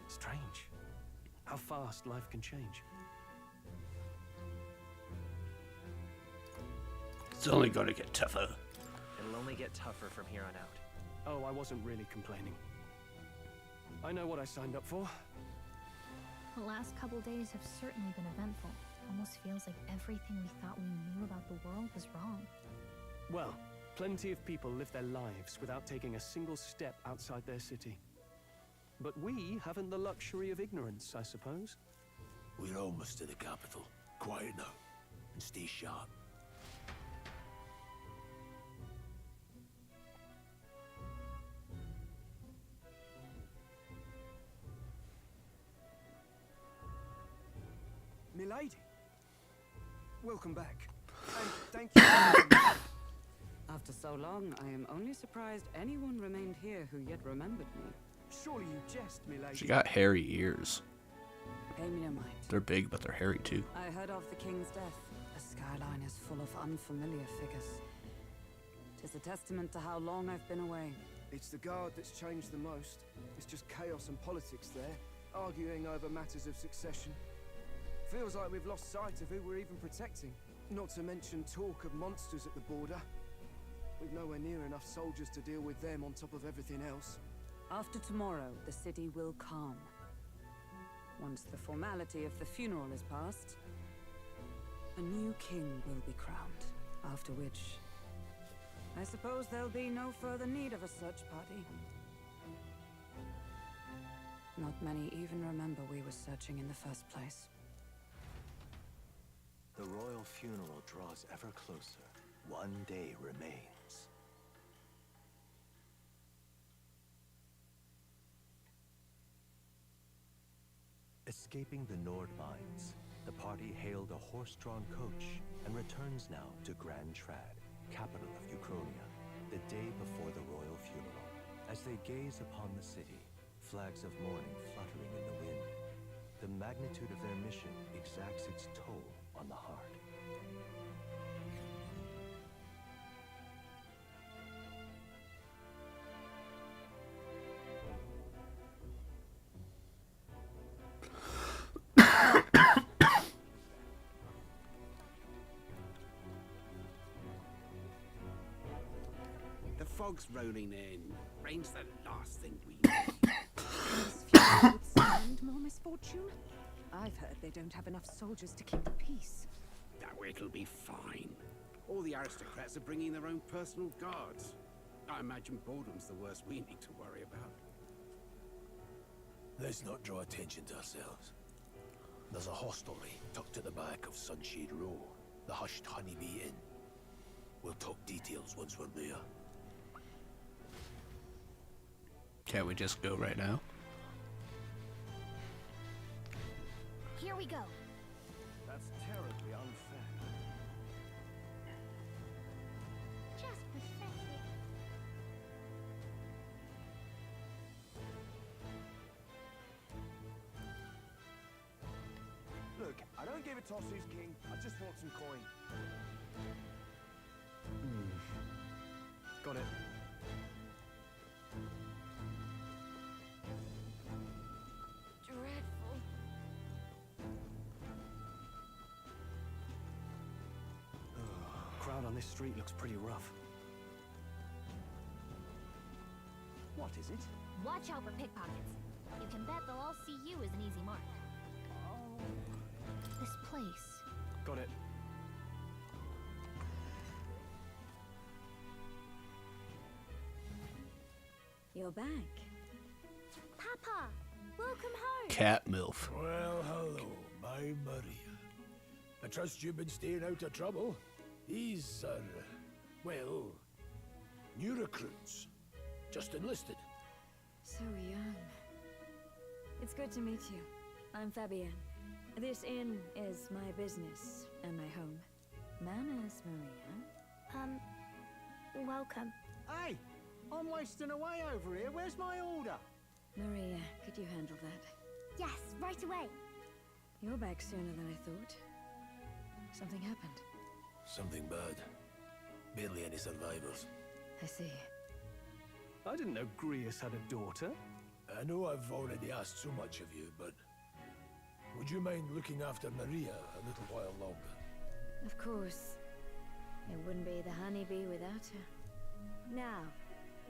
Strange. How fast life can change. It's only gonna get tougher. It'll only get tougher from here on out. Oh, I wasn't really complaining. I know what I signed up for. The last couple days have certainly been eventful. Almost feels like everything we thought we knew about the world was wrong. Well, plenty of people live their lives without taking a single step outside their city. But we haven't the luxury of ignorance, I suppose. We're almost to the capital. Quiet now, and stay sharp. Milady, welcome back. And thank you. After so long, I am only surprised anyone remained here who yet remembered me. Surely you jest, milady. She got hairy ears. Pay me no mind. They're big, but they're hairy too. I heard of the king's death. The skyline is full of unfamiliar figures. Tis a testament to how long I've been away. It's the guard that's changed the most. It's just chaos and politics there, arguing over matters of succession. Feels like we've lost sight of who we're even protecting. Not to mention talk of monsters at the border. We've nowhere near enough soldiers to deal with them on top of everything else. After tomorrow, the city will calm. Once the formality of the funeral is past, a new king will be crowned. After which, I suppose there'll be no further need of a search party. Not many even remember we were searching in the first place. The royal funeral draws ever closer. 1 day remains. Escaping the Nord mines, the party hailed a horse-drawn coach and returns now to Grand Trad, capital of Uchronia. the day before the royal funeral. As they gaze upon the city, flags of mourning fluttering in the wind, the magnitude of their mission exacts its toll on the heart. The fog's rolling in. Rain's the last thing we need. These few would stand more misfortune? I've heard they don't have enough soldiers to keep the peace. Oh, it'll be fine. All the aristocrats are bringing their own personal guards. I imagine boredom's the worst we need to worry about. Let's not draw attention to ourselves. There's a hostelry tucked at the back of Sunshade Row, the Hushed Honeybee Inn. We'll talk details once we're there. Can't we just go right now? Here we go. That's terribly unfair. Just pathetic. Look, I don't give a toss who's king. I just want some coin. Got it. Dreadful. Crowd on this street looks pretty rough. What is it? Watch out for pickpockets. You can bet they'll all see you as an easy mark. This place. Got it. You're back. Papa, welcome home. Cat MILF. Well, hello, my Maria. I trust you've been staying out of trouble. These are, well, new recruits. Just enlisted. So young. It's good to meet you. I'm Fabienne. This inn is my business and my home. Manners, Maria. Welcome. Hey, I'm wasting away over here. Where's my order? Maria, could you handle that? Yes, right away. You're back sooner than I thought. Something happened. Something bad. Barely any survivors. I see. I didn't know Grius had a daughter. I know I've already asked so much of you, but would you mind looking after Maria a little while longer? Of course. It wouldn't be the honeybee without her. Now,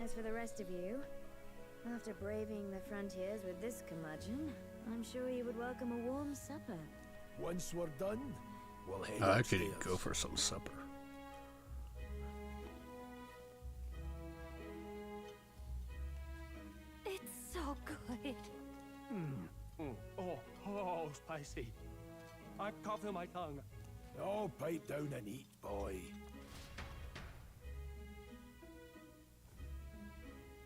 as for the rest of you, after braving the frontiers with this curmudgeon, I'm sure you would welcome a warm supper. Once we're done, we'll head I upstairs. could go for some supper. It's so good. Oh, spicy. I can't feel my tongue. Oh, pipe down and eat, boy.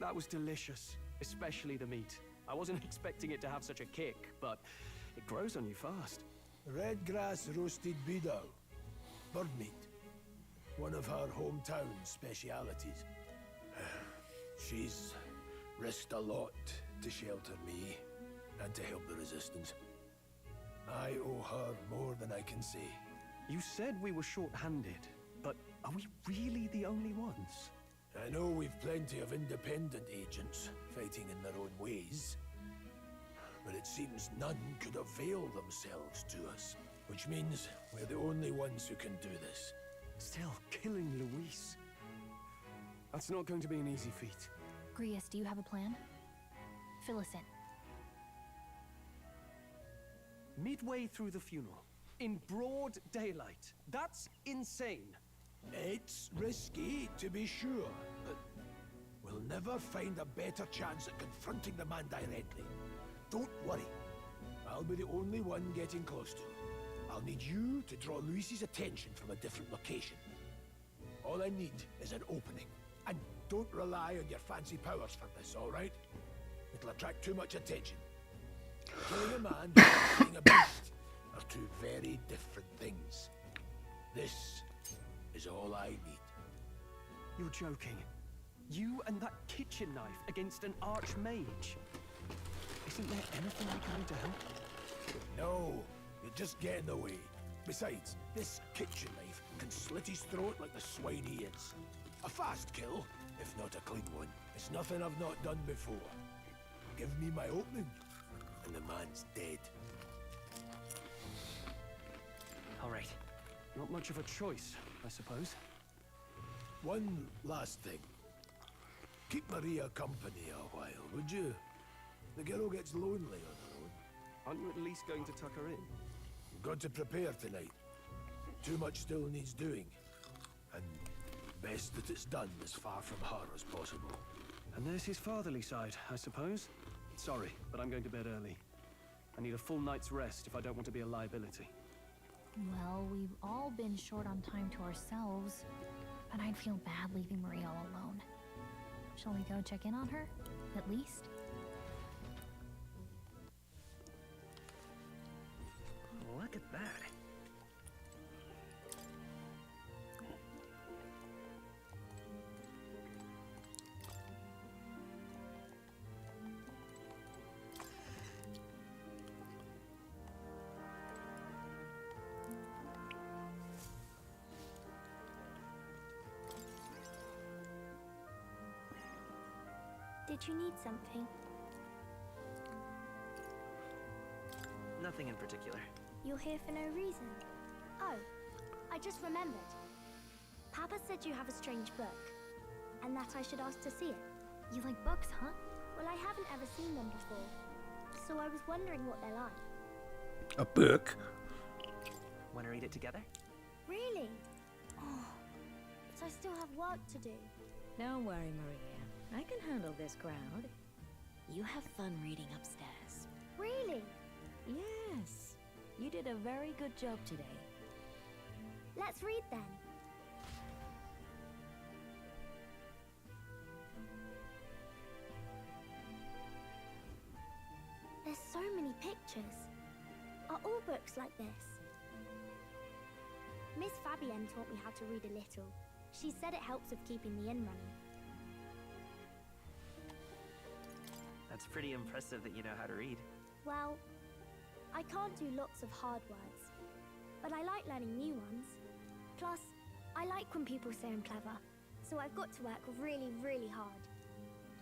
That was delicious, especially the meat. I wasn't expecting it to have such a kick, but it grows on you fast. Red grass roasted beedou. Bird meat. One of her hometown specialities. She's risked a lot to shelter me and to help the resistance. I owe her more than I can say. You said we were short-handed, but are we really the only ones? I know we've plenty of independent agents fighting in their own ways, but it seems none could avail themselves to us, which means we're the only ones who can do this. Still, killing Luis. That's not going to be an easy feat. Grius, do you have a plan? Fill us in. Midway through the funeral, in broad daylight. That's insane. It's risky, to be sure, but we'll never find a better chance at confronting the man directly. Don't worry. I'll be the only one getting close to him. I'll need you to draw Luis's attention from a different location. All I need is an opening. And don't rely on your fancy powers for this, all right? It'll attract too much attention. Killing a man and killing a beast are two very different things. This is all I need. You're joking. You and that kitchen knife against an archmage. Isn't there anything we can do to help? No, you just get in the way. Besides, this kitchen knife can slit his throat like the swine he is. A fast kill, if not a clean one. It's nothing I've not done before. Give me my opening, and the man's dead. All right. Not much of a choice, I suppose. One last thing. Keep Maria company a while, would you? The girl gets lonely on her own. Aren't you at least going to tuck her in? Got to prepare tonight. Too much still needs doing. And best that it's done as far from her as possible. And there's his fatherly side, I suppose. Sorry, but I'm going to bed early. I need a full night's rest if I don't want to be a liability. Well, we've all been short on time to ourselves, but I'd feel bad leaving Maria all alone. Shall we go check in on her, at least? Look at that. Did you need something? Nothing in particular. You're here for no reason. Oh, I just remembered. Papa said you have a strange book, and that I should ask to see it. You like books, huh? Well, I haven't ever seen one before, so I was wondering what they're like. A book? Want to read it together? Really? Oh, but I still have work to do. Don't worry, Maria. I can handle this crowd. You have fun reading upstairs. Really? Yes. You did a very good job today. Let's read then. There's so many pictures. Are all books like this? Miss Fabienne taught me how to read a little. She said it helps with keeping the inn running. That's pretty impressive that you know how to read. Well, I can't do lots of hard words, but I like learning new ones. Plus, I like when people say I'm clever, so I've got to work really, really hard.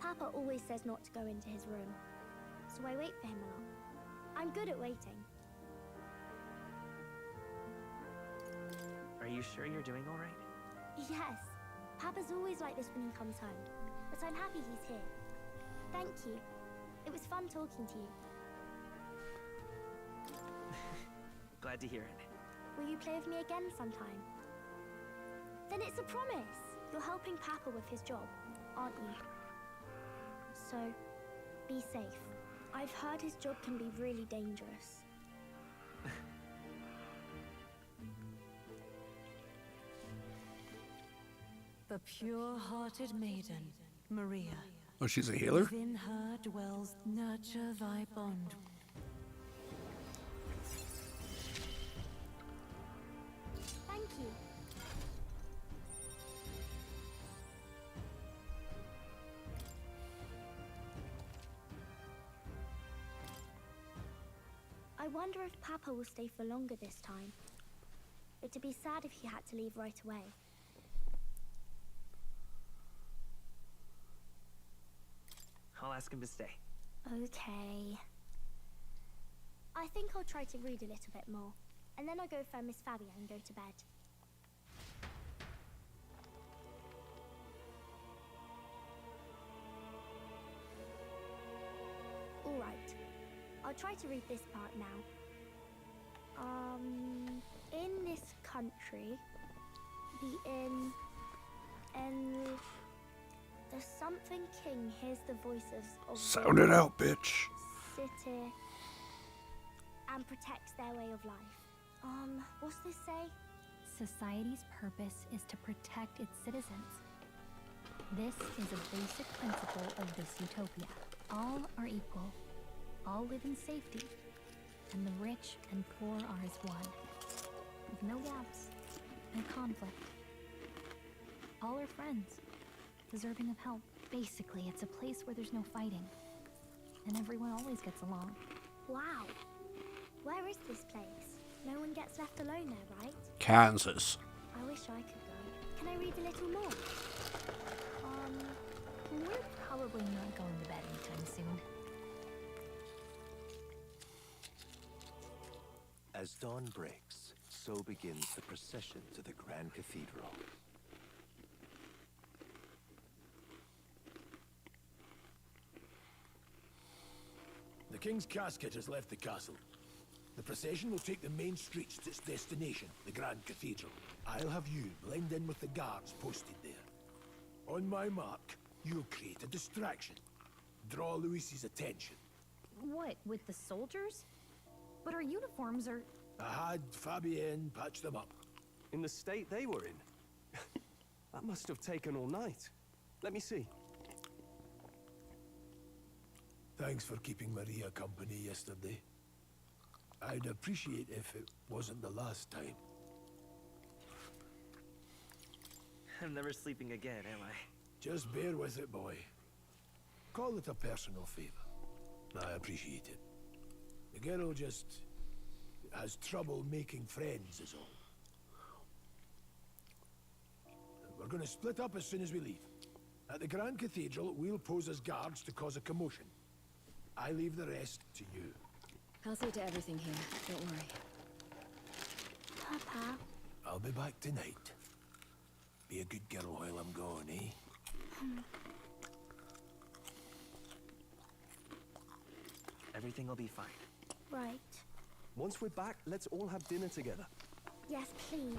Papa always says not to go into his room, so I wait for him a lot. I'm good at waiting. Are you sure you're doing all right? Yes, Papa's always like this when he comes home, but I'm happy he's here. Thank you. It was fun talking to you. Glad to hear it. Will you play with me again sometime? Then it's a promise. You're helping Papa with his job, aren't you? So, be safe. I've heard his job can be really dangerous. The pure-hearted maiden, Maria. Oh, she's a healer? Within her dwells nurture thy bond. Thank you. I wonder if Papa will stay for longer this time. It'd be sad if he had to leave right away. I'll ask him to stay. Okay. I think I'll try to read a little bit more, and then I'll go find Miss Fabienne and go to bed. All right. I'll try to read this part now. In this country, the inn, and the something king hears the voices of Sound it out, bitch. city and protects their way of life. What's this say? Society's purpose is to protect its citizens. This is a basic principle of this utopia. All are equal. All live in safety. And the rich and poor are as one. With no gaps, no conflict. All are friends. deserving of help. Basically, it's a place where there's no fighting. And everyone always gets along. Wow. Where is this place? No one gets left alone there, right? Kansas. I wish I could go. Can I read a little more? We're probably not going to bed anytime soon. As dawn breaks, so begins the procession to the Grand Cathedral. The King's casket has left the castle. The procession will take the main streets to its destination, the Grand Cathedral. I'll have you blend in with the guards posted there. On my mark, you'll create a distraction. Draw Luis's attention. What, with the soldiers? But our uniforms are... I had Fabienne patch them up. In the state they were in? That must have taken all night. Let me see. Thanks for keeping Maria company yesterday. I'd appreciate if it wasn't the last time. I'm never sleeping again, am I? Just bear with it, boy. Call it a personal favor. I appreciate it. The girl just has trouble making friends, is all. We're gonna split up as soon as we leave. At the Grand Cathedral, we'll pose as guards to cause a commotion. I leave the rest to you. I'll see to everything here. Don't worry. Papa. I'll be back tonight. Be a good girl while I'm gone, eh? Everything will be fine. Right. Once we're back, let's all have dinner together. Yes, please.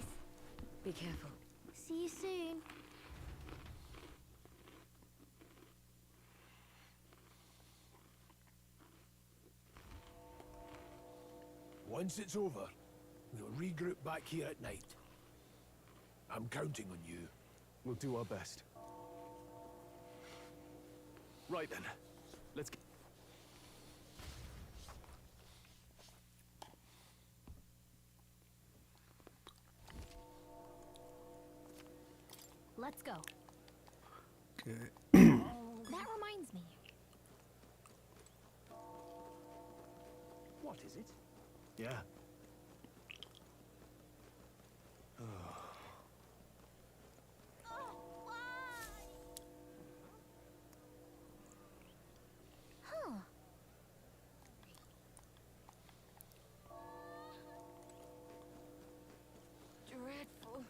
Be careful. See you soon. Once it's over, we'll regroup back here at night. I'm counting on you. We'll do our best. Right then. Let's get... Let's go. Okay. That reminds me. What is it? Yeah. Huh. Dreadful.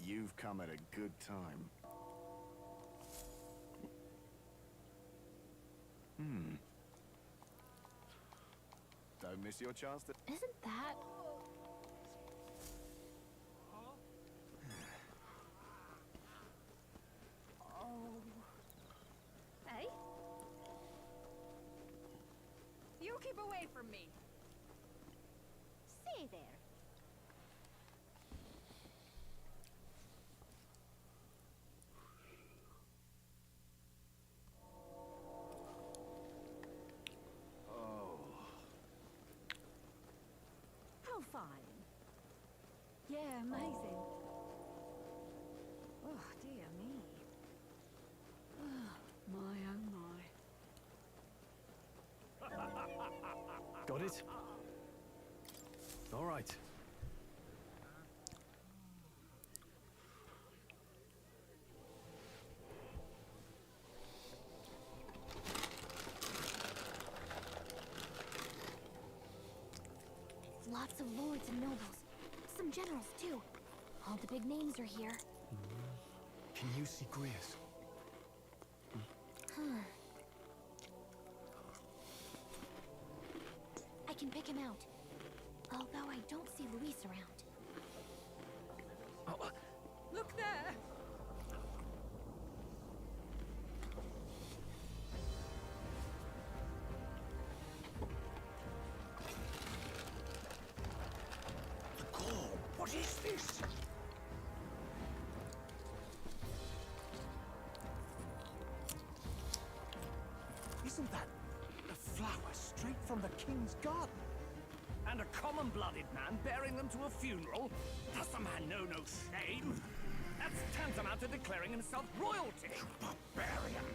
You've come at a good time. Don't miss your chance to... Isn't that... Oh... Hey? You keep away from me. Stay there. How fine. Yeah, amazing. Oh, dear me. Oh, my, oh, my. Got it? All right. Lots of lords and nobles. Some generals, too. All the big names are here. Can you see Grius? I can pick him out. Although I don't see Luis around. Look there! What is this? Isn't that Flowers straight from the king's garden. And a common-blooded man bearing them to a funeral? Does the man know no shame? That's tantamount to declaring himself royalty. Barbarian.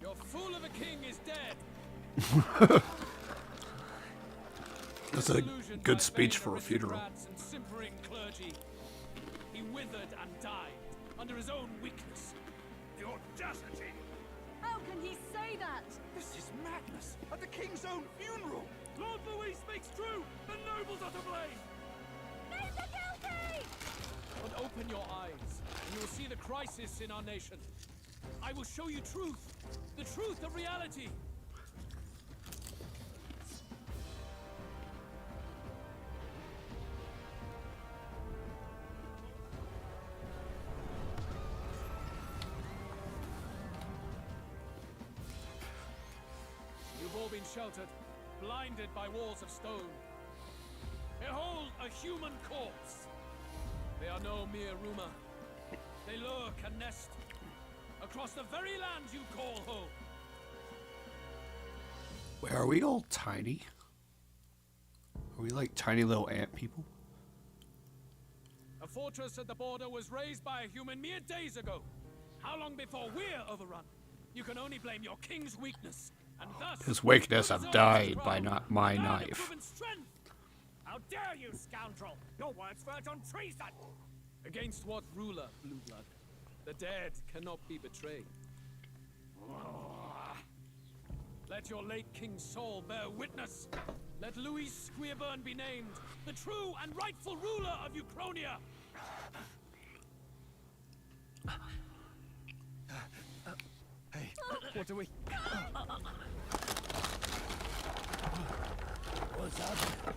Your fool of a king is dead. That's a good speech for a funeral. And simpering clergy. He withered and died under his own weakness. The audacity! How can he say that? This is madness! At the king's own funeral! Lord Louis speaks true! The nobles are to blame! Names are guilty! But open your eyes, and you will see the crisis in our nation. I will show you truth. The truth of reality. You've all been sheltered, blinded by walls of stone. Behold a human corpse. They are no mere rumor. They lurk and nest across the very land you call home. Wait, are we all tiny? Are we like tiny little ant people? A fortress at the border was raised by a human mere days ago. How long before we're overrun? You can only blame your king's weakness, and thus His weakness have died by not my knife. How dare you, scoundrel! Your words verge on treason! Against what ruler, Blue Blood? The dead cannot be betrayed. Let your late king's soul bear witness. Let Louis Squeerburn be named the true and rightful ruler of Uchronia. Hey, what do we... What's up?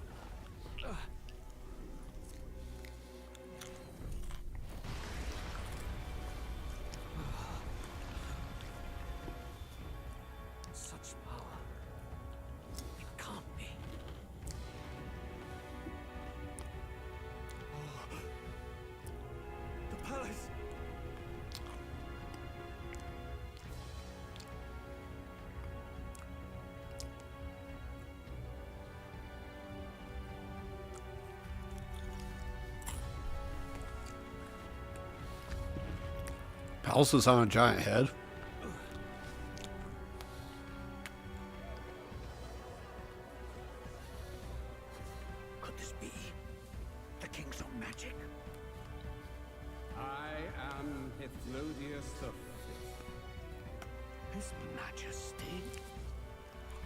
Such power. It can't be. The palace. Palace is on a giant head. Could this be the king's own magic? I am Hypnodius the Fifth. His Majesty?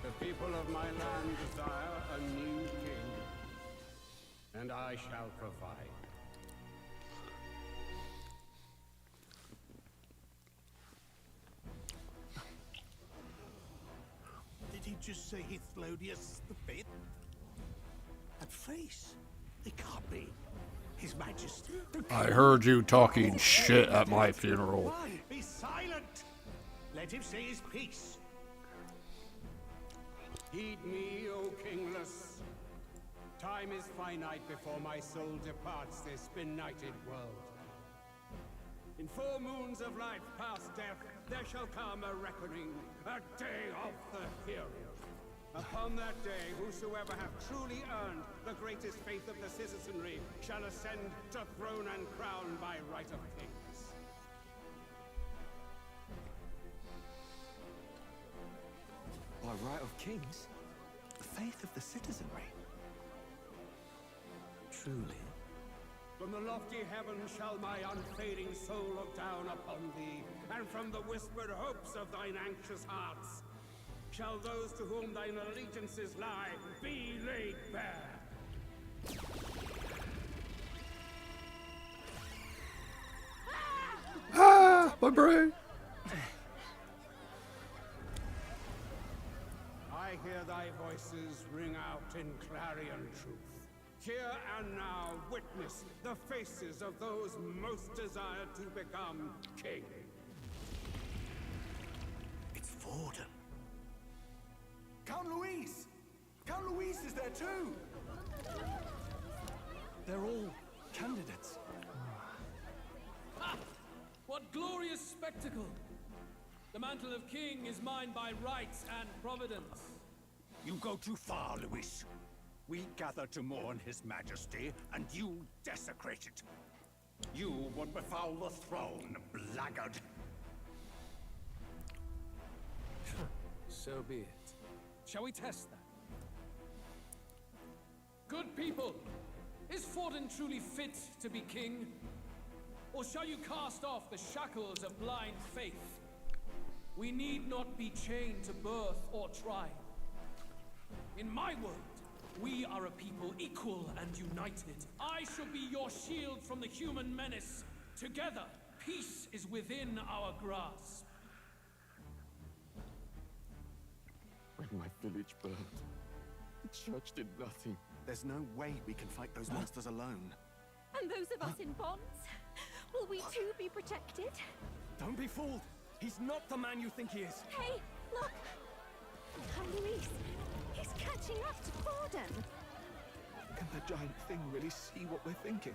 The people of my land desire a new king, and I shall provide. Did he just say Hypnodius the Fifth? That face, it can't be. His Majesty. I heard you talking shit at my funeral. Why? Be silent! Let him say his piece. Heed me, O kingless. Time is finite before my soul departs this benighted world. In 4 moons of life past death, there shall come a reckoning, a day of the hero. Upon that day, whosoever hath truly earned the greatest faith of the citizenry shall ascend to throne and crown by right of kings. By right of kings? The faith of the citizenry? Truly? From the lofty heavens shall my unfading soul look down upon thee, and from the whispered hopes of thine anxious hearts shall those to whom thine allegiances lie be laid bare. Ah, my brain. I hear thy voices ring out in clarion truth. Here and now witness the faces of those most desired to become king. It's Fordham. Count Louise! Count Louise is there too! They're all candidates. Ah, what glorious spectacle! The mantle of king is mine by rights and providence. You go too far, Luis. We gather to mourn his majesty, and you desecrate it. You would befoul the throne, blackguard. So be it. Shall we test that? Good people, is Forden truly fit to be king? Or shall you cast off the shackles of blind faith? We need not be chained to birth or tribe. In my world, we are a people equal and united. I shall be your shield from the human menace. Together, peace is within our grasp. When my village burned, the church did nothing. There's no way we can fight those monsters alone. And those of us in bonds? Will we too be protected? Don't be fooled. He's not the man you think he is. Hey, look! Luis, he's catching up to Forden. Can the giant thing really see what we're thinking?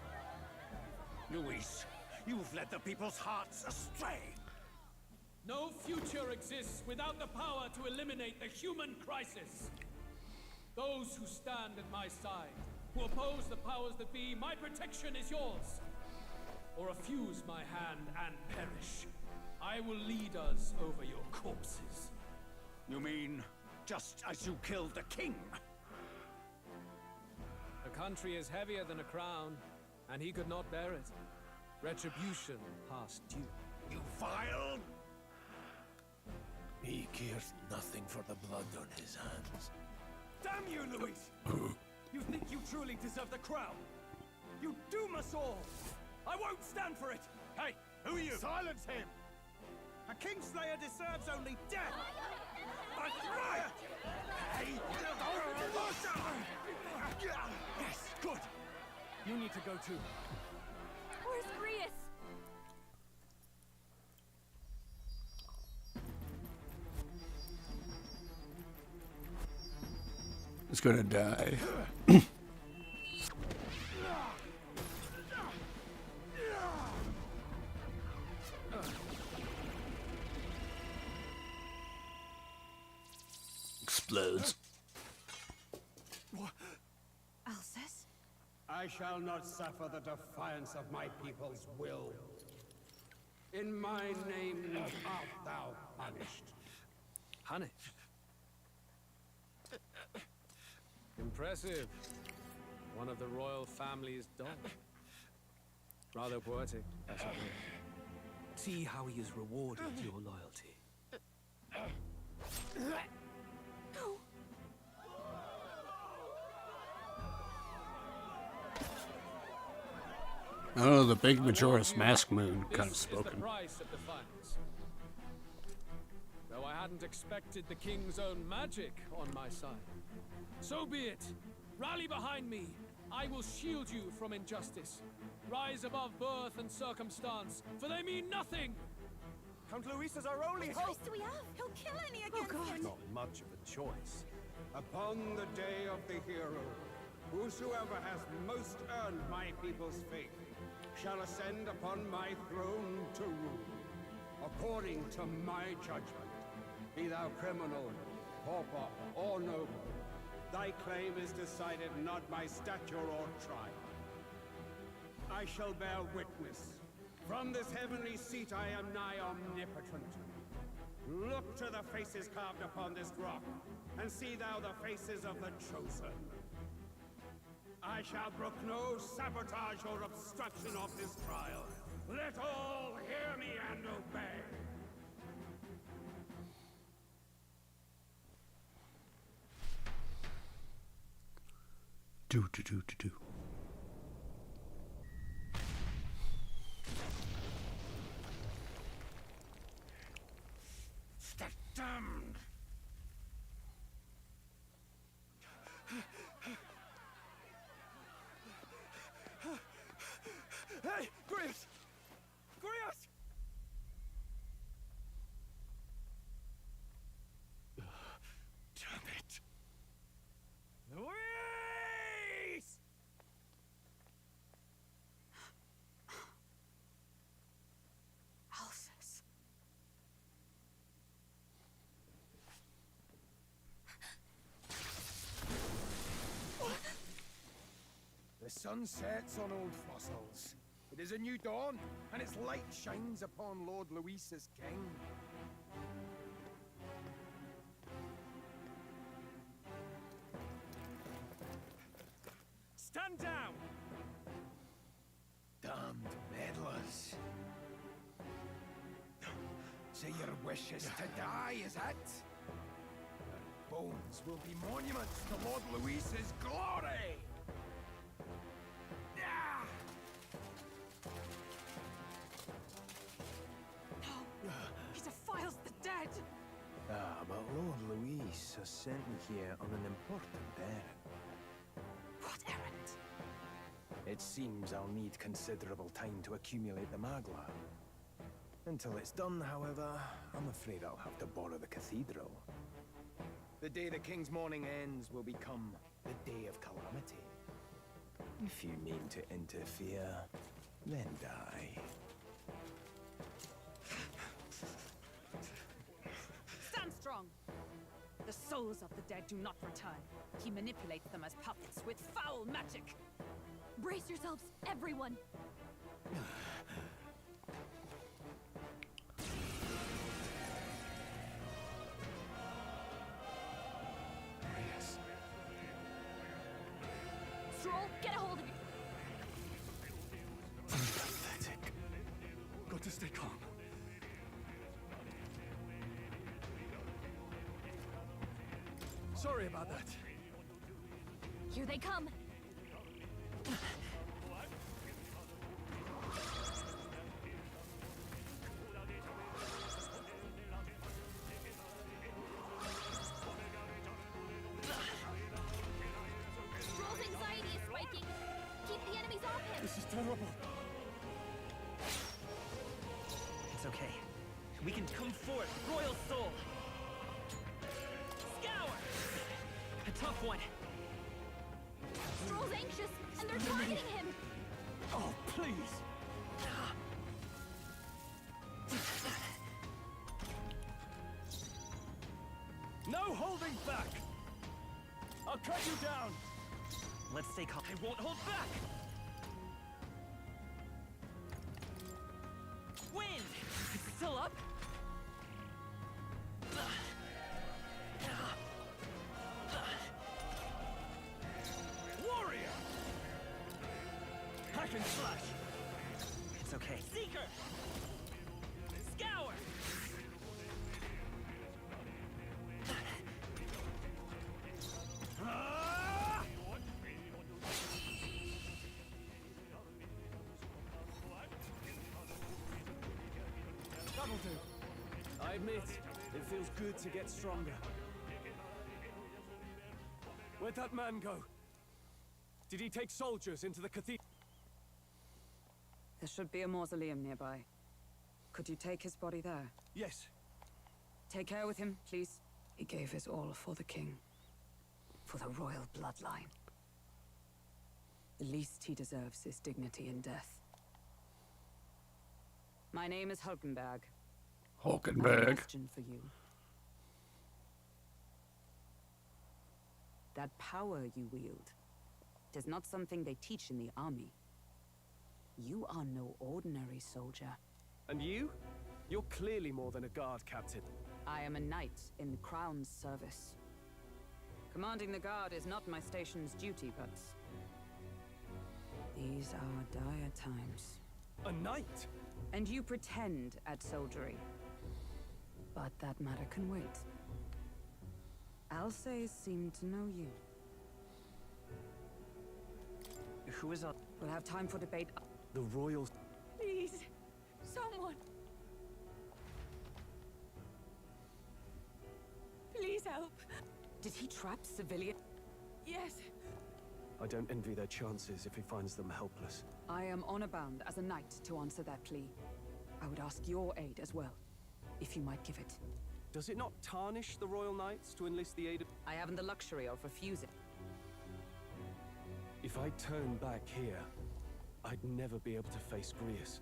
Luis, you've led the people's hearts astray. No future exists without the power to eliminate the human crisis. Those who stand at my side, who oppose the powers that be, my protection is yours. Or refuse my hand and perish. I will lead us over your corpses. You mean, just as you killed the king? A country is heavier than a crown, and he could not bear it. Retribution past due. You vile! He cares nothing for the blood on his hands. Damn you, Luis! You think you truly deserve the crown? You doom us all! I won't stand for it! Hey, who are you? Silence him! A Kingslayer deserves only death! But riot! Hey! Yes, good! You need to go too. Where's Grius? It's gonna die. Explodes. Alcest? I shall not suffer the defiance of my people's will. In my name art thou punished. Punished? Impressive. One of the royal family's dog. Rather poetic, I suppose. See how he has rewarded your loyalty. Oh, the big Majora's Mask moon kind of This is spoken. the price of defiance. Though I hadn't expected the king's own magic on my side. So be it. Rally behind me. I will shield you from injustice. Rise above birth and circumstance, for they mean nothing. Count Luis is our only What hope! choice do we have? He'll kill any against him. Not much of a choice. Upon the day of the hero, whosoever has most earned my people's faith shall ascend upon my throne to rule, according to my judgment. Be thou criminal, pauper, or noble, thy claim is decided not by stature or tribe. I shall bear witness. From this heavenly seat I am nigh omnipotent. Look to the faces carved upon this rock, and see thou the faces of the chosen. I shall brook no sabotage or obstruction of this trial. Let all hear me and obey. Do. Damned! Hey, Grius! Grius! Damn it! Luis! Alcest. The sun sets on old fossils. It is a new dawn, and its light shines upon Lord Luis's king. Stand down! Damned meddlers. So your wish is to die, is it? Your bones will be monuments to Lord Luis's glory! Ah! No! He defiles the dead! Ah, but Lord Luis has sent me here on an important errand. What errand? It seems I'll need considerable time to accumulate the magla. Until it's done, however, I'm afraid I'll have to borrow the cathedral. The day the king's mourning ends will become the day of calamity. If you mean to interfere, then die. Stand strong! The souls of the dead do not return. He manipulates them as puppets with foul magic. Brace yourselves, everyone! Yes. Stroll, get a hold of you! Pathetic. Got to stay calm. Sorry about that. Here they come! Stroll's anxiety is spiking! Keep the enemies off him! This is terrible. It's okay. We can come forth, Royal Soul! Scour! A tough one. Stroll's anxious, and they're targeting him! Oh, please! No holding back! I'll cut you down! Let's stay calm. I won't hold back! Wind! It's still up? Warrior! Hack and slash! It's okay. Seeker! Scour! Ah! That'll do. I admit, it feels good to get stronger. Where'd that man go? Did he take soldiers into the cathedral? There should be a mausoleum nearby. Could you take his body there? Yes. Take care with him, please. He gave his all for the king. For the royal bloodline. The least he deserves is dignity in death. My name is Hulkenberg. I have a Hulkenberg. question for you. That power you wield, it is not something they teach in the army. You are no ordinary soldier. And you? You're clearly more than a guard captain. I am a knight in the Crown's service. Commanding the guard is not my station's duty, but these are dire times. A knight? And you pretend at soldiery. But that matter can wait. Alsace seemed to know you. Who is on? We'll have time for debate. The royal... Please, someone! Please help! Did he trap civilian? Yes. I don't envy their chances if he finds them helpless. I am honor bound as a knight to answer that plea. I would ask your aid as well, if you might give it. Does it not tarnish the Royal Knights to enlist the aid of... I haven't the luxury of refusing. If I turn back here, I'd never be able to face Grius.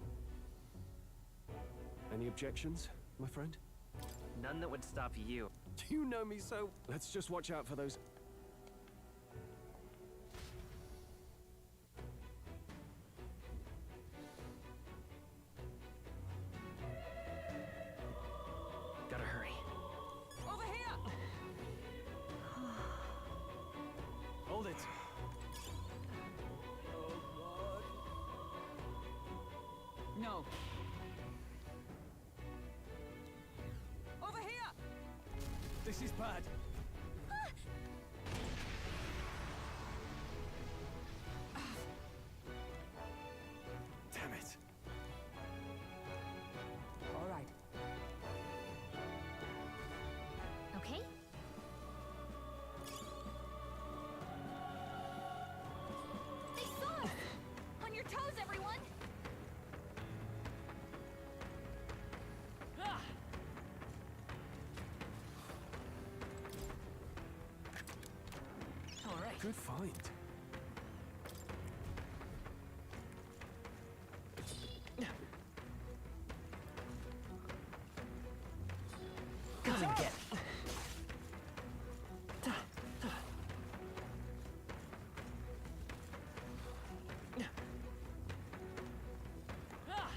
Any objections, my friend? None that would stop you. You know me so... Let's just watch out for those... No. Over here! This is bad. Damn it. All right. Okay? They saw us! On your toes, everyone! Ah! All right. Good find. Come and get. Ah!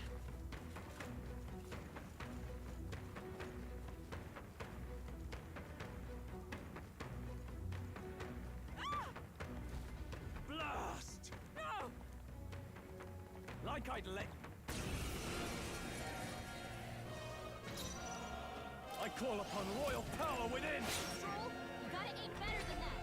Blast! No! Like I'd let... I call upon royal power within! Troll, you gotta aim better than that!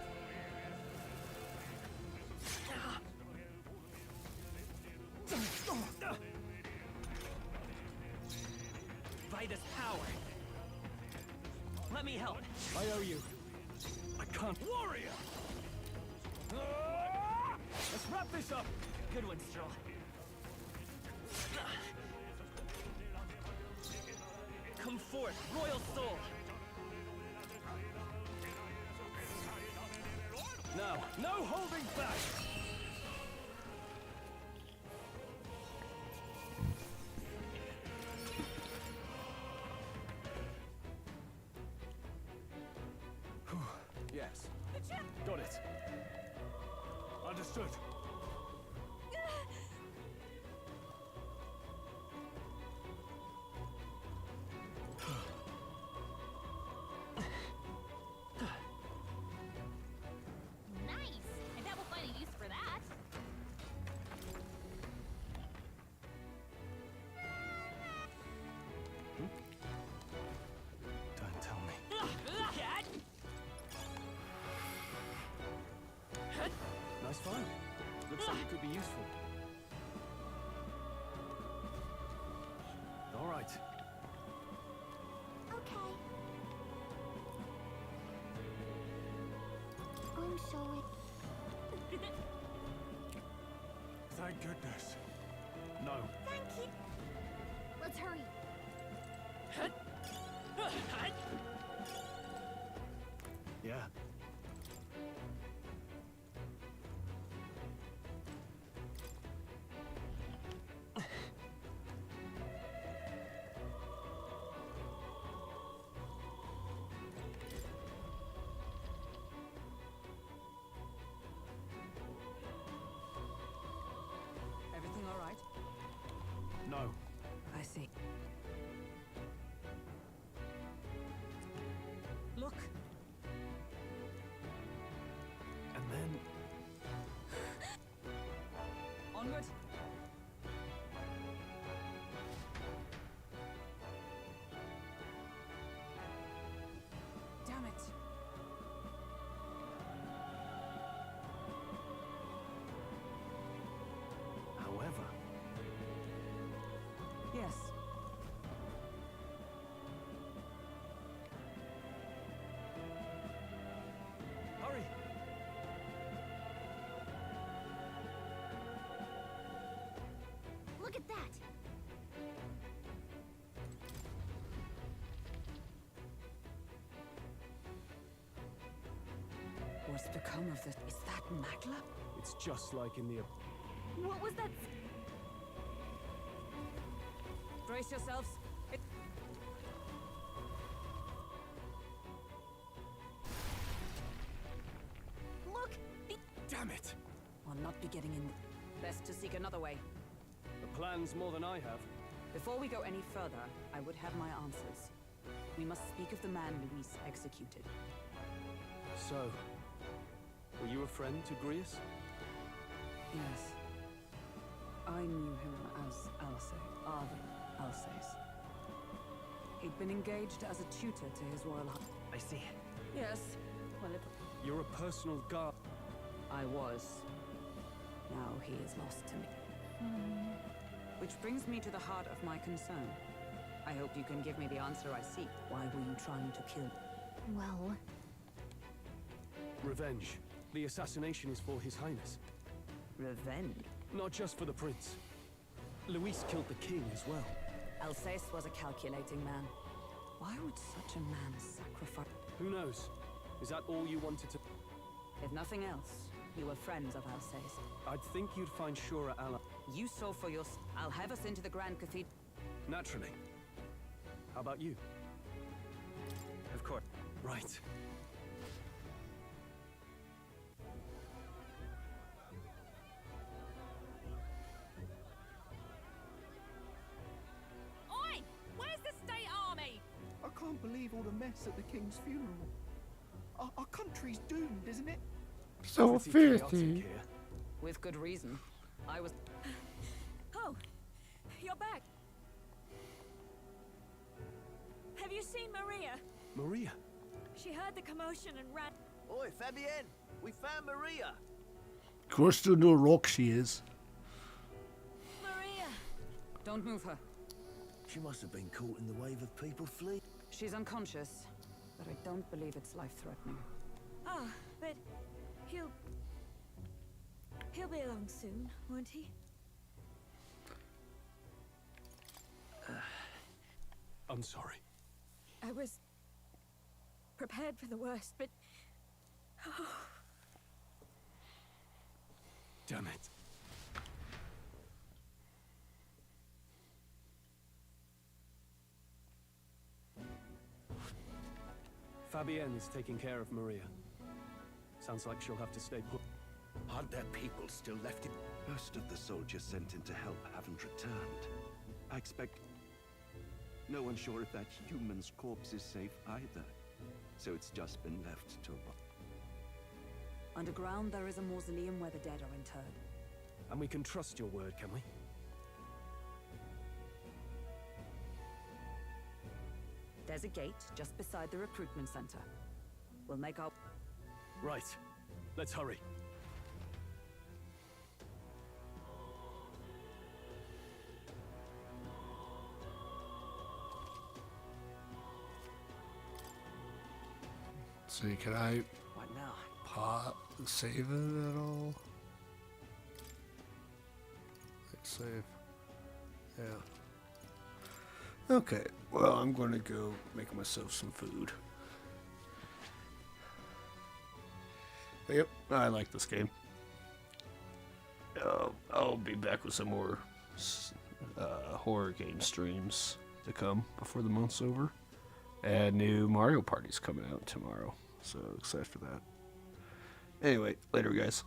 Vitus power. Let me help. I owe you. I can't... Warrior! Let's wrap this up! Good one, Stroll. Come forth, royal soul. Now, no holding back! Yes. Got it. Understood. Nice! I bet we'll find a use for that. Don't tell me. Nice find. Looks like it could be useful. All right. Okay. I'm sorry. Thank goodness. No. Thank you. Let's hurry. Yeah. Everything all right? No. I see. Look. And then... Onward. Damn it. However... Yes. Hurry! Look at that! What's become of this? Is that Magla? It's just like in the... What was that? Brace yourselves. Look! Damn it! I'll not be getting in. Best to seek another way. The plan's more than I have. Before we go any further, I would have my answers. We must speak of the man Luis executed. So... were you a friend to Grius? Yes. I knew him as ally. Alsace. He'd been engaged as a tutor to his royal I see. Yes. Well, You're a personal guard. I was. Now he is lost to me. Which brings me to the heart of my concern. I hope you can give me the answer I seek. Why were you trying to kill? Well, Revenge. The assassination is for His Highness. Revenge? Not just for the prince. Luis killed the king as well. Alsace was a calculating man. Why would such a man sacrifice? Who knows? Is that all you wanted to... If nothing else, you were friends of Alsace. I'd think you'd find surer ally... You saw for yourself. I'll have us into the Grand Cathedral. Naturally. How about you? Of course. Right. Oi! Where's the state army? I can't believe all the mess at the king's funeral. Our country's doomed, isn't it? So filthy. With good reason. I was... Oh, you're back. Have you seen Maria? Maria? She heard the commotion and ran. Oi, Fabienne, we found Maria. Of course, still no rock she is. Maria! Don't move her. She must have been caught in the wave of people fleeing. She's unconscious, but I don't believe it's life-threatening. Oh, but he'll be along soon, won't he? I'm sorry. I was prepared for the worst, but... Oh. Damn it. Fabienne is taking care of Maria. Sounds like she'll have to stay put. Aren't there people still left in... Most of the soldiers sent in to help haven't returned. I expect... No one's sure if that human's corpse is safe either. So it's just been left to rot. Underground, there is a mausoleum where the dead are interred. And we can trust your word, can we? There's a gate just beside the recruitment center. We'll make our... Right. Let's hurry. See, can I What now? save it at all? Let's save. Yeah. Okay, well, I'm going to go make myself some food. Yep, I like this game. I'll be back with some more horror game streams to come before the month's over. And new Mario Party's coming out tomorrow, so excited for that. Anyway, later guys.